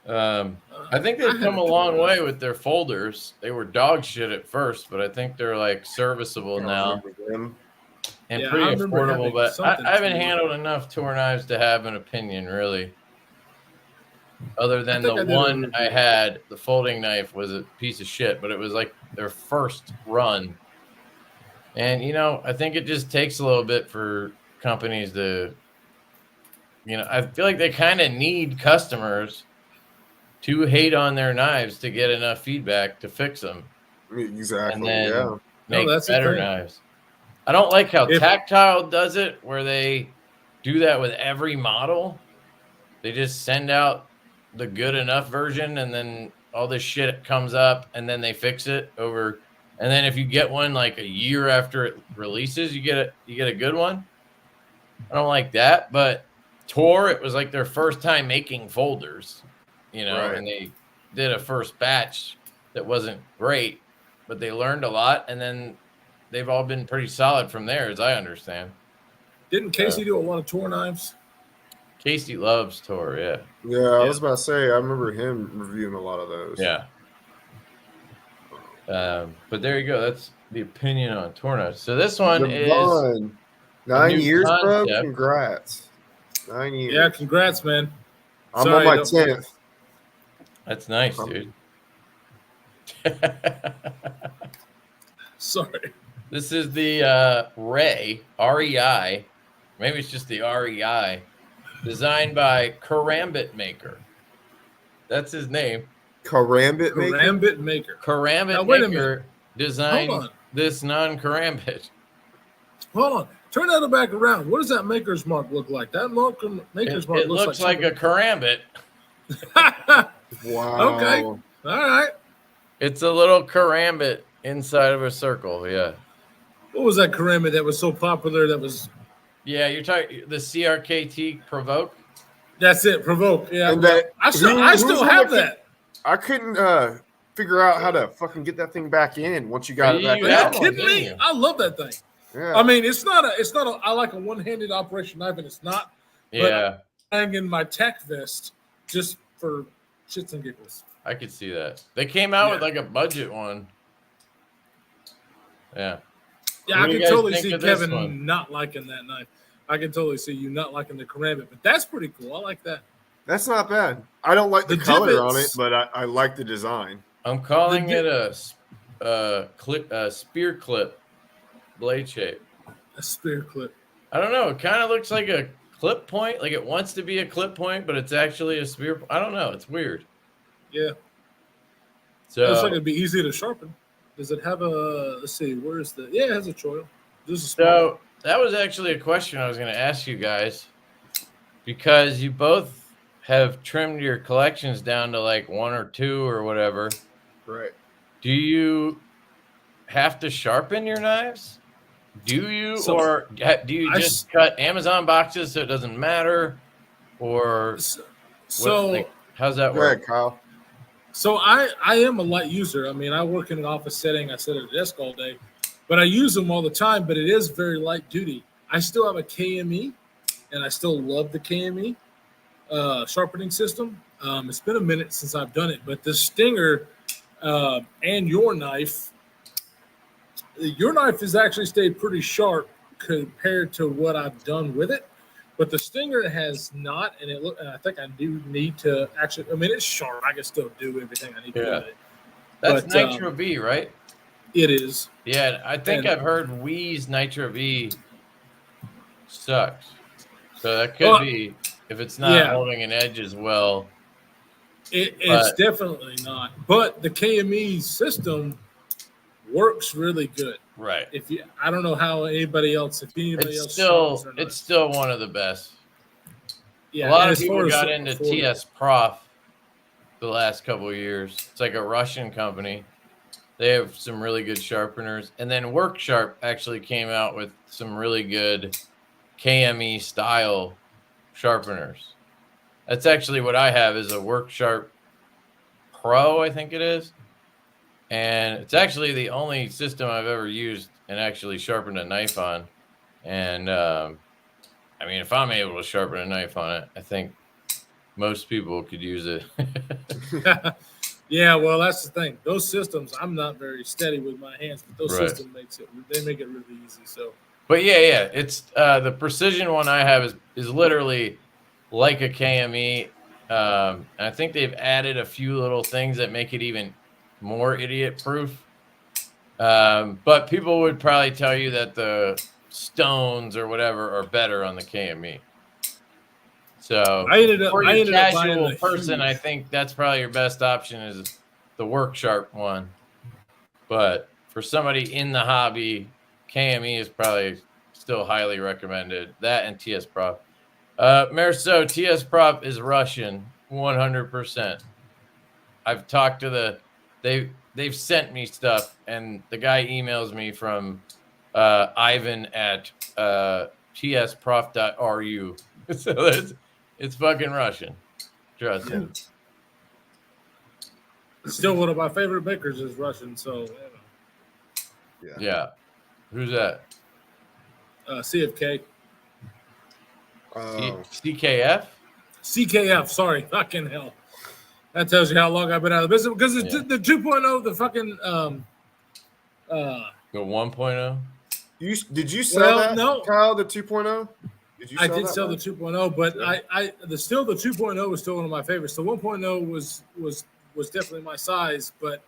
I think I they've had come a a long Tor way knife. with their folders. They were dog shit at first, but I think they're like serviceable I now remember them. and Yeah, I pretty remember affordable. having But something I haven't to- handled enough Tor knives to have an opinion, really. Other than think the I did a one review. I had, the folding knife was a piece of shit, but it was like their first run. And, you know, I think it just takes a little bit for companies to, you know, I feel like they kind of need customers to hate on their knives to get enough feedback to fix them, Exactly. and then Yeah. make that's the better thing. knives. I don't like how If- Tactile does it, where they do that with every model. They just send out the good enough version, and then all this shit comes up, and then they fix it over. And then if you get one like a year after it releases, you get a good one. I don't like that, but Tor, it was like their first time making folders, you know, Right. and they did a first batch that wasn't great, but they learned a lot, and then they've all been pretty solid from there, as I understand. Didn't Casey do a lot of tour knives? Casey loves Tor, yeah. Yeah, I was about to say, I remember him reviewing a lot of those. Yeah. But there you go. That's the opinion on Tor knives. So this one is Devon, 9 new years, bro. concept. Congrats. 9 years. Yeah, congrats, man. I'm Sorry, on my don't- 10th. that's nice, dude. Sorry. This is the Ray, REI. Maybe it's just the REI. Designed by Karambit Maker. That's his name. Karambit maker. Karambit Maker. Karambit Now, wait a Maker designed Hold on. this non-karambit. Hold on. Turn that back around. What does that maker's mark look like? That maker's mark It looks like a karambit. a. Wow. Okay. All right. It's a little karambit inside of a circle. Yeah. What was that karambit that was so popular? That was. Yeah, you're talking the CRKT Provoke. That's it. Provoke. Yeah. And that I still who's have the- that. I couldn't figure out how to fucking get that thing back in once you got it back You Are in. have you one, kidding didn't me? you? I love that thing. Yeah. I mean, it's not a. I like a one-handed operation knife, and it's not Yeah. hanging my tech vest just for shits and giggles. I could see that. They came out with Yeah. like a budget one. Yeah. Yeah, What I do you can guys totally think see of this Kevin one? not liking that knife. I can totally see you not liking the karambit, but that's pretty cool. I like that. That's not bad. I don't like the The color on it, divots- but I like the design. I'm calling it a spear clip blade shape. A spear clip. I don't know. It kind of looks like a clip point. Like it wants to be a clip point, but it's actually a spear. I don't know. It's weird. Yeah. So Looks like it'd be easy to sharpen. Does it have a? Let's see. Where's the? Yeah, it has a choil. This is So that was actually a question I was going to ask you guys, because you both have trimmed your collections down to like 1 or 2 or whatever. Right. Do you have to sharpen your knives? Do you, or do you just cut Amazon boxes so it doesn't matter? Or how's that Go work? ahead, Kyle. So I am a light user. I mean, I work in an office setting. I sit at a desk all day, but I use them all the time. But it is very light duty. I still have a KME, and I still love the KME sharpening system. It's been a minute since I've done it, but the Stinger and your knife has actually stayed pretty sharp compared to what I've done with it. But the Stinger has not, and I think I do need to actually. I mean, it's sharp. I can still do everything I need to do with it. That's Nitro V, right? It is. Yeah, I think I've heard Wee's Nitro V sucks. So that could be, if it's not holding an edge as well. It's definitely not. But the KME system works really good. Right. I don't know how anybody else. It's still one of the best. Yeah. A lot of people got into TS Prof the last couple of years. It's like a Russian company. They have some really good sharpeners, and then Work Sharp actually came out with some really good KME style sharpeners. That's actually what I have, is a Work Sharp Pro, I think it is. And it's actually the only system I've ever used and actually sharpened a knife on. And I mean, if I'm able to sharpen a knife on it, I think most people could use it. Yeah, well, that's the thing. Those systems, I'm not very steady with my hands, but those systems they make it really easy. So, but yeah, it's the precision one I have is literally like a KME. And I think they've added a few little things that make it even more idiot proof. But people would probably tell you that the stones or whatever are better on the KME. So for your casual person, I think that's probably your best option is the Work Sharp one. But for somebody in the hobby, KME is probably still highly recommended. That and TS Prop. Merso, TS Prop is Russian, 100%. I've talked to they've sent me stuff, and the guy emails me from Ivan at tsprof.ru. So it's fucking Russian. Trust me. Still, one of my favorite makers is Russian. So, yeah. Who's that? CFK. CKF? CKF. Sorry, fucking hell. That tells you how long I've been out of the business, because it's the 2.0, the fucking the 1.0. Did you sell that? No, Kyle, the 2.0? I did sell the 2.0, but the 2.0 was still one of my favorites. The 1.0 was definitely my size, but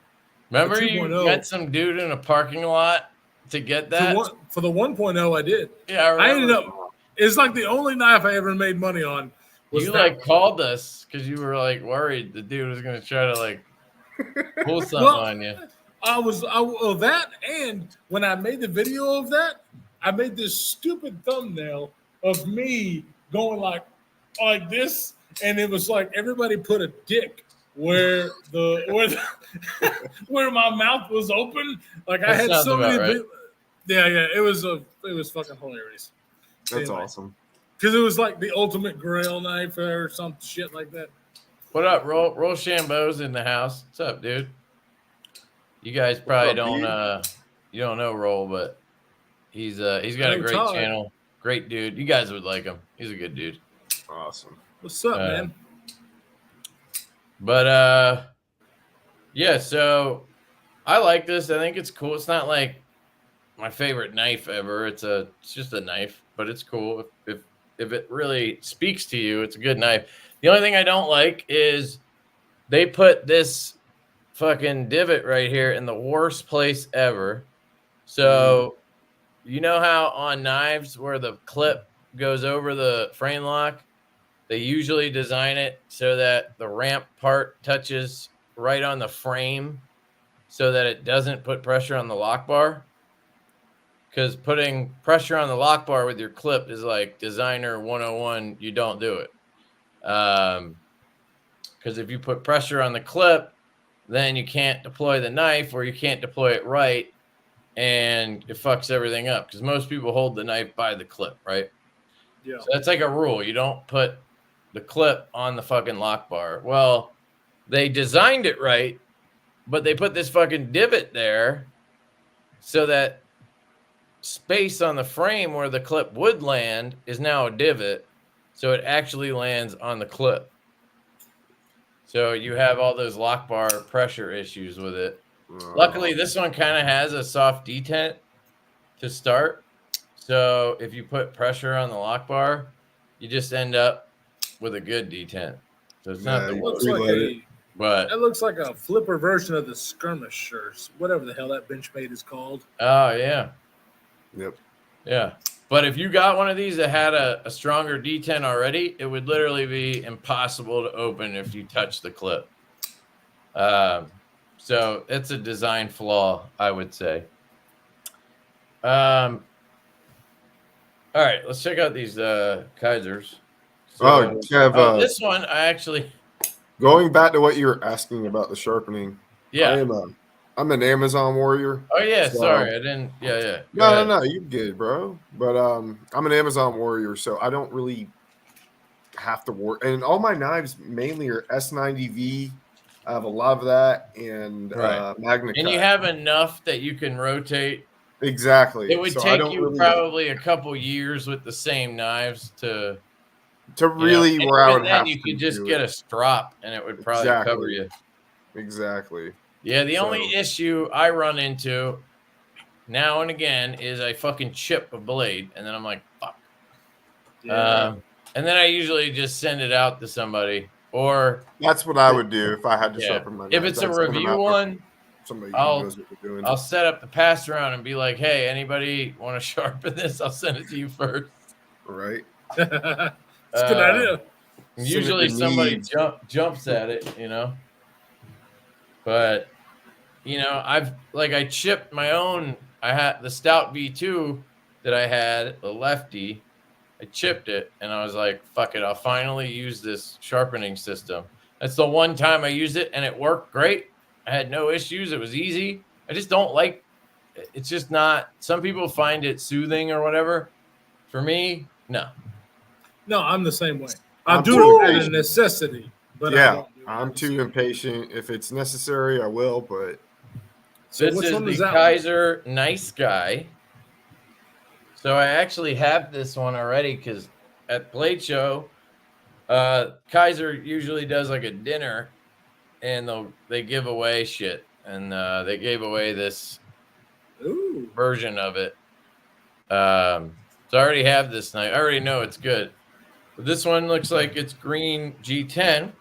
remember you met some dude in a parking lot to get that? For the 1.0, I did. Yeah, I ended up. It's like the only knife I ever made money on. You called us because you were like worried the dude was gonna try to like pull something on you. I was that, and when I made the video of that, I made this stupid thumbnail of me going like this, and it was like everybody put a dick where where my mouth was open. Like I had so many. Right. Yeah, it was fucking hilarious. That's awesome. Because it was like the ultimate grail knife or some shit like that. What up, Roll Shambo's in the house? What's up, dude? You guys probably don't know Roll, but he's got a great channel. Great dude. You guys would like him. He's a good dude. Awesome. What's up, man? But Yeah, so I like this. I think it's cool. It's not like my favorite knife ever. It's just a knife, but it's cool. If it really speaks to you, it's a good knife. The only thing I don't like is they put this fucking divot right here in the worst place ever. So you know how on knives where the clip goes over the frame lock, they usually design it so that the ramp part touches right on the frame so that it doesn't put pressure on the lock bar. Because putting pressure on the lock bar with your clip is like designer 101. You don't do it. Because if you put pressure on the clip, then you can't deploy the knife or you can't deploy it right. And it fucks everything up because most people hold the knife by the clip, right? Yeah. So that's like a rule. You don't put the clip on the fucking lock bar. Well, they designed it right, but they put this fucking divot there so that space on the frame where the clip would land is now a divot. So it actually lands on the clip. So you have all those lock bar pressure issues with it. Luckily, this one kind of has a soft detent to start. So if you put pressure on the lock bar, you just end up with a good detent. So it's not the It worst. looks looks like a flipper version of the skirmishers, whatever the hell that Benchmade is called. Oh, yeah. Yep. Yeah. But if you got one of these that had a stronger detent already, it would literally be impossible to open if you touch the clip. So it's a design flaw, I would say. All right, let's check out these Kizers. So, Kev, this one I actually going back to what you were asking about the sharpening. Yeah. I'm an Amazon warrior. Oh yeah, so, sorry, I didn't. Yeah. No, you're good, bro. But I'm an Amazon warrior, so I don't really have to work. And all my knives mainly are S90V. I have a lot of that, and Magna. And you have enough that you can rotate. Exactly. It would take you probably a couple years with the same knives to really where I would have you could just get a strop and it would probably cover you. Exactly. Yeah, the only issue I run into now and again is I fucking chip a blade and then I'm like, fuck. Yeah. And then I usually just send it out to somebody, or that's what I would do if I had to sharpen my knife. If it's a review one, somebody knows what they're doing. I'll set up the pass around and be like, hey, anybody want to sharpen this? I'll send it to you first. Right. That's a good idea. Usually somebody jumps at it, you know. But, you know, I chipped my own. I had the Stout V2 that I had, the Lefty. I chipped it and I was like, fuck it. I'll finally use this sharpening system. That's the one time I used it and it worked great. I had no issues. It was easy. I just don't like, it's just not, some people find it soothing or whatever. For me, no. No, I'm the same way. I do it as a necessity. But yeah, I'm too impatient. If it's necessary, I will, but. So this is the Kizer Nice Guy. So I actually have this one already because at Blade Show, Kizer usually does like a dinner and they give away shit. And they gave away this version of it. So I already have this knife. I already know it's good. But this one looks like it's green G10.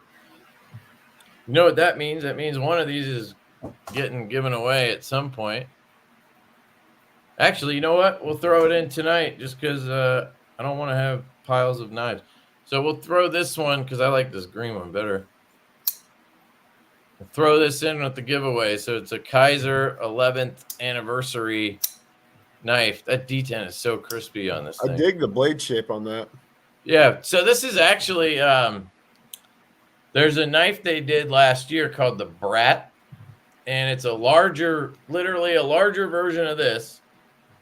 You know what that means? That means one of these is getting given away at some point. Actually, you know what? We'll throw it in tonight just because I don't want to have piles of knives. So we'll throw this one because I like this green one better. We'll throw this in with the giveaway. So it's a Kizer 11th anniversary knife. That detent is so crispy on this thing. I dig the blade shape on that. Yeah. So this is actually, there's a knife they did last year called the Brat. And it's literally a larger version of this.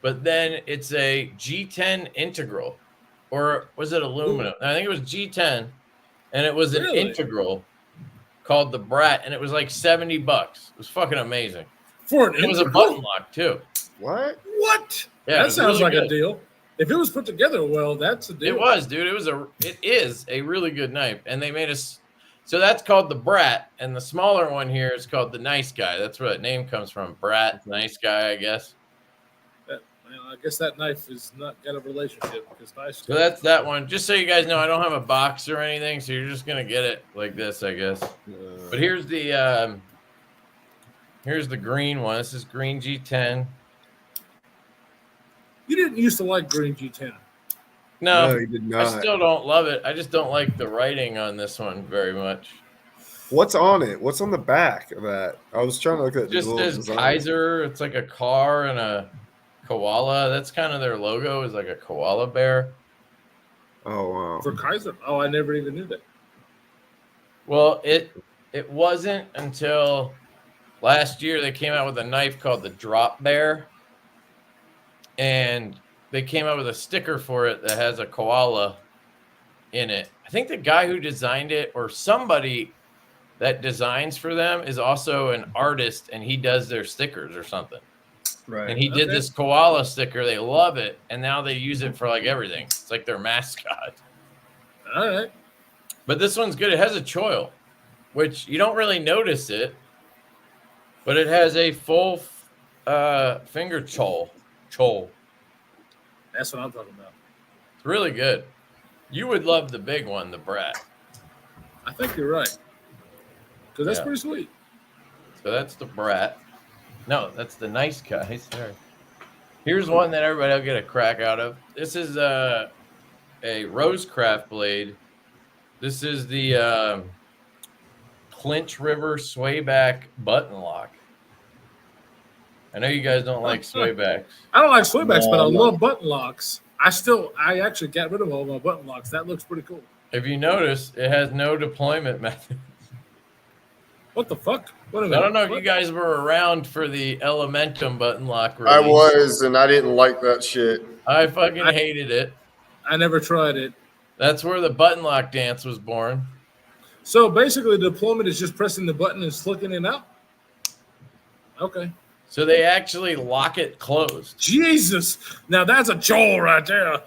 But then it's a G10 integral, or was it aluminum? I think it was G10, and it was an integral called the Brat, and it was like $70. It was fucking amazing. For an it was a button lock too. What? Yeah, that sounds like a deal. If it was put together well, that's a deal. It was, dude. It is a really good knife, and they made us. So that's called the Brat, and the smaller one here is called the Nice Guy. That's where that name comes from. Brat, nice guy, I guess. I guess that knife is not got a relationship because nice. So that's that one. Just so you guys know, I don't have a box or anything, so you're just gonna get it like this, I guess. But here's the green one. This is green G10. You didn't used to like green G10. No, he did not. I still don't love it. I just don't like the writing on this one very much. What's on it? What's on the back of that? I was trying to look at Just says Kizer. It's like a car and a koala. That's kind of their logo, is like a koala bear. Oh wow. For Kizer. Oh, I never even knew that. Well, it wasn't until last year they came out with a knife called the Drop Bear, and they came out with a sticker for it that has a koala in it. I think the guy who designed it, or somebody that designs for them, is also an artist, and he does their stickers or something. Right. And he did this koala sticker. They love it, and now they use it for like everything. It's like their mascot. All right. But this one's good. It has a choil, which you don't really notice it, but it has a full finger choil. That's what I'm talking about. It's really good. You would love the big one, the Brat. I think you're right. Because that's pretty sweet. So that's the Brat. No, that's the Nice Guy. Sorry. Here's one that everybody will get a crack out of. This is a Rosecraft blade. This is the Clinch River Swayback button lock. I know you guys don't like swaybacks. I don't like swaybacks, but I love button locks. I actually got rid of all my button locks. That looks pretty cool. If you notice, it has no deployment method. What the fuck? I don't know if you guys were around for the Elementum button lock release. I was, and I didn't like that shit. I fucking hated it. I never tried it. That's where the button lock dance was born. So basically, the deployment is just pressing the button and slicking it out? Okay. So they actually lock it closed. Jesus. Now that's a Joel right there.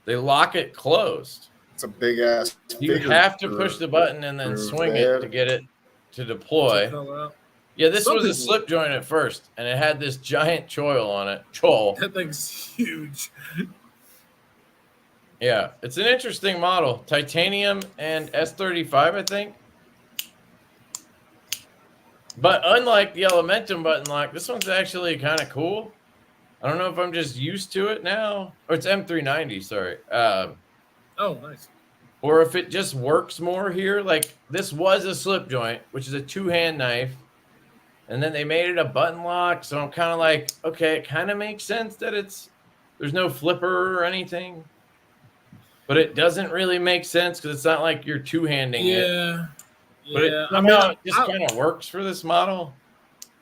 They lock it closed. It's a big ass. You have to push the button and then swing it to get it to deploy. Yeah, this was a slip joint at first, and it had this giant choil on it. That thing's huge. Yeah, it's an interesting model. Titanium and S35, I think. But unlike the Elementum button lock, this one's actually kind of cool. I don't know if I'm just used to it now. Or it's M390, sorry. Oh, nice. Or if it just works more here. Like, this was a slip joint, which is a two-hand knife. And then they made it a button lock. So I'm kind of like, okay, it kind of makes sense that there's no flipper or anything. But it doesn't really make sense because it's not like you're two-handing it. But it just kind of works for this model.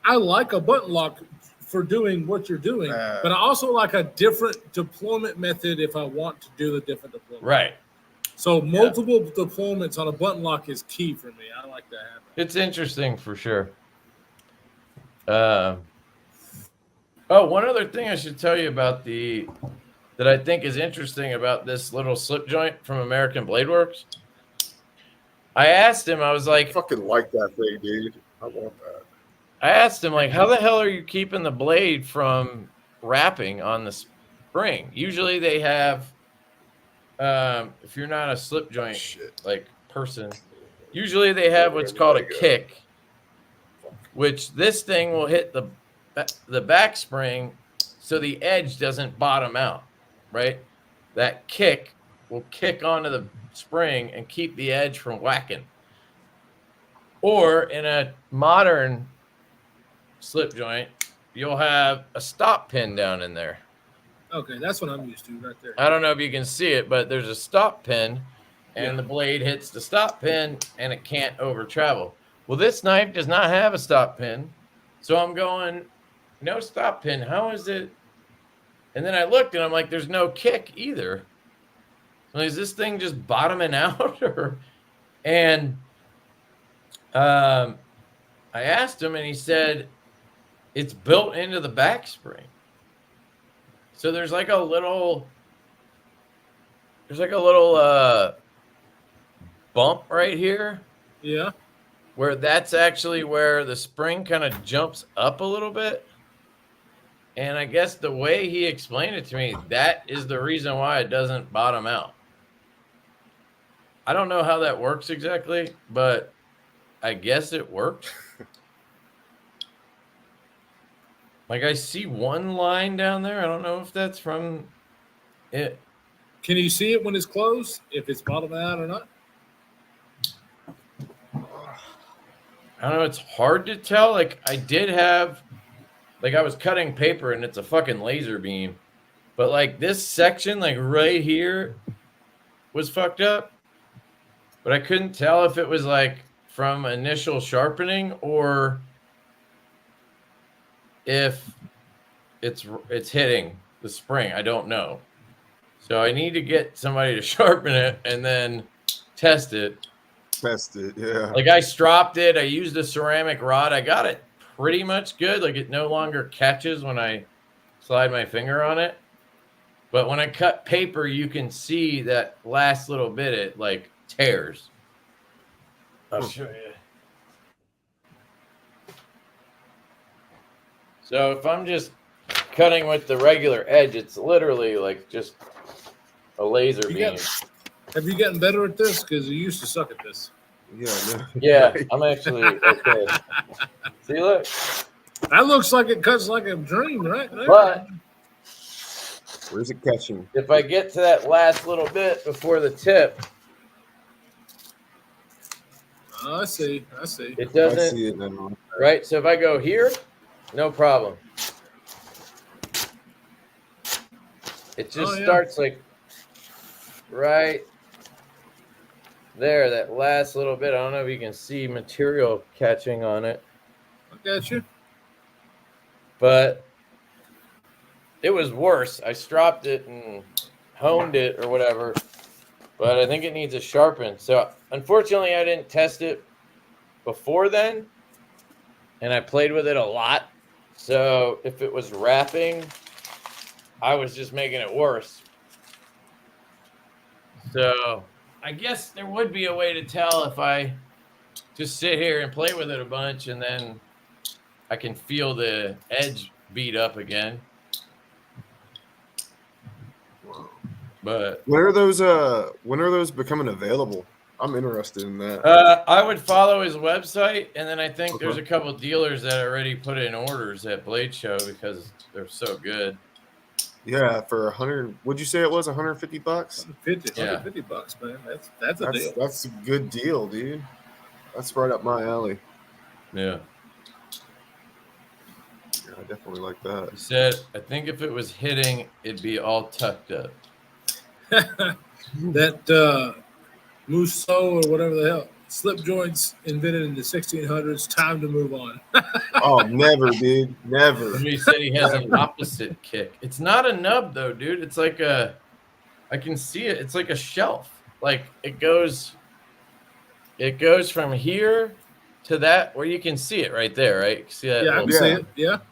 I like a button lock for doing what you're doing, but I also like a different deployment method if I want to do the different deployment. Right. So multiple deployments on a button lock is key for me. I like that. It's interesting for sure. One other thing I should tell you about that I think is interesting about this little slip joint from American Blade Works. I asked him, I was like, I fucking like that thing, dude. I want that. I asked him, like, how the hell are you keeping the blade from wrapping on the spring? Usually they have, if you're not a slip joint like person, usually they have what's called a kick, which this thing will hit the back spring so the edge doesn't bottom out, right? That kick will kick onto the spring and keep the edge from whacking. Or in a modern slip joint, you'll have a stop pin down in there. Okay, that's what I'm used to right there. I don't know if you can see it, but there's a stop pin and the blade hits the stop pin and it can't over travel. Well, this knife does not have a stop pin. So I'm going, no stop pin. How is it? And then I looked and I'm like, there's no kick either. So is this thing just bottoming out? And I asked him and he said it's built into the back spring. So there's like a little bump right here, Yeah. where that's actually where the spring kind of jumps up a little bit. And I guess the way he explained it to me, that is the reason why it doesn't bottom out. I don't know how that works exactly, but I guess it works. Like I see one line down there. I don't know if that's from it. Can you see it when it's closed? If it's bottomed out or not? I don't know. It's hard to tell. Like I did have, like I was cutting paper and it's a fucking laser beam. But like this section, like right here was fucked up. But I couldn't tell if it was like from initial sharpening or if it's hitting the spring. I don't know. So I need to get somebody to sharpen it and then test it. Test it, yeah. Like I stropped it. I used a ceramic rod. I got it pretty much good. Like it no longer catches when I slide my finger on it. But when I cut paper, you can see that last little bit, it like tears. I'll show you. So if I'm just cutting with the regular edge, it's literally like just a laser beam. Have you gotten better at this? Because you used to suck at this. Yeah, no. Yeah, I'm actually okay. See, look. That looks like it cuts like a dream, right? But Where's it catching? if I get to that last little bit before the tip, I see. it doesn't. I see it now. Right? So if I go here, no problem. It just starts like right there, that last little bit. I don't know if you can see material catching on it. I got you. But it was worse. I stropped it and honed it or whatever. But I think it needs a sharpen. So unfortunately, I didn't test it before then. And I played with it a lot. So if it was wrapping, I was just making it worse. So I guess there would be a way to tell if I just sit here and play with it a bunch and then I can feel the edge beat up again. But when are those becoming available? I'm interested in that. I would follow his website, and then I think there's a couple dealers that already put in orders at Blade Show because they're so good. Yeah, for 100. Would you say it was $150? $150, man. That's a deal. That's a good deal, dude. That's right up my alley. Yeah. Yeah, I definitely like that. He said, I think if it was hitting, it'd be all tucked up. That Musso or whatever the hell, slip joints invented in the 1600s. Time to move on. Oh, never, dude. Never. He said he has an opposite kick. It's not a nub, though, dude. It's like I can see it. It's like a shelf. Like it goes from here to that where you can see it right there, right? See that? Yeah, I can see it.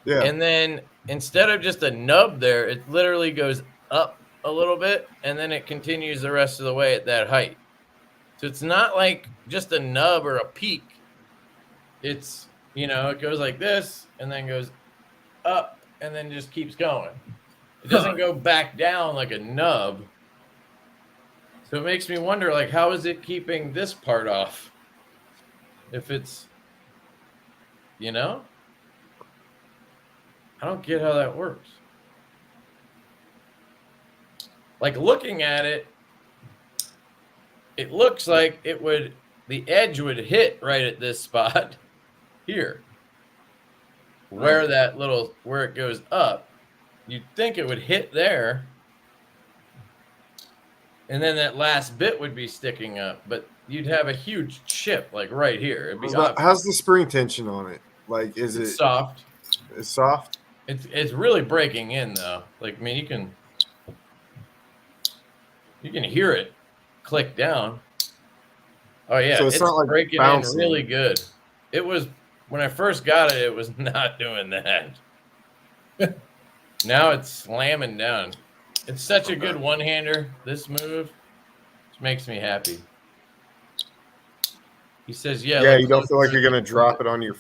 Yeah. And then instead of just a nub there, it literally goes up a little bit and then it continues the rest of the way at that height. So it's not like just a nub or a peak. It's, it goes like this and then goes up and then just keeps going. It doesn't go back down like a nub. So it makes me wonder, like, how is it keeping this part off? If it's, I don't get how that works. Like looking at it, it looks like the edge would hit right at this spot here. Where it goes up. You'd think it would hit there. And then that last bit would be sticking up, but you'd have a huge chip like right here. It'd be how's the spring tension on it? Like, is it soft? It's soft? It's really breaking in though. Like, I mean, you can hear it click down. Oh yeah, so it's not like breaking bouncing. in really good. It was when I first got it was not doing that. Now it's slamming down. It's such a good one-hander, this move, which makes me happy. He says, yeah. Yeah, like you don't feel like you're gonna closer drop it on your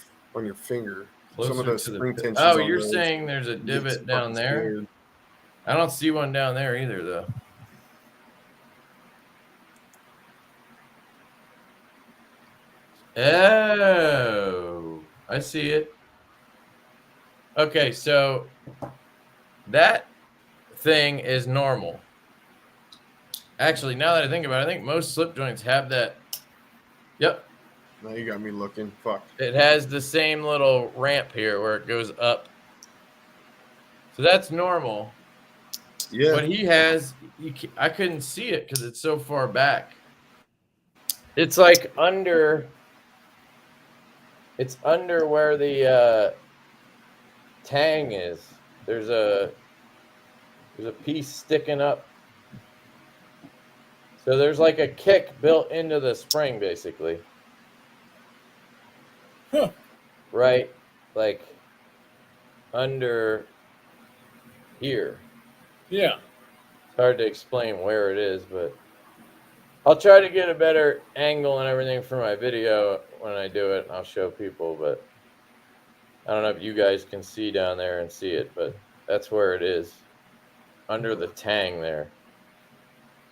finger. Some of to the spring pit. tensions. Oh, on you're those, saying there's a you get divot down fucking there? scared. I don't see one down there either, though. Oh, I see it. Okay, so that thing is normal. Actually, now that I think about it, I think most slip joints have that. Yep. Now you got me looking. Fuck. It has the same little ramp here where it goes up. So that's normal. Yeah. What he has, I couldn't see it because it's so far back. It's like under. It's under where the tang is. There's a piece sticking up. So there's like a kick built into the spring, basically. Huh. Right, like under here. Yeah. It's hard to explain where it is, but I'll try to get a better angle and everything for my video when I do it, and I'll show people, but I don't know if you guys can see down there and see it, but that's where it is, under the tang there.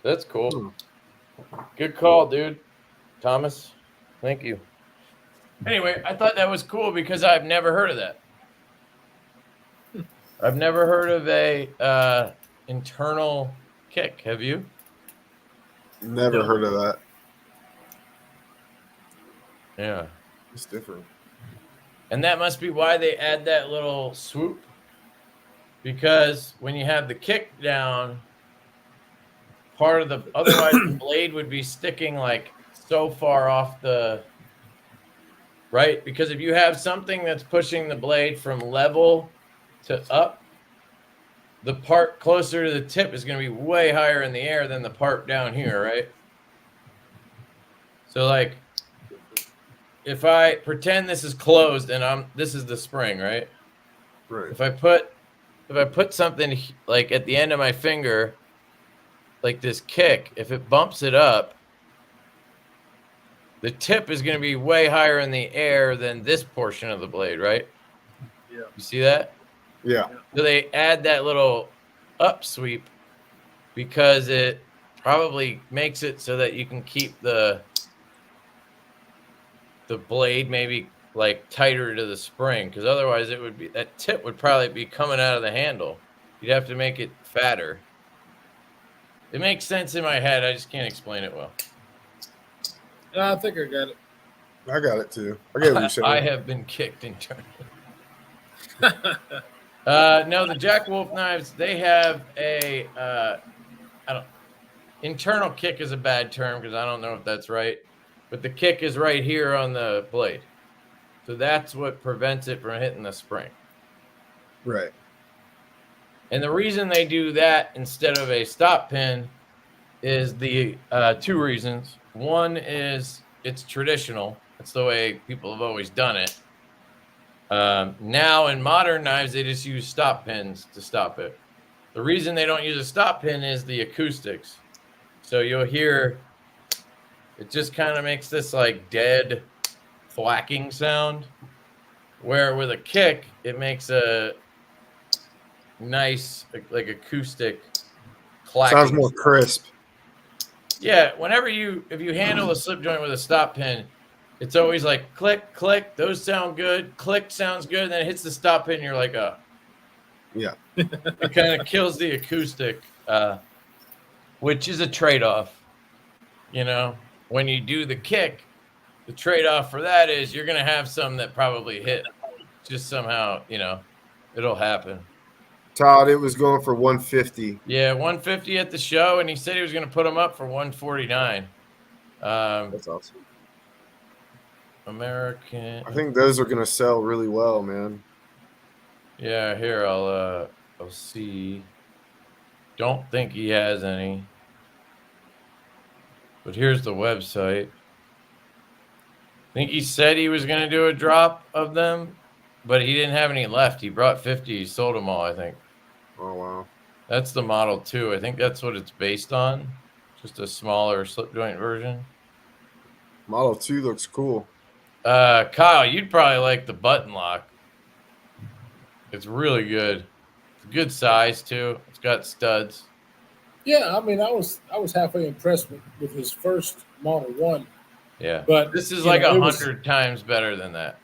That's cool. Good call, dude. Thomas, thank you. Anyway, I thought that was cool because I've never heard of that. I've never heard of a internal kick. Have you? Never heard of that. Yeah. It's different. And that must be why they add that little swoop. Because when you have the kick down, part of the otherwise the blade would be sticking like so far off the right. Because if you have something that's pushing the blade from level to up, the part closer to the tip is going to be way higher in the air than the part down here, right? So like if I pretend this is closed and this is the spring, right? Right. If I put something like at the end of my finger, like this kick, if it bumps it up, the tip is going to be way higher in the air than this portion of the blade, right? Yeah. You see that? Yeah. So they add that little up sweep because it probably makes it so that you can keep the blade maybe like tighter to the spring, because otherwise it would be, that tip would probably be coming out of the handle. You'd have to make it fatter. It makes sense in my head. I just can't explain it well. I think I got it. I got it too. I get what you're saying. I have been kicked internally. No, the Jack Wolf knives, they have a internal kick is a bad term because I don't know if that's right, but the kick is right here on the blade. So that's what prevents it from hitting the spring. Right. And the reason they do that instead of a stop pin is the two reasons. One is it's traditional. It's the way people have always done it. Now in modern knives, they just use stop pins to stop it. The reason they don't use a stop pin is the acoustics. So you'll hear it just kind of makes this like dead thwacking sound, where with a kick, it makes a nice like acoustic clacking. Sounds more crisp. Yeah, if you handle a slip joint with a stop pin, it's always like click, click, those sound good, click sounds good, and then it hits the stop pin and you're like, oh. Yeah. It kind of kills the acoustic, which is a trade-off. You know, when you do the kick, the trade-off for that is you're going to have some that probably hit. Just somehow, you know, it'll happen. Todd, it was going for 150. Yeah, 150 at the show, and he said he was going to put them up for 149. That's awesome. American. I think those are going to sell really well, man. Yeah, here I'll see. Don't think he has any. But here's the website. I think he said he was going to do a drop of them, but he didn't have any left. He brought 50. He sold them all, I think. Oh, wow. That's the Model 2. I think that's what it's based on. Just a smaller slip joint version. Model 2 looks cool. Kyle, you'd probably like the button lock. It's really good. It's a good size too. It's got studs. Yeah, I mean, I was halfway impressed with his first Model 1. Yeah. But this is you like know, 100 times better than that.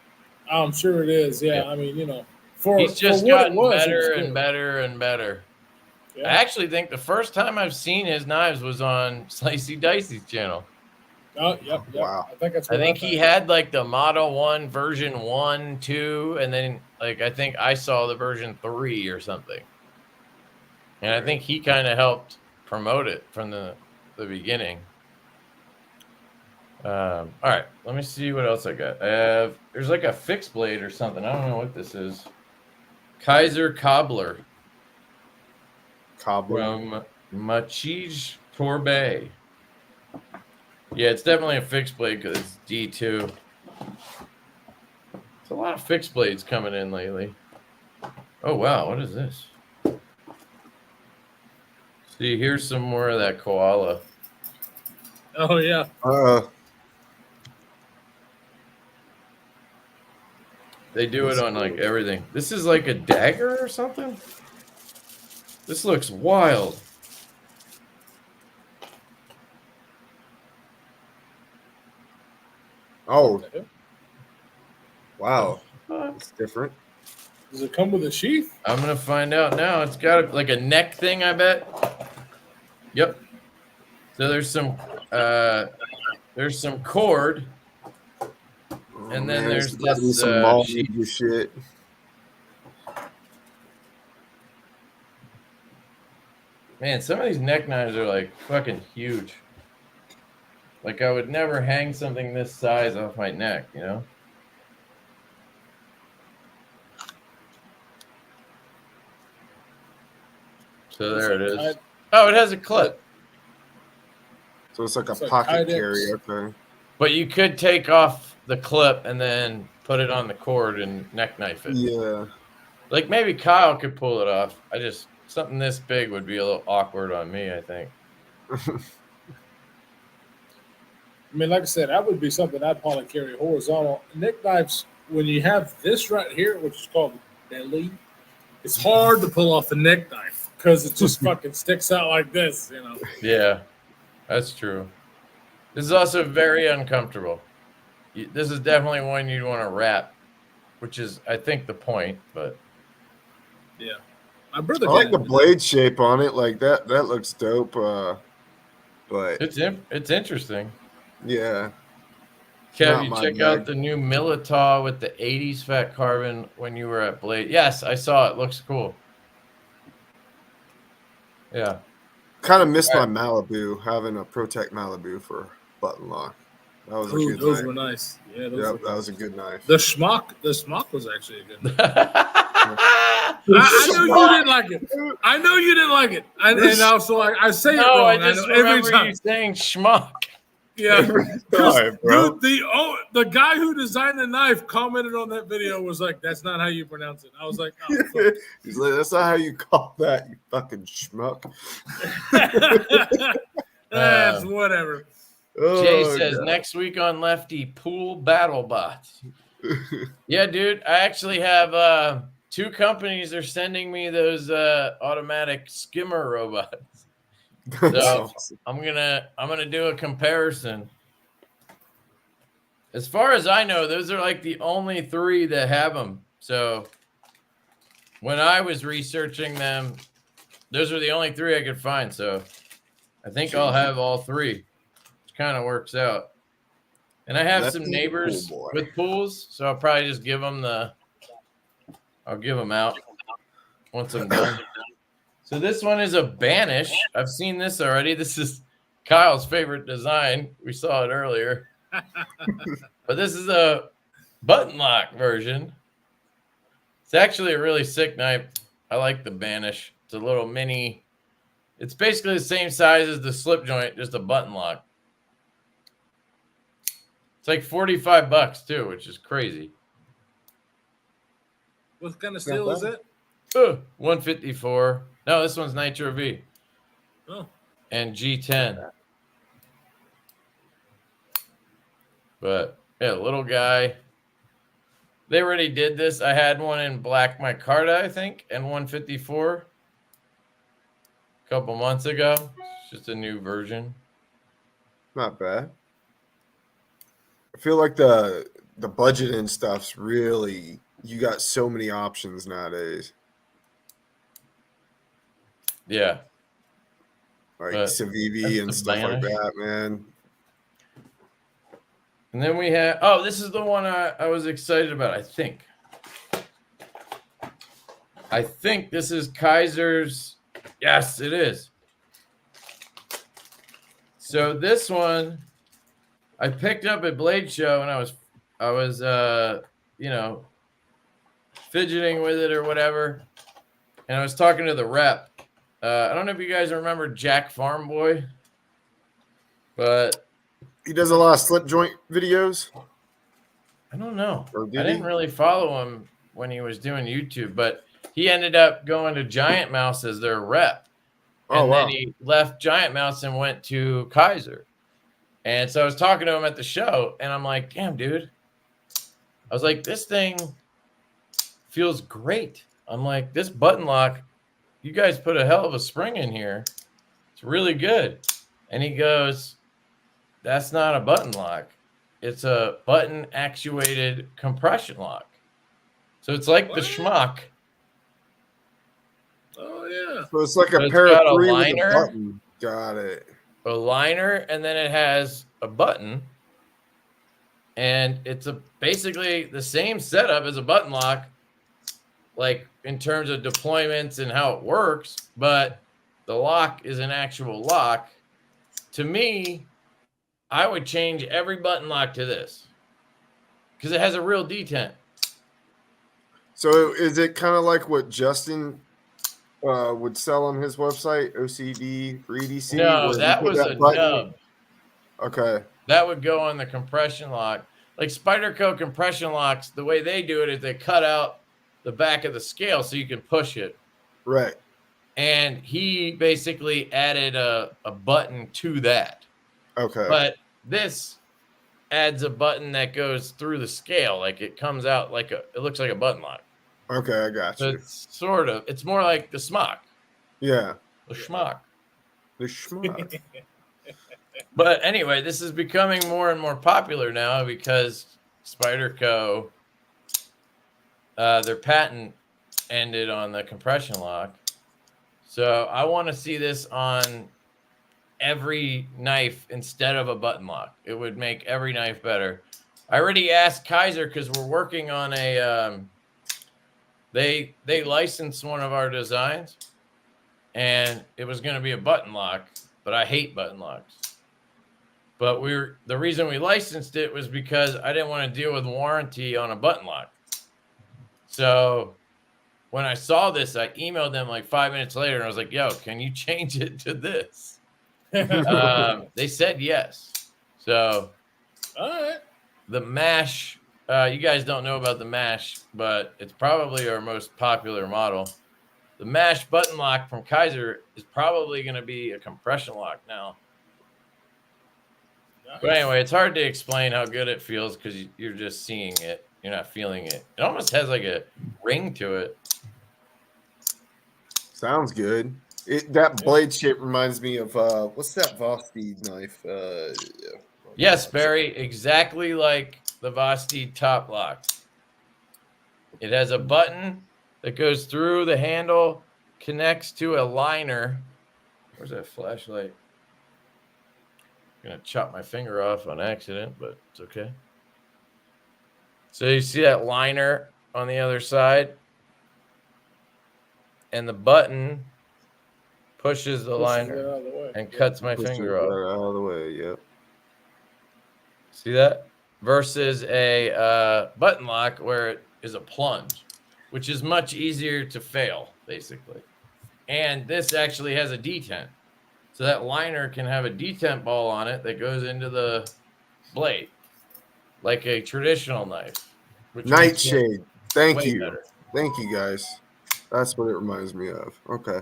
I'm sure it is. Yeah. Yeah. I mean, He's for just what it gotten was, better it was and good. better and better. Yeah. I actually think the first time I've seen his knives was on Slicey Dicey's channel. Oh, yep. Wow. I think that's I what think he had like the Model 1 version 1, 2, and then like I think I saw the version 3 or something. And I think he kind of helped promote it from the beginning. All right, let me see what else I got. There's like a fixed blade or something. I don't know what this is. Kizer Cobbler from Machij Torbay. Yeah, it's definitely a fixed blade because it's D2. There's a lot of fixed blades coming in lately. Oh, wow. What is this? See, here's some more of that koala. Oh, yeah. They do it on like everything. This is like a dagger or something? This looks wild. Oh, Okay. wow. It's different. Does it come with a sheath? I'm going to find out now. It's got like a neck thing, I bet. Yep. So there's some cord. And then there's this some sheath. shit. Man, some of these neck knives are like fucking huge. Like I would never hang something this size off my neck, you know? So there it is. Oh, it has a clip. So it's like a pocket carry, okay. But you could take off the clip and then put it on the cord and neck knife it. Yeah. Like maybe Kyle could pull it off. Something this big would be a little awkward on me, I think. I mean, like I said, that would be something I'd probably carry horizontal. Neck knives, when you have this right here, which is called belly, it's hard to pull off the neck knife because it just fucking sticks out like this, you know. Yeah, that's true. This is also very uncomfortable. This is definitely one you'd want to wrap, which is, I think, the point, but... Yeah. My brother I like the blade shape on it. Like that looks dope. But it's interesting. Yeah. Kev, you check out the new Militaw with the 80s fat carbon when you were at Blade. Yes, I saw it. Looks cool. Yeah. Kind of missed my Malibu, having a Protect Malibu for button lock. That was a good those knife. were nice. Yeah, that was a good knife. The schmuck was actually a good knife. I know you didn't like it. I know you didn't like it. And also, I say it wrong. I just remember you saying schmuck. Yeah, bro. The guy who designed the knife commented on that video was like, "That's not how you pronounce it." I was like, "Oh, fuck." He's like, "That's not how you call that, you fucking schmuck." That's whatever. Jay says next week on Lefty Pool Battle Bots. Yeah, dude, I actually have 2 companies are sending me those automatic skimmer robots. So I'm gonna do a comparison. As far as I know, those are like the only 3 that have them. So when I was researching them, those are the only 3 I could find. So I think I'll have all 3, which kind of works out. And I have some neighbors with pools, so I'll probably just give them I'll give them out once I'm done. So this one is a Banish. I've seen this already. This is Kyle's favorite design. We saw it earlier. But this is a button lock version. It's actually a really sick knife. I like the Banish. It's a little mini. It's basically the same size as the slip joint, just a button lock. It's like $45 too, which is crazy. What kind of steel is it? 154. No, this one's Nitro V. Oh. And G10. But yeah, little guy. They already did this. I had one in black micarta, I think, and 154 a couple months ago. It's just a new version. Not bad. I feel like the budget and stuff's really, you got so many options nowadays. Yeah. Like But Civivi and the stuff like Banish. that, man. And then we have, oh, this is the one I was excited about, I think. I think this is Kizer's. Yes, it is. So this one I picked up at Blade Show, and I was you know, fidgeting with it or whatever. And I was talking to the rep. I don't know if you guys remember Jack Farm Boy, but He does a lot of slip joint videos. I don't know. Or I did didn't he? really follow him when he was doing YouTube, but he ended up going to Giant Mouse as their rep. Oh, And wow. then he left Giant Mouse and went to Kizer. And so I was talking to him at the show, and I'm like, damn, dude. I was like, this thing feels great. I'm like, this button lock, you guys put a hell of a spring in here. It's really good. And he goes, that's not a button lock. It's a button actuated compression lock. So it's like the What? schmuck. Oh yeah. So it's like a But it's pair got of a three with a liner. button. Got it. A liner, and then it has a button. And it's basically the same setup as a button lock, like in terms of deployments and how it works, but the lock is an actual lock. To me, I would change every button lock to this because it has a real detent. So is it kind of like what Justin would sell on his website, OCD for EDC? No, where he that put was a button- nub. Okay. That would go on the compression lock. Like Spyderco compression locks, the way they do it is they cut out the back of the scale so you can push it. Right. And he basically added a button to that. Okay. But this adds a button that goes through the scale. Like it comes out like it looks like a button lock. Okay, I got So you. it's more like the smock. Yeah. The schmuck. The schmuck. But anyway, this is becoming more and more popular now because Spyderco, their patent ended on the compression lock. So I want to see this on every knife instead of a button lock. It would make every knife better. I already asked Kizer because we're working on a they licensed one of our designs, and it was going to be a button lock, but I hate button locks. But the reason we licensed it was because I didn't want to deal with warranty on a button lock. So when I saw this, I emailed them like 5 minutes later, and I was like, yo, can you change it to this? They said yes. So All right. the MASH, you guys don't know about the MASH, but it's probably our most popular model. The MASH button lock from Kizer is probably going to be a compression lock now. But anyway, it's hard to explain how good it feels because you're just seeing it. You're not feeling it. It almost has like a ring to it. Sounds good. That blade shape reminds me of what's that Vosteed knife? Yes, Barry, exactly like the Vosteed top lock. It has a button that goes through the handle, connects to a liner. Where's that flashlight? I'm gonna chop my finger off on accident, but it's okay. So you see that liner on the other side, and the button pushes the liner and cuts my finger off. Out of the way, yep. See that? Versus a button lock where it is a plunge, which is much easier to fail, basically. And this actually has a detent. So that liner can have a detent ball on it that goes into the blade, like a traditional knife. Nightshade. Thank you. Better. Thank you, guys. That's what it reminds me of. Okay.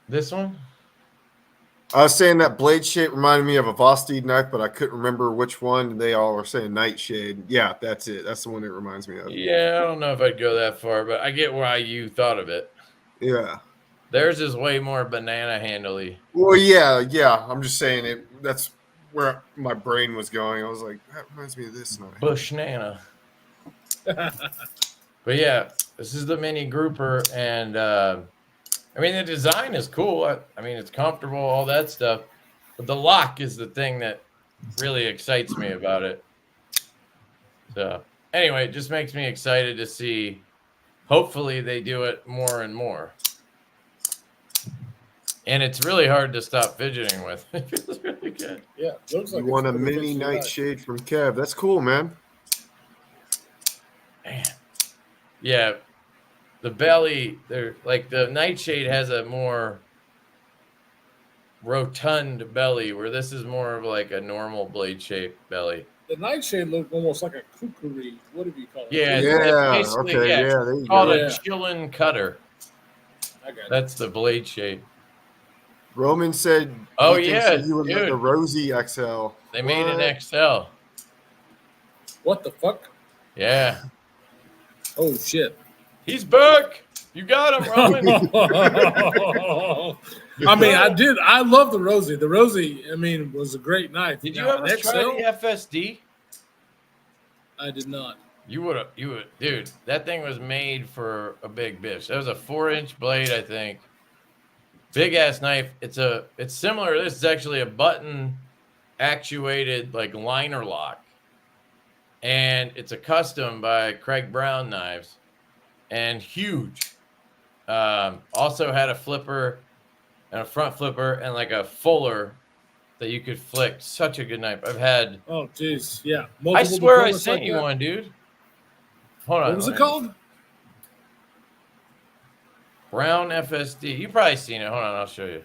This one? I was saying that blade shape reminded me of a Vosteed knife, but I couldn't remember which one. They all were saying Nightshade. Yeah, that's it. That's the one it reminds me of. Yeah, I don't know if I'd go that far, but I get why you thought of it. Yeah. Theirs is way more banana handly. Well, yeah. I'm just saying it. That's where my brain was going. I was like, that reminds me of this knife. Bush Nana. But yeah, this is the mini grouper, and I mean the design is cool. I mean it's comfortable, all that stuff, but the lock is the thing that really excites me about it. So anyway, it just makes me excited to see. Hopefully they do it more and more. And it's really hard to stop fidgeting with. It feels really good. Yeah, looks like You want a mini Nightshade from Kev? That's cool, man. Man. Yeah, the belly, they're like the Nightshade has a more rotund belly, where this is more of like a normal blade shaped belly. The Nightshade looked almost like a kukri. What do you call it? Yeah, Yeah. Okay. Yeah. There you called go. a chillin' cutter. I got it. That's the blade shape. Roman said, Oh, he thinks yeah, that you would let dude. the Rosie XL. They made What? an XL. What the fuck? Yeah, Oh shit! he's back. You got him, Roman. I mean, I did. I love the Rosie. The Rosie, I mean, was a great knife. Did you Now, ever an try XL? the FSD? I did not. You would, dude. That thing was made for a big bitch. That was a 4-inch blade, I think. Big ass knife. It's similar. This is actually a button actuated like liner lock, and it's a custom by Craig Brown Knives, and huge. Also had a flipper and a front flipper and like a fuller that you could flick. Such a good knife. I've had. Oh, jeez. Yeah. I Multiple swear I deployments sent like you that. one, dude. Hold on. What was it called? Brown FSD. You probably seen it. Hold on, I'll show you.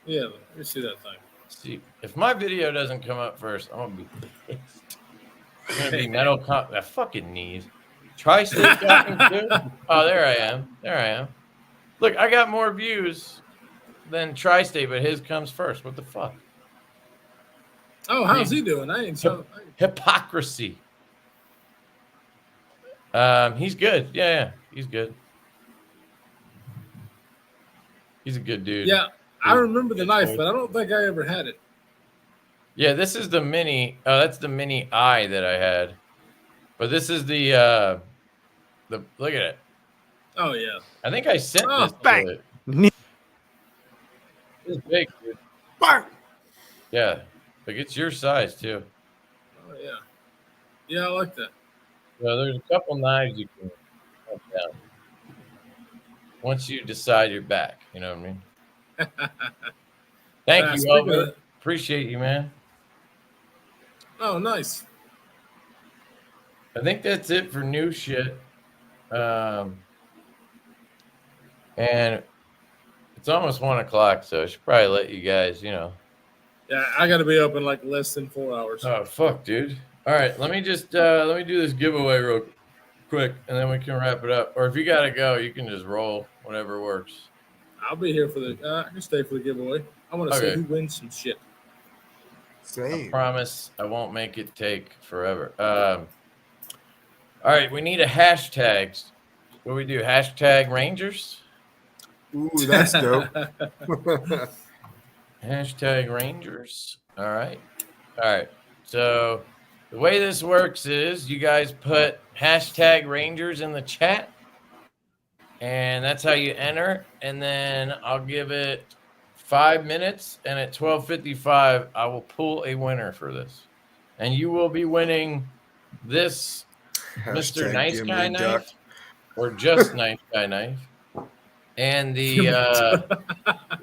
Yeah, let me see that thing. See, if my video doesn't come up first, I'm gonna be pissed. It's gonna be metal. Fucking knees. Tri-State got me too. Oh, there I am. There I am. Look, I got more views than Tri-State, but his comes first. What the fuck? Oh, how's he doing? I ain't so. Hypocrisy. He's good. Yeah, he's good. He's a good dude. Yeah, I remember the knife, but I don't think I ever had it. Yeah, this is the mini. Oh, that's the mini eye that I had. But this is the look at it. Oh yeah. I think I sent Oh, this. bang. To it. It's big, dude. Yeah, like it's your size too. Oh yeah. Yeah, I like that. So there's a couple knives you can put down once you decide you're back. You know what I mean? Thank you, speaking of Albert. that- Appreciate you, man. Oh, nice. I think that's it for new shit. And it's almost 1 o'clock, so I should probably let you guys, Yeah, I got to be up in like less than 4 hours. Oh, fuck, dude. All right, let me just let me do this giveaway real quick, and then we can wrap it up. Or if you got to go, you can just roll, whatever works. I'll be here for I can stay for the giveaway. I want to see Okay. who wins some shit. I Same. promise I won't make it take forever. All right, we need a hashtag. What do we do? Hashtag Rangers? Ooh, that's dope. Hashtag Rangers. All right. All right. So the way this works is you guys put hashtag Rangers in the chat, and that's how you enter. And then I'll give it 5 minutes, and at 12:55, I will pull a winner for this. And you will be winning this Mr. Hashtag Nice Gimli Guy Duck. knife, or just Nice Guy knife, and the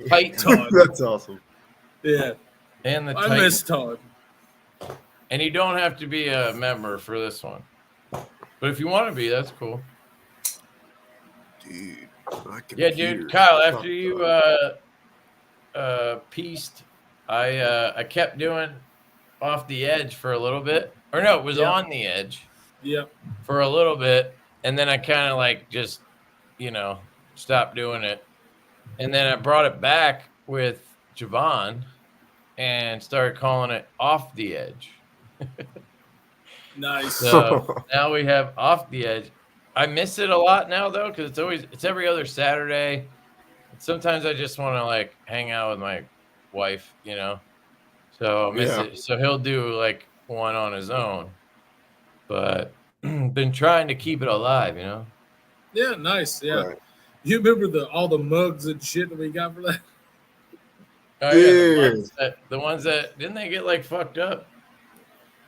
Titan, That's awesome. Yeah, and the I Titan. miss Todd. And you don't have to be a member for this one, but if you want to be, that's cool. Dude. Yeah, dude, Kyle. After you pieced, I kept doing off the edge for a little bit, or no, it was Yeah. on the edge Yep. for a little bit, and then I kind of like just stopped doing it, and then I brought it back with Javon and started calling it Off the Edge. Nice. So now we have Off the Edge. I miss it a lot now though, because it's every other Saturday. Sometimes I just want to like hang out with my wife, you know. So I miss it. So he'll do like one on his own, but been trying to keep it alive, you know. Yeah, nice. Yeah. Right. You remember all the mugs and shit that we got for that? Oh yeah, the ones that didn't they get like fucked up?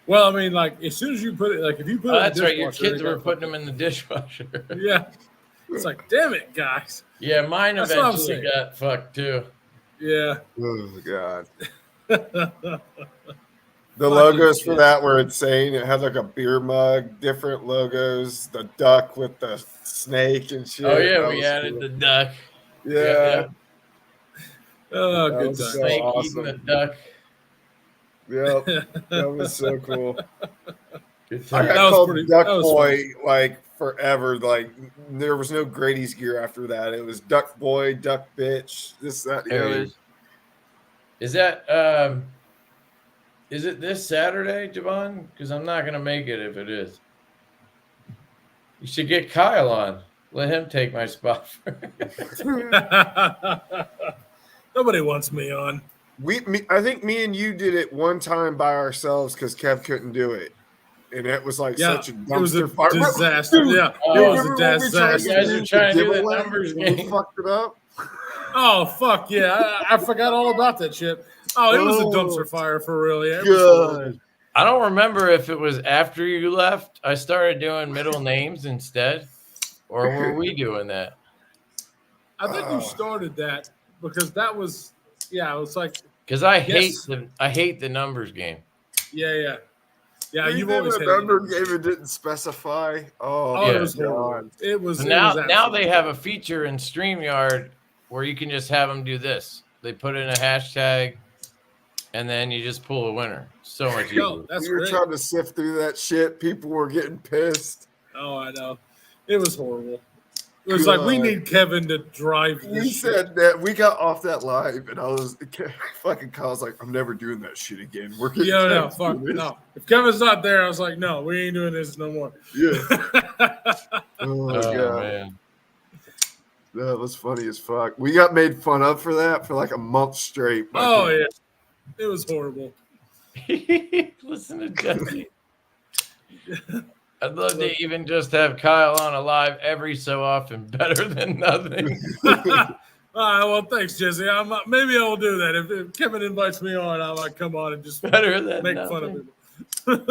Well, I mean, like as soon as you put it, like if you put it, That's in the right. Your dishwasher, kids were putting them in the dishwasher. Yeah, it's like, damn it, guys. Yeah, mine That's what I'm eventually saying. got fucked too. Yeah. Oh God. The The logos for that were insane. It had like a beer mug, different logos, the duck with the snake and shit. Oh yeah, That we was added cool. the duck. Yeah. Oh, That good was time. so Snake awesome. eating the duck. Yep. That was so cool. Good I time. got That was called pretty- Duck that was Boy like forever. Like there was no Grady's gear after that. It was Duck Boy, Duck Bitch, this, that, the There he other. is that is it this Saturday, Javon? Because I'm not gonna make it if it is. You should get Kyle on. Let him take my spot. Nobody wants me on. I think me and you did it one time by ourselves because Kev couldn't do it. And it was like Yeah, such a it was a dumpster fire. disaster. Dude, Yeah, Oh, it was remember a when we tried disaster. You guys are use trying to do the giveaway numbers and we game. fucked it up. Oh fuck yeah! I forgot all about that shit. Oh, it was a Oh, dumpster fire for real. Yeah, it was horrible. God. I don't remember if it was after you left. I started doing middle names instead, or were we doing that? I think you started that because that was it was like Because I Yes. hate the numbers game. yeah. We You've did always a hated number it. game and didn't specify. Oh, Oh, Yeah. it was my horrible. God. It was But it now was they absolutely- have a feature in StreamYard where you can just have them do this. They put in a hashtag, and then you just pull a winner. So much easier. No, that's We were great. trying to sift through that shit. People were getting pissed. Oh, I know. It was horrible. It was like we God. need Kevin to drive We this shit. said that we got off that live, and I was fucking Kyle's like, I'm never doing that shit again. We're getting No, back to fuck this. no. If Kevin's not there, I was like, no, we ain't doing this no more. Yeah. Oh, Oh, God. man. That was funny as fuck. We got made fun of for that for like a month straight. by Oh people. yeah, it was horrible. Listen to Jesse. I'd love to even just have Kyle on a live every so often. Better than nothing. All right, well, thanks, Jesse. Maybe I will do that. If Kevin invites me on, I might come on and just Better than make nothing. fun of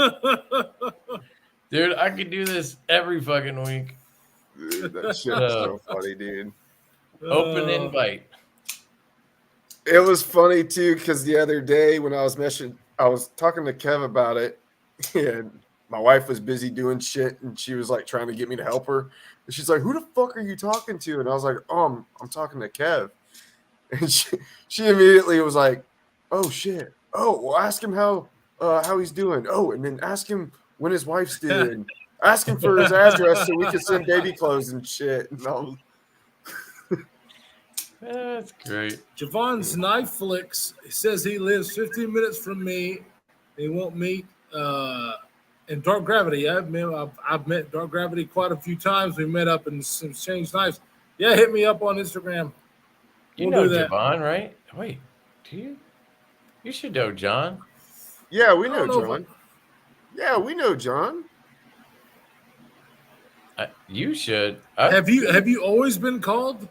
him. Dude, I could do this every fucking week. Dude, that shit was so funny, dude. Open invite. It was funny too because the other day when I was talking to Kev about it, and my wife was busy doing shit, and she was like trying to get me to help her. And she's like, "Who the fuck are you talking to?" And I was like, "Oh, I'm talking to Kev." And she immediately was like, "Oh shit! Oh, well, ask him how he's doing. Oh, and then ask him when his wife's due, and ask him for his address so we can send baby clothes and shit." And I was, That's great. Javon's Knife Flicks says he lives 15 minutes from me. He won't meet in Dark Gravity. I've met Dark Gravity quite a few times. We met up and exchanged knives. Yeah, hit me up on Instagram. You We'll know do that. Javon, right? Wait, do you? You should know John. "Yeah, we I know don't know John. Yeah, we know John." You should. Have you always been called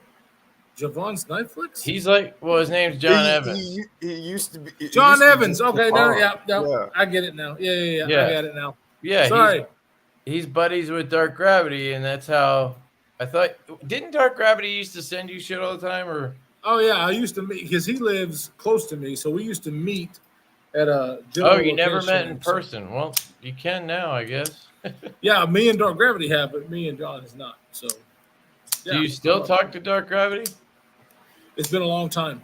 Javon's Knife Flicks? He's like, well, his name's John Evans. He used to be it John used to be Evans. just Okay, Javon. yeah, I get it now. Yeah. I Yeah. got it now. Yeah, Sorry. he's buddies with Dark Gravity, and that's how I thought. Didn't Dark Gravity used to send you shit all the time, or? Oh yeah, I used to meet because he lives close to me, so we used to meet at a. Oh, you never location. met in person. Well, you can now, I guess. Yeah, me and Dark Gravity have, but me and John is not. So. Do you still talk to Dark Gravity? It's been a long time.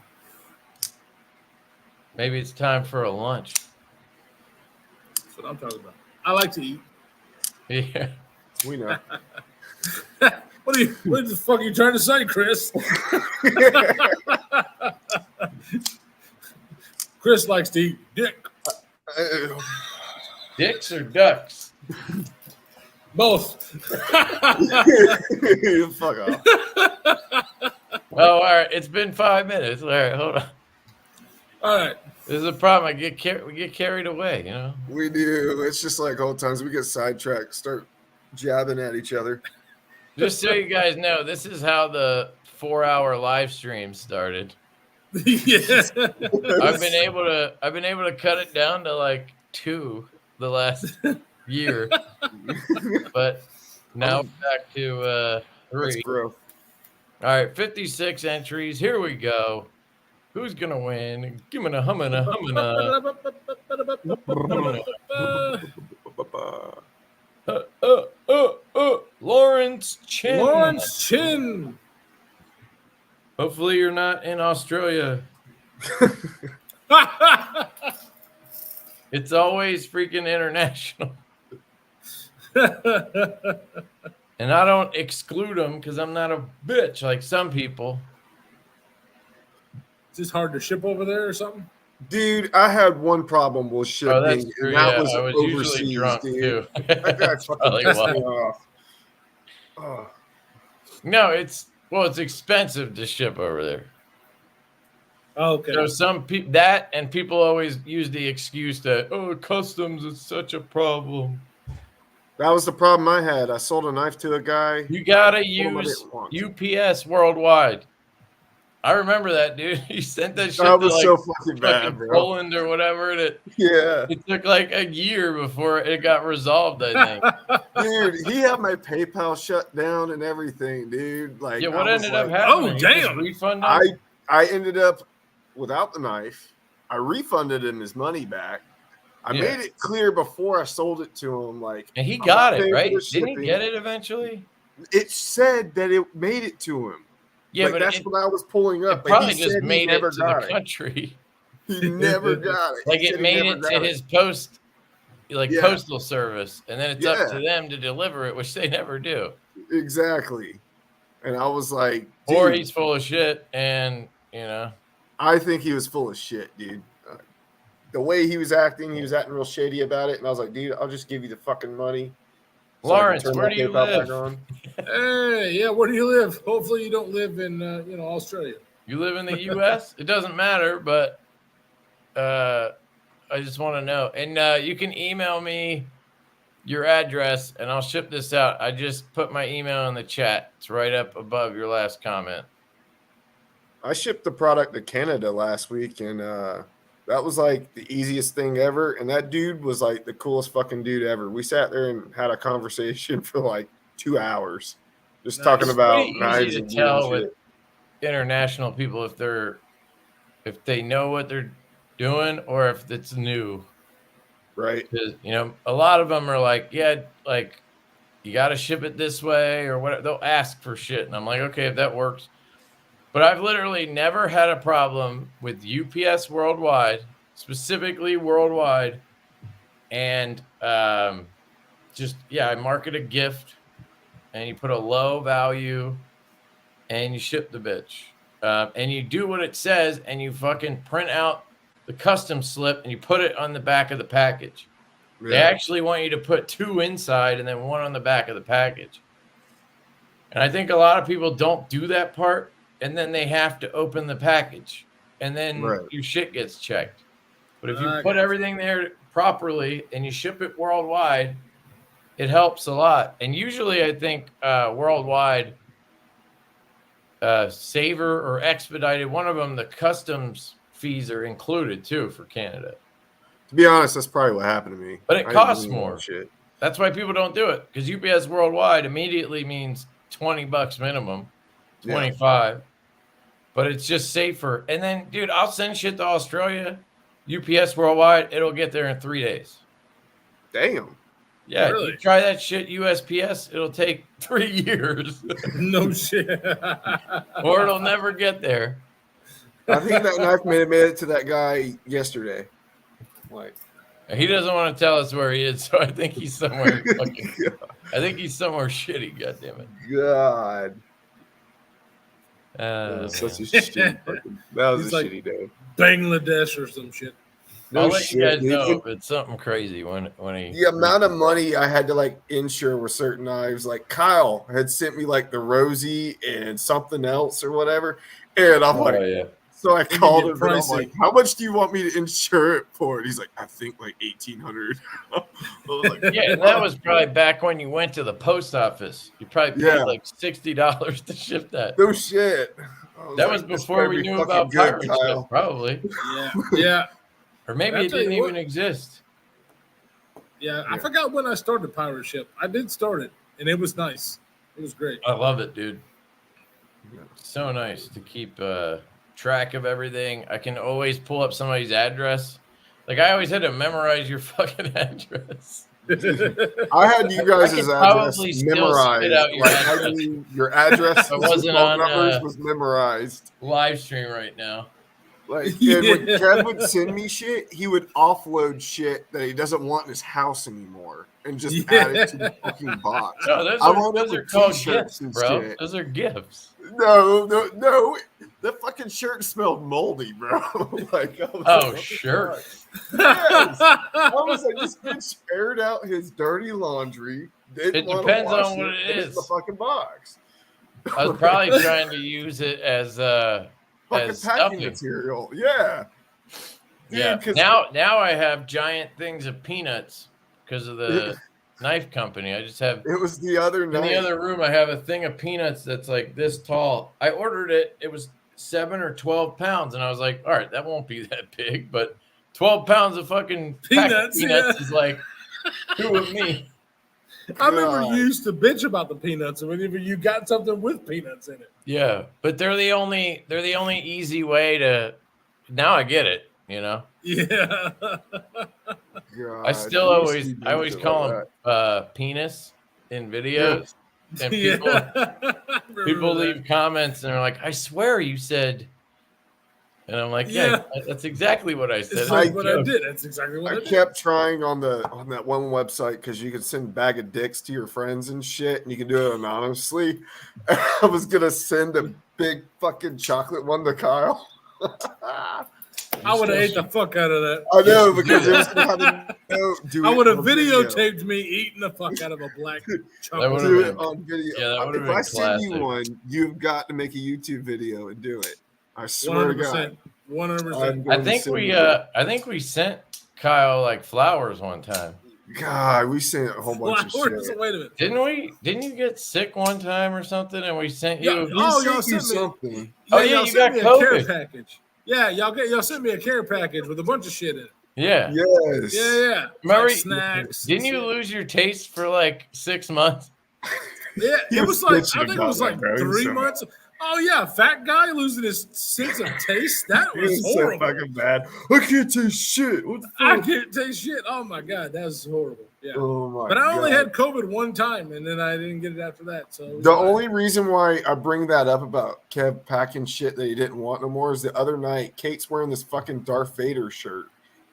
Maybe it's time for a lunch. That's what I'm talking about. I like to eat. Yeah. We know. What the fuck are you trying to say, Chris? Chris likes to eat dick. Dicks or ducks? Both. Fuck off. Oh, all right. It's been 5 minutes. All right, hold on. All right. This is a problem. We get carried away, you know? We do. It's just like old times. We get sidetracked, start jabbing at each other. Just so you guys know, this is how the 4-hour live stream started. Yeah. I've been able to cut it down to like 2 the last year, but now back to 3. That's growth. All right, 56 entries. Here we go. Who's gonna win? Give me a humming. Lawrence Chin. Lawrence Chin. Hopefully you're not in Australia. It's always freaking international. And I don't exclude them because I'm not a bitch like some people. Is this hard to ship over there or something? Dude, I had one problem with shipping. Oh, that's true. And that Yeah, was I was overseas, usually drunk dude. too. That guy fucking Probably pissed why. me off. Oh. No, it's expensive to ship over there. Okay. So some people that, and people always use the excuse that customs is such a problem. That was the problem I had. I sold a knife to a guy. You gotta I told him I use didn't want. UPS worldwide. I remember that, dude. He sent that shit That to was like so fucking bad, fucking bro. Poland or whatever. And Yeah. it took like a year before it got resolved, I think. Dude, he had my PayPal shut down and everything, dude. Like, Yeah, what I was ended up like, happening? Oh, You just damn. refund him? I ended up without the knife. I refunded him his money back. I Yeah. made it clear before I sold it to him. Like, And he I'm got not it, paying for right? the Didn't he shipping. get it eventually? It said that it made it to him. Yeah, Like, but that's it what I was pulling up. it but probably he just said he made it never to the got it. country. He never got it. Like He it said he made never it got to his post, like Yeah. postal service, and then it's up to Yeah. them to deliver it, which they never do. Exactly. And I was like, Or dude, he's full of shit, and I think he was full of shit, dude. The way he was acting real shady about it. And I was like, dude, I'll just give you the fucking money. so I can Lawrence, turn where my do you PayPal back live? on. Hey, yeah, where do you live? Hopefully you don't live in Australia. You live in the U.S.? It doesn't matter, but I just want to know. And you can email me your address, and I'll ship this out. I just put my email in the chat. It's right up above your last comment. I shipped the product to Canada last week, and that was like the easiest thing ever. And that dude was like the coolest fucking dude ever. We sat there and had a conversation for like 2 hours, just Nice. talking It's about pretty knives easy and to gear and tell with shit. international people if they know what they're doing or if it's new. Right. Because a lot of them are like, yeah, like you got to ship it this way or whatever. They'll ask for shit, and I'm like, okay, if that works. But I've literally never had a problem with UPS worldwide, specifically worldwide, and I market a gift, and you put a low value, and you ship the bitch, and you do what it says, and you fucking print out the custom slip, and you put it on the back of the package. Yeah. They actually want you to put 2 inside and then 1 on the back of the package. And I think a lot of people don't do that part. And then they have to open the package, and then your shit gets checked. But if you put everything there properly and you ship it worldwide, it helps a lot. And usually, I think worldwide, Saver or Expedited, one of them, the customs fees are included too for Canada. To be honest, that's probably what happened to me. But it I costs didn't know more. Shit. That's why people don't do it, because UPS worldwide immediately means $20 minimum, 25. But it's just safer. And then, dude, I'll send shit to Australia, UPS worldwide. It'll get there in 3 days. Damn. Yeah, Really? you try that shit USPS, it'll take 3 years. No shit. Or it'll never get there. I think that knife made it to that guy yesterday. Like, He doesn't want to tell us where he is, so I think he's somewhere I think he's somewhere shitty, goddammit. God. That was such a shitty fucking, that was He's a like- shitty day. Bangladesh or some shit. I'll let you guys dude. know if it's something crazy when he. The amount of money I had to like insure with certain knives, like Kyle had sent me like the Rosie and something else or whatever, and I'm like, yeah. so I called him and I'm pricey. like, how much do you want me to insure it for? And he's like, I think like $1,800. I was like, Yeah, and that was probably back when you went to the post office. You probably paid like $60 to ship that. no shit. That was before we knew about pirate ship, probably. Yeah. Or maybe it didn't even exist. Yeah, I forgot when I started pirate ship. I did start it, and it was nice. It was great. I love it, dude. So nice to keep track of everything. I can always pull up somebody's address. Like I always had to memorize your fucking address. I had you guys' address memorized. Your address wasn't on numbers was memorized. Live stream right now. Like and when Kev would send me shit, he would offload shit that he doesn't want in his house anymore and just add it to the fucking box. No, those are called gifts, bro. Shit. Those are gifts. No. That fucking shirt smelled moldy, bro. Like, sure. Yes. I was like, this bitch aired out his dirty laundry. It depends on what it is. The fucking box. I was probably trying to use it as fucking packing material. Yeah. Yeah. Dude, now I have giant things of peanuts because of the knife company. I just have. It was the other night. In the other room, I have a thing of peanuts that's like this tall. I ordered it. It was 7 or 12 pounds, and I was like, all right, that won't be that big, but 12 pounds of fucking peanuts is like two of me. I remember you used to bitch about the peanuts, and whenever you got something with peanuts in it. Yeah, but they're the only easy way to. Now I get it, you know. Yeah. God, I always call them penis in videos, and people leave comments and they're like, "I swear you said." And I'm like, yeah, that's exactly what I said. It's like what I did. That's exactly what I did. Kept trying on that one website because you could send a bag of dicks to your friends and shit, and you can do it anonymously. I was gonna send a big fucking chocolate one to Kyle. I would have ate the fuck out of that. I know, because it was gonna have a note. I would have videotaped me eating the fuck out of a black chocolate. Do it on video. Yeah, that would have if been I send you classic. one, you've got to make a YouTube video and do it. I swear 100%, to God. 100%. I think we sent Kyle like flowers one time. God, we sent a whole bunch of shit. Wait a minute. Didn't we? Didn't you get sick one time or something? And we sent you. Y'all sent me something. You got COVID. A care package. Yeah, y'all sent me a care package with a bunch of shit in it. Yeah. Yes. Yeah. Remember, like snacks. Didn't you lose your taste for like 6 months? Yeah, it was like I think it was like 3 months. Oh yeah, fat guy losing his sense of taste. That was horrible. So fucking bad. I can't taste shit. What the fuck? I can't taste shit. Oh my God, that was horrible. Yeah. Oh my but I only God. had COVID one time, and then I didn't get it after that. So the only reason why I bring that up about Kev packing shit that he didn't want no more is the other night Kate's wearing this fucking Darth Vader shirt,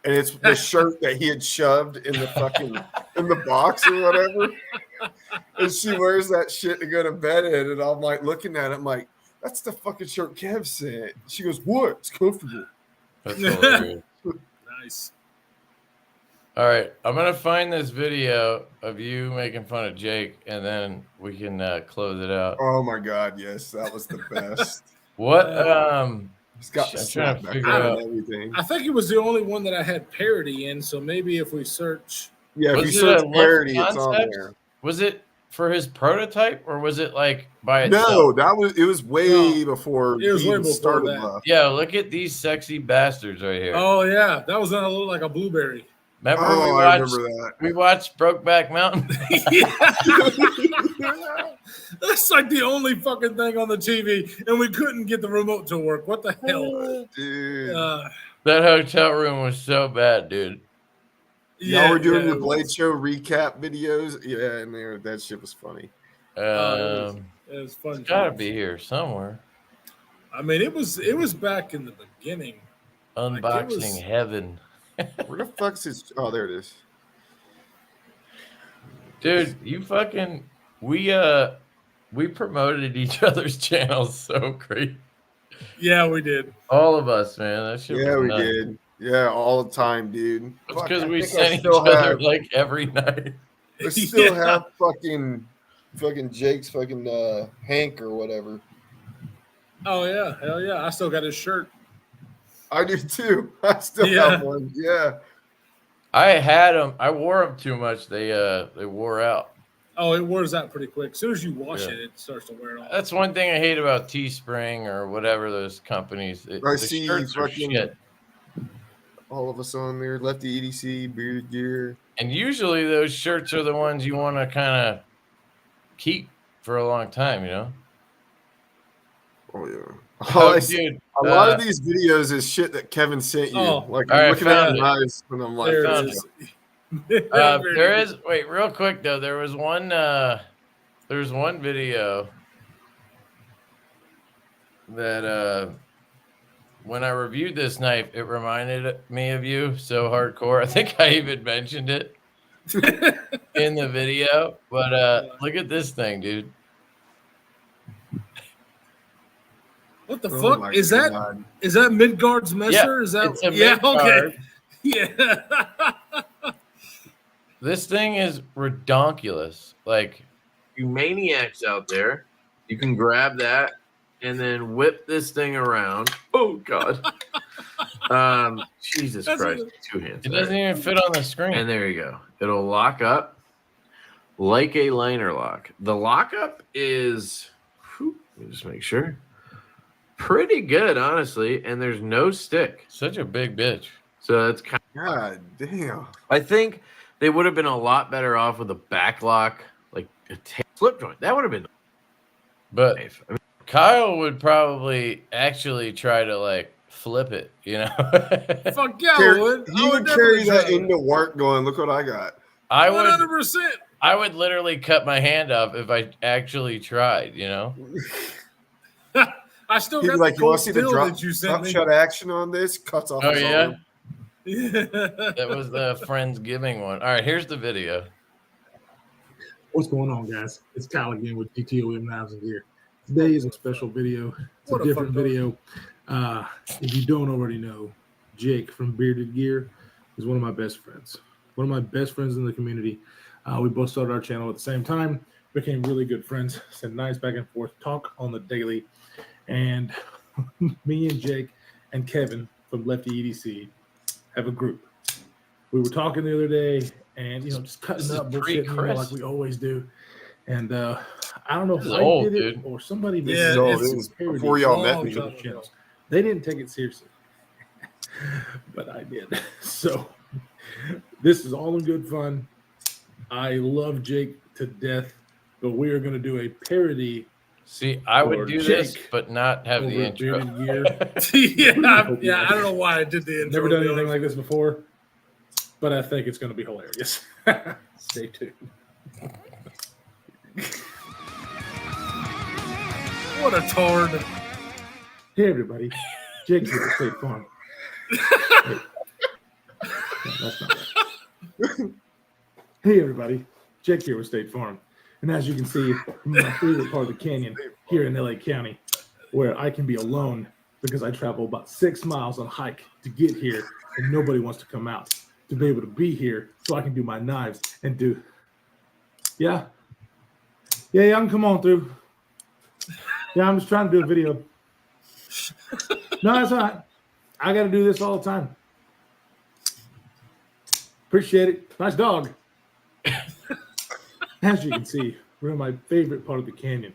and it's the shirt that he had shoved in the fucking in the box or whatever. And she wears that shit to go to bed in, and I'm like looking at it, I'm like, that's the fucking shirt Kev sent. She goes, what? It's comfortable. That's hilarious. Nice. All right, I'm gonna find this video of you making fun of Jake, and then we can close it out. Oh my God, yes, that was the best. What? He's got I'm trying to figure out out everything. I think it was the only one that I had parody in. So maybe if we search, Yeah, if Was you it search a parody, Lefty it's on concept? there. Was it for his prototype, or was it like by itself? No, it was way before it was he way even before started that. Left. Yeah, look at these sexy bastards right here. oh yeah, that was gonna look like a blueberry. Remember I remember that. we watched Brokeback Mountain? That's like the only fucking thing on the TV, and we couldn't get the remote to work. What the hell? Dude. That hotel room was so bad, dude. Y'all were doing the it Blade was. Show recap videos. Yeah, and there that shit was funny. It was fun. It's gotta be here somewhere. I mean, it was back in the beginning. Unboxing heaven. Where the fuck's his? Oh, there it is. Dude, you fucking we promoted each other's channels so great. Yeah, we did. All of us, man. That shit Yeah, was we nuts. did. Yeah, all the time, dude. It's Fuck, because I we think I sent each still other have- like every night. I still Yeah. have fucking Jake's fucking Hank or whatever. Oh yeah, hell yeah! I still got his shirt. I do too. I still Yeah. have one. Yeah. I had them. I wore them too much. They wore out. Oh, it wears out pretty quick. As soon as you wash Yeah. it, it starts to wear off. That's one thing I hate about Teespring or whatever those companies. I The see shirts are fucking shit. all of us on there. LeftyEDC, Beard Gear. And usually those shirts are the ones you want to kind of keep for a long time, you know? Oh yeah. Oh, I see- dude. a lot of these videos is shit that Kevin sent you. Oh, like all I'm right, looking at found the eyes and I'm like, There found it is. there is wait, real quick though. There's one video that when I reviewed this knife, it reminded me of you so hardcore. I think I even mentioned it in the video. But look at this thing, dude. What the oh fuck my is that? God. Is that Midgard's messer? Is that It's a yeah? Midgard. Okay. Yeah. This thing is redonkulous. Like, you maniacs out there, you can grab that and then whip this thing around. Oh God. Jesus That's Christ. what- 2 hands. It It doesn't even fit on the screen. And there you go. It'll lock up like a liner lock. The lockup is, let me just make sure, pretty good, honestly. And there's no stick. Such a big bitch. So it's kind God damn. I think they would have been a lot better off with a back lock, like a slip joint. That would have been. But Kyle would probably actually try to like flip it, you know. Fuck yeah, I would. He would carry that into work going, look what I got. I would 100%. I would literally cut my hand off if I actually tried, you know. I still He'd got be like, the you want cold to see the steel drop, that you sent drop me. shot action on this? Cuts off Oh his yeah, arm. Yeah. that was the Friendsgiving one. All right, here's the video. What's going on, guys? It's Kyle again with DTOM Knives and Gear. Today is a special video. It's What a a different fuck video. If you don't already know, Jake from Bearded Gear is one of my best friends. One of my best friends in the community. We both started our channel at the same time, became really good friends, sent knives back and forth, talk on the daily. And me and Jake and Kevin from LeftyEDC have a group. We were talking the other day and, just cutting This is up bullshit, pre-Chris. like we always do. And I don't know This if is I old, did it dude. or somebody did Yeah, it. So it's this is parody before y'all met long me. time. of channels. They didn't take it seriously, but I did. So this is all in good fun. I love Jake to death, but we are going to do a parody See, I Or would do this, Jake but not have the over intro. Bearded Gear. yeah, I don't know why I did the intro. Never done anything like this before, but I think it's going to be hilarious. Stay tuned. What a tard. Hey, everybody. Jake here at State Farm. Hey. No, that's not right. Hey, everybody. Jake here with State Farm. And as you can see, I'm in my favorite part of the canyon here in LA County, where I can be alone because I travel about 6 miles on hike to get here, and nobody wants to come out to be able to be here so I can do my knives and do. Yeah, I can come on through. Yeah, I'm just trying to do a video. No, that's all right. I got to do this all the time. Appreciate it. Nice dog. As you can see, we're in my favorite part of the canyon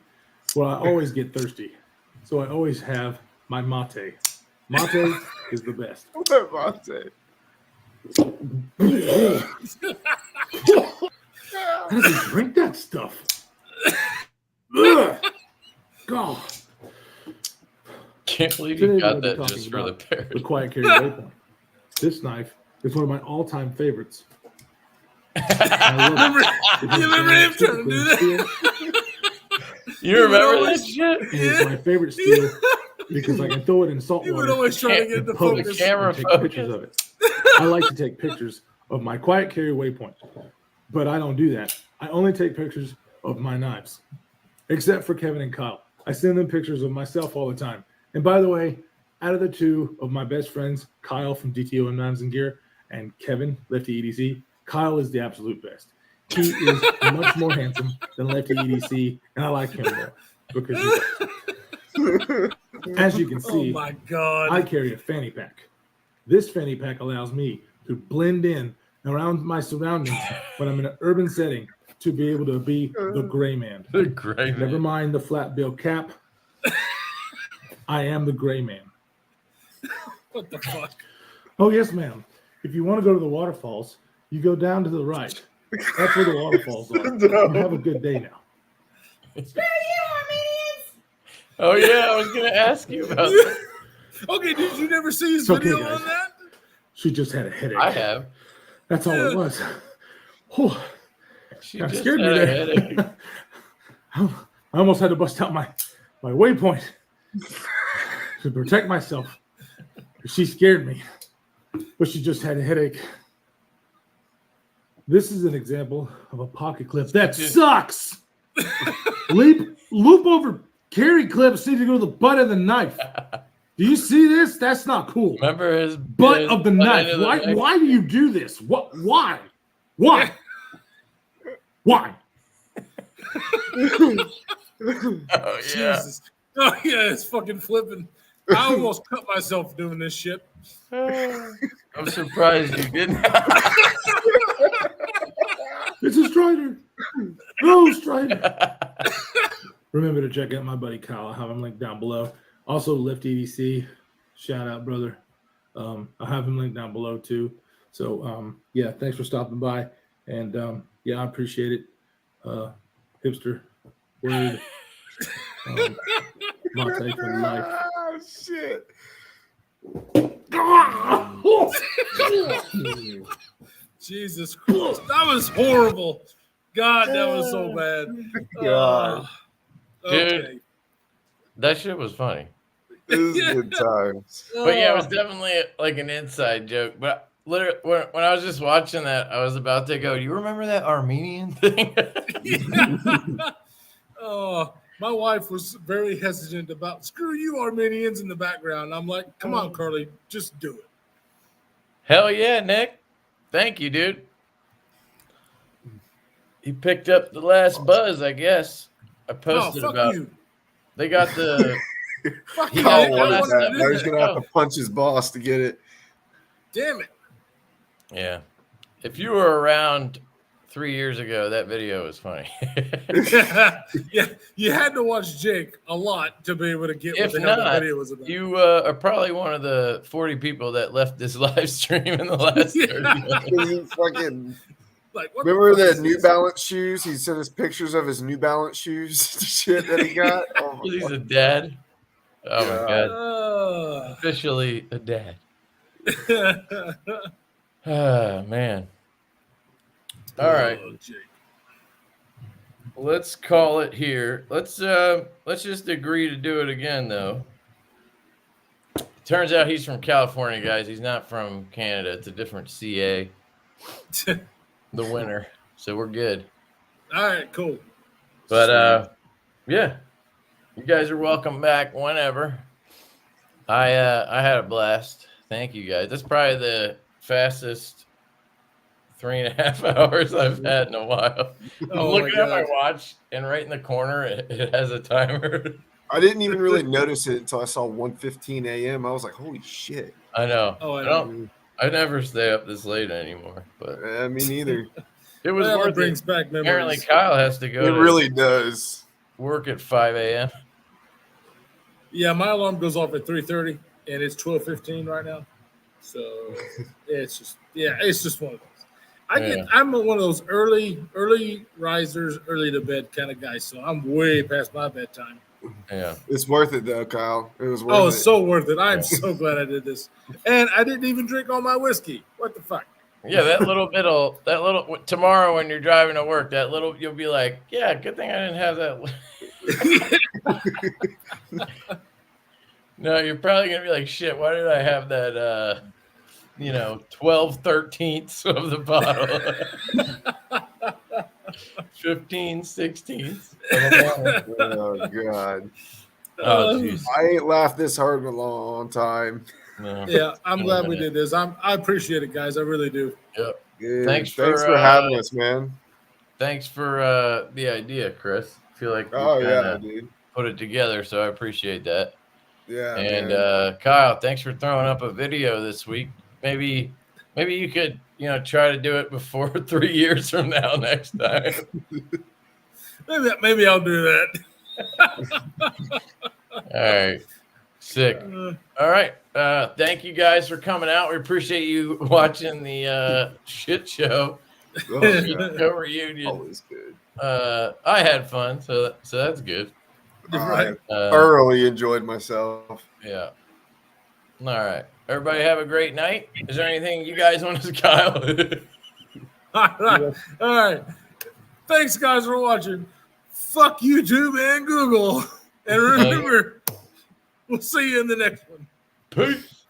where I always get thirsty. So I always have my mate. Mate is the best. How How does he drink that stuff? Ugh. God. Can't believe Today you we're got gonna be that talking just for the about parody. The Quiet Carry Waypoint. This knife is one of my all-time favorites. I love it. You remember him trying to do that? You remember always- this shit? And it's my favorite steel because I can throw it in salt He would water always try to get and the poke focus. The camera and take focus. pictures of it. I like to take pictures of my Quiet Carry Waypoint, but I don't do that. I only take pictures of my knives, except for Kevin and Kyle. I send them pictures of myself all the time, And by the way, out of the two of my best friends, Kyle from DTOM Knives and Gear and Kevin, LeftyEDC, Kyle is the absolute best. He is much more handsome than LeftyEDC, and I like him more because as you can see, Oh my God. I carry a fanny pack. This fanny pack allows me to blend in around my surroundings when I'm in an urban setting to be able to be the gray man. The gray man. Never mind the flat bill cap. I am the gray man. What the fuck? Oh, yes, ma'am. If you want to go to the waterfalls, you go down to the right. That's where the waterfalls are. You have a good day now. Oh, yeah, I was going to ask you about that. Okay, did you never see his It's okay, video guys. on that? She just had a headache. I have. That's all it was. Whew. She Kinda just scared me had a there. headache. I almost had to bust out my waypoint to protect myself. She scared me, but she just had a headache. This is an example of a pocket clip that sucks. Loop over carry clips need to go to the butt of the knife. Do you see this? That's not cool. Remember his Butt of the knife. end of the Why? knife? Why do you do this? What? Why? Why? Why? Oh, yeah. Jesus. Oh, yeah, it's fucking flipping. I almost cut myself doing this shit. I'm surprised you didn't. It's a Strider. No Strider. Remember to check out my buddy Kyle. I'll have him linked down below. Also, LeftyEDC, shout out, brother. I'll have him linked down below too. So, yeah, thanks for stopping by. And yeah, I appreciate it. Hipster word. Latte for life. Oh, shit. Jesus Christ. That was horrible. God, that was so bad. God. Okay. That shit was funny. This is good times. But yeah, it was definitely like an inside joke. But literally, when I was just watching that, I was about to go, do you remember that Armenian thing? Oh, my wife was very hesitant about screw you Armenians in the background. I'm like, come on, Carly, just do it. Hell yeah, Nick. Thank you, dude. He picked up the last buzz, I guess. I posted fuck about you. They got the Fuck He you. got I it. wanted That's to not- do Now he's that. gonna have to punch his boss to get it. Damn it. yeah. If you were around 3 years ago, that video was funny. Yeah, you had to watch Jake a lot to be able to get If what the hell the not, video was about. You are probably one of the 40 people that left this live stream in the last 30 minutes. He fucking Like, what remember fuck the is New this? Balance shoes? He sent us pictures of his New Balance shoes shit that he got. Oh my He's a dad. Oh my god. Officially a dad. Ah, man. All right. Oh, Jake. Let's call it here. Let's just agree to do it again though. Turns out he's from California, guys. He's not from Canada. It's a different CA. The winner. So we're good. All right, cool. But yeah. You guys are welcome back whenever. I had a blast. Thank you guys. That's probably the fastest 3.5 hours I've had in a while. I'm Oh, looking my at my God. watch, and right in the corner, it has a timer. I didn't even really notice it until I saw 1:15 a.m. I was like, holy shit. I know. Oh, I I know. don't. I never stay up this late anymore, but Me neither. it was Well, worth it brings it. back memories. Apparently, Kyle has to go It to really does. work at 5 a.m. Yeah, my alarm goes off at 3:30, and it's 12:15 right now. So it's just one of those. I'm one of those early risers, early to bed kind of guy. So I'm way past my bedtime. Yeah. It's worth it though, Kyle. It was worth Oh, it. it's so worth it. I'm so glad I did this, and I didn't even drink all my whiskey. What the fuck? Yeah, tomorrow when you're driving to work, you'll be like, yeah, good thing I didn't have that. No, you're probably gonna be like, shit, why did I have that 12/13 of the bottle? 15/16. Oh god. Oh, jeez. I ain't laughed this hard in a long time. No. Yeah, I'm glad we did this. I appreciate it, guys. I really do. Yep. Good. Thanks Thanks for, for having us, man. Thanks for the idea, Chris. I feel like we Oh yeah, kinda dude. put it together, so I appreciate that. Yeah, And man. Kyle, thanks for throwing up a video this week. Maybe you could, try to do it before 3 years from now next time. Maybe I'll do that. All right. Sick. All right. Thank you guys for coming out. We appreciate you watching the shit show. Oh, Shit yeah. show reunion. Always good. I had fun, so that's good. I thoroughly enjoyed myself. Yeah. All right. Everybody have a great night. Is there anything you guys want to Kyle? All right. Thanks, guys, for watching. Fuck YouTube and Google. And remember, we'll see you in the next one. Peace.